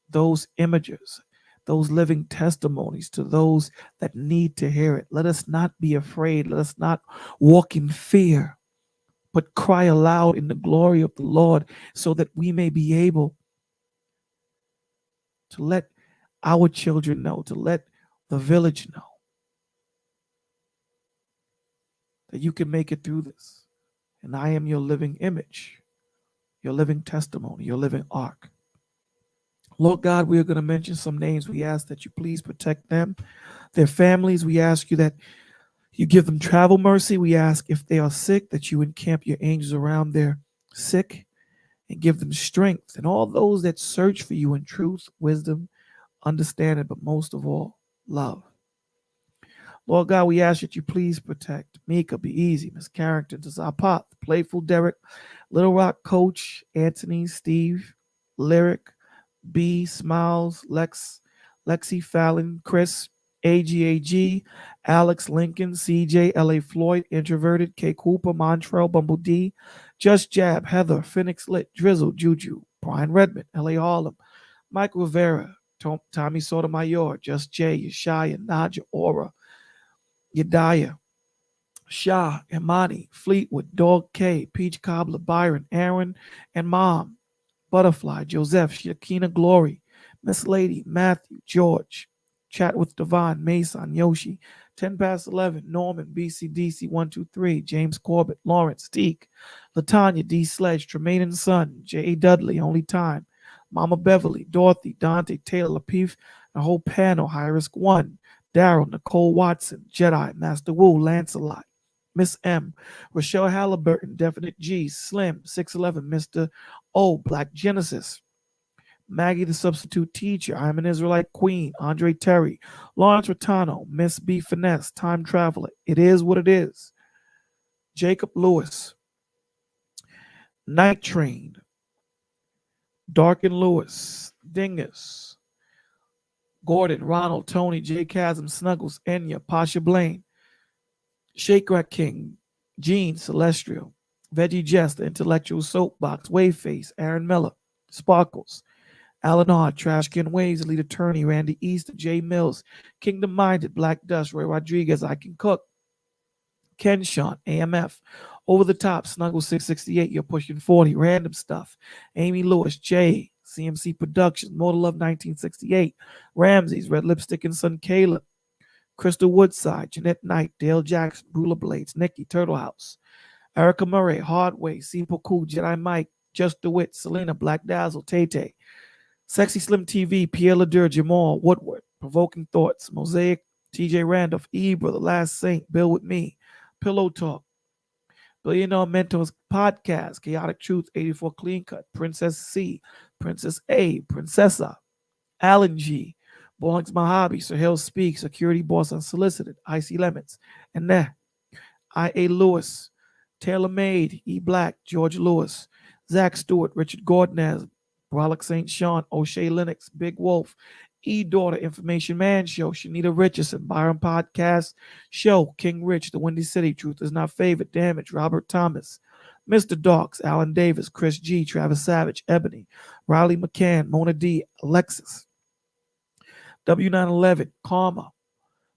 those images, those living testimonies to those that need to hear it. Let us not be afraid. Let us not walk in fear, but cry aloud in the glory of the Lord, so that we may be able to let our children know, to let the village know that you can make it through this. And I am your living image, your living testimony, your living ark. Lord God, we are going to mention some names. We ask that you please protect them, their families. We ask you that you give them travel mercy. We ask if they are sick, that you encamp your angels around their sick and give them strength. And all those that search for you in truth, wisdom, understanding, but most of all, love. Lord God, we ask that you please protect Mika, Be Easy, Miss Carrington, Zapat, Playful Derek, Little Rock Coach, Anthony, Steve, Lyric, B, Smiles, Lexi Fallon, Chris, AGAG, Alex Lincoln, CJ, LA Floyd, Introverted, K Cooper, Montrell, Bumble D, Just Jab, Heather, Phoenix Lit, Drizzle, Juju, Brian Redmond, LA Harlem, Mike Rivera, Tommy Sotomayor, Just Jay, Yeshaya, Naja, Aura, Yedaya, Shah, Imani, Fleetwood, Dog K, Peach Cobbler, Byron, Aaron, and Mom, Butterfly, Joseph, Shakina Glory, Miss Lady, Matthew, George, Chat with Devon, Mason, Yoshi, 10 past 11, Norman, BCDC 123, James Corbett, Lawrence, Teak, Latanya, D. Sledge, Tremaine and Son, J.A. Dudley, Only Time, Mama Beverly, Dorothy, Dante, Taylor, Lapeef, a whole panel, High Risk 1, Daryl, Nicole Watson, Jedi, Master Wu, Lancelot, Miss M, Rochelle Halliburton, Definite G, Slim, 611, Mr. O, Black Genesis, Maggie the Substitute Teacher, I'm an Israelite Queen, Andre Terry, Lawrence Rotano, Miss B Finesse, Time Traveler, It Is What It Is, Jacob Lewis, Night Train, Dark and Lewis, Dingus, Gordon, Ronald, Tony, J. Chasm, Snuggles, Enya, Pasha Blaine, Shake Rat King, Gene, Celestial, Veggie Jest, The Intellectual Soapbox, Waveface, Aaron Miller, Sparkles, Alan Hart, Trashcan Waves, Elite Attorney, Randy Easter, Jay Mills, Kingdom Minded, Black Dust, Ray Rodriguez, I Can Cook, Ken Sean, AMF, Over the Top, Snuggle 668, You're Pushing 40, Random Stuff, Amy Lewis, Jay, CMC Productions, Motor Love 1968, Ramses, Red Lipstick and Son Caleb, Crystal Woodside, Jeanette Knight, Dale Jackson, Ruler Blades, Nikki, Turtle House, Erica Murray, Hardway, Simple Cool, Jedi Mike, Just DeWitt, Selena, Black Dazzle, Tay Tay, Sexy Slim TV, Pierre Ledur, Jamal, Woodward, Provoking Thoughts, Mosaic, TJ Randolph, Ebra, The Last Saint, Bill With Me, Pillow Talk, Billionaire Mentors Podcast, Chaotic Truth, 84 Clean Cut, Princess C, Princess A, Princessa, Alan G, Balling's My Hobby, Sahel Speaks, Security Boss Unsolicited, Icy Lemons, and I.A. Lewis, Taylor Made, E. Black, George Lewis, Zach Stewart, Richard Gordonez, Brolic St. Sean, O'Shea Lennox, Big Wolf, E. Daughter, Information Man Show, Shanita Richardson, Byron Podcast Show, King Rich, The Windy City, Truth Is Not Favorite, Damage, Robert Thomas, Mr. Docs, Alan Davis, Chris G, Travis Savage, Ebony, Riley McCann, Mona D, Alexis, W911, Karma,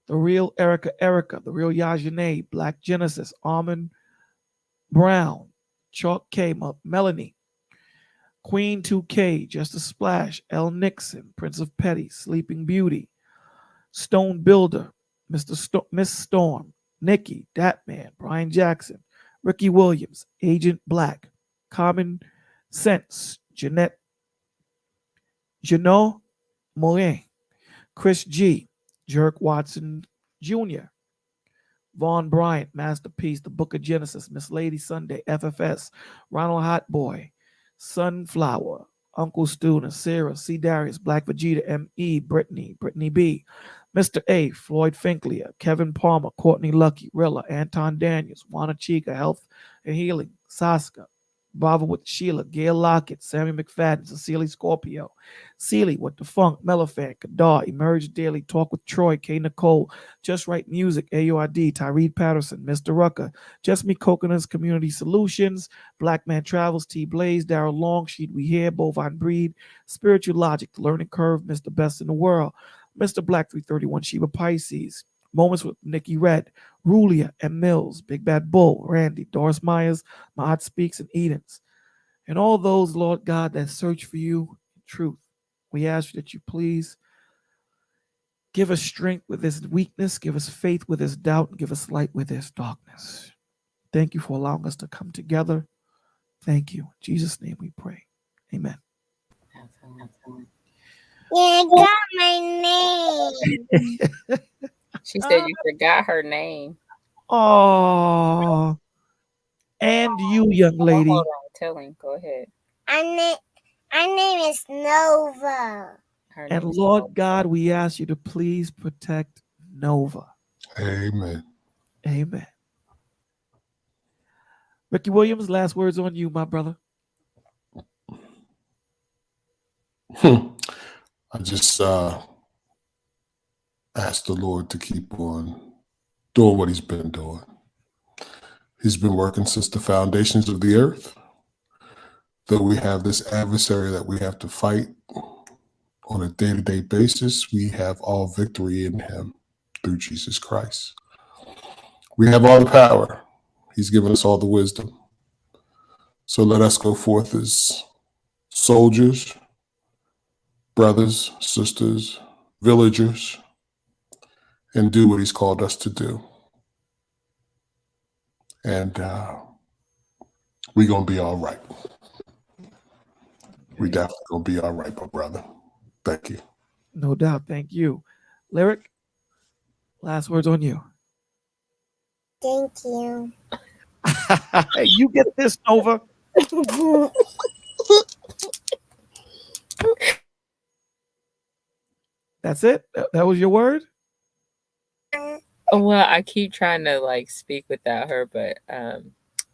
The Real Erica, The Real Yajane, Black Genesis, Armand Brown, Chalk K, Melanie, Queen 2K, Just a Splash, L. Nixon, Prince of Petty, Sleeping Beauty, Stone Builder, Miss Storm, Nikki, Datman, Brian Jackson, Ricky Williams, Agent Black, Common Sense, Jeanette, Janot Morin, Chris G, Jerk Watson Jr., Vaughn Bryant, Masterpiece, The Book of Genesis, Miss Lady Sunday, FFS, Ronald Hot Boy, Sunflower, Uncle Stu, Nasira, C. Darius, Black Vegeta, M.E., Brittany B., Mr. A., Floyd Finklia, Kevin Palmer, Courtney Lucky, Rilla, Anton Daniels, Juana Chica, Health and Healing, Saska, Bravo with Sheila, Gail Lockett, Sammy McFadden, Cecilia Scorpio, Seeley with the Funk, Mellifan, Kadar, Emerge Daily, Talk with Troy, K. Nicole, Just Right Music, AURD, Tyree Patterson, Mr. Rucker, Just Me Coconuts, Community Solutions, Black Man Travels, T. Blaze, Daryl Longsheet, We Hear, Bovine Breed, Spiritual Logic, The Learning Curve, Mr. Best in the World, Mr. Black 331, Sheba Pisces, Moments with Nikki Red, Rulia and Mills, Big Bad Bull, Randy, Doris Myers, Mahat Speaks, and Edens. And all those, Lord God, that search for you in truth. We ask you that you please give us strength with this weakness, give us faith with this doubt, and give us light with this darkness. Thank you for allowing us to come together. Thank you. In Jesus' name we pray. Amen. You got my name. She said you forgot her name. Oh, and you, young lady. Hold on, tell him. Go ahead. Our name is Nova. Her And name's Lord Nova. God, we ask you to please protect Nova. Amen. Amen. Ricky Williams, last words on you, my brother. I just ask the Lord to keep on doing what he's been doing. He's been working since the foundations of the earth. Though we have this adversary that we have to fight on a day-to-day basis, we have all victory in him through Jesus Christ. We have all the power. He's given us all the wisdom. So let us go forth as soldiers, brothers, sisters, villagers, and do what he's called us to do. And we're going to be all right. We definitely going to be all right, my brother. Thank you. No doubt. Thank you. Lyric, last words on you. Thank you. You get this, Nova. That's it? That was your word? Well, I keep trying to like speak without her, but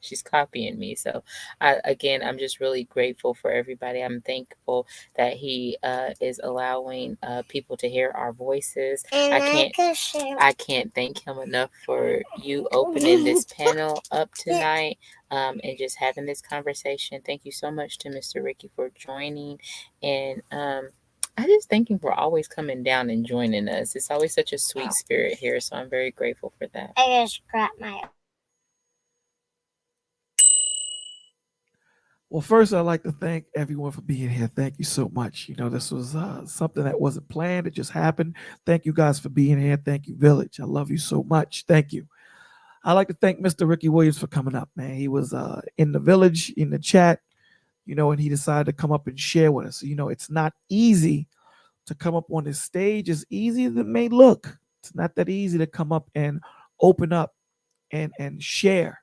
she's copying me. So I'm just really grateful for everybody. I'm thankful that he is allowing people to hear our voices. And I can't thank him enough for you opening this panel up tonight and just having this conversation. Thank you so much to Mr. Ricky for joining. And I just thank him for always coming down and joining us. It's always such a sweet spirit here. So I'm very grateful for that. I just grabbed my. Well, first, I'd like to thank everyone for being here. Thank you so much. You know, this was something that wasn't planned. It just happened. Thank you guys for being here. Thank you, Village. I love you so much. Thank you. I'd like to thank Mr. Ricky Williams for coming up, man. He was in the Village, in the chat, you know, and he decided to come up and share with us. You know, it's not easy to come up on this stage, as easy as it may look. It's not that easy to come up and open up and share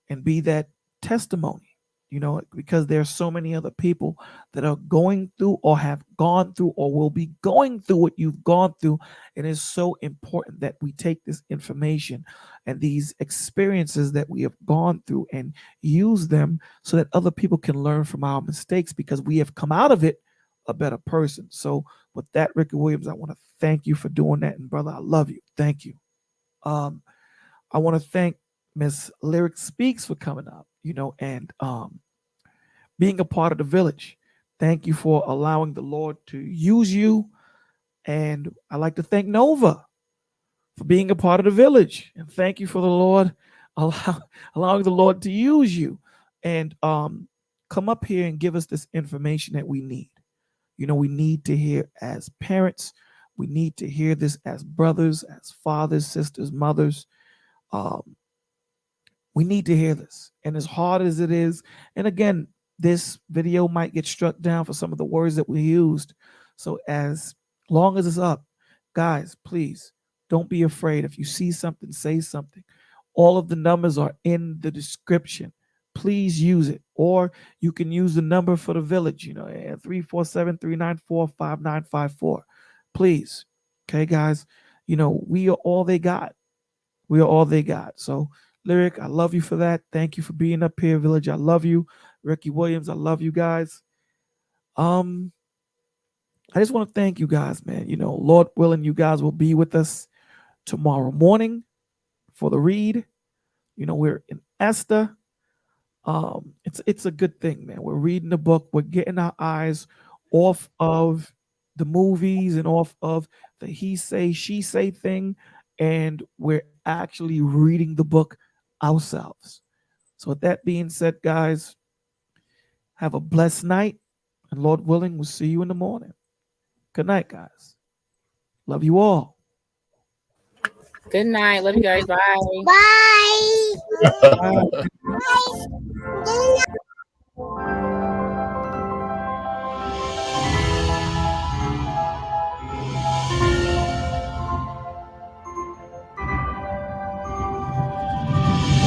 and be that testimony. You know, because there's so many other people that are going through or have gone through or will be going through what you've gone through. It is so important that we take this information and these experiences that we have gone through and use them so that other people can learn from our mistakes, because we have come out of it a better person. So with that, Ricky Williams, I want to thank you for doing that. And brother, I love you. Thank you. I want to thank Miss Lyric Speaks for coming up, you know, and being a part of the Village. Thank you for allowing the Lord to use you. And I'd like to thank Nova for being a part of the Village. And thank you for the Lord allowing the Lord to use you and come up here and give us this information that we need. You know, we need to hear as parents. We need to hear this as brothers, as fathers, sisters, mothers. We need to hear this. And as hard as it is, and again, this video might get struck down for some of the words that we used. So as long as it's up, guys, please don't be afraid. If you see something, say something. All of the numbers are in the description. Please use it. Or you can use the number for the village, 347-394-5954. Please. Okay, guys. We are all they got. We are all they got. So, Lyric, I love you for that. Thank you for being up here, Village. I love you. Ricky Williams, I love you guys. I just want to thank you guys, man. Lord willing, you guys will be with us tomorrow morning for the read. We're in Esther. It's a good thing, man. We're reading the book. We're getting our eyes off of the movies and off of the he say, she say thing, and we're actually reading the book ourselves. So with that being said, guys, have a blessed night, and Lord willing, we'll see you in the morning. Good night, guys. Love you all. Good night. Love you guys. Bye. Bye. Bye. Bye.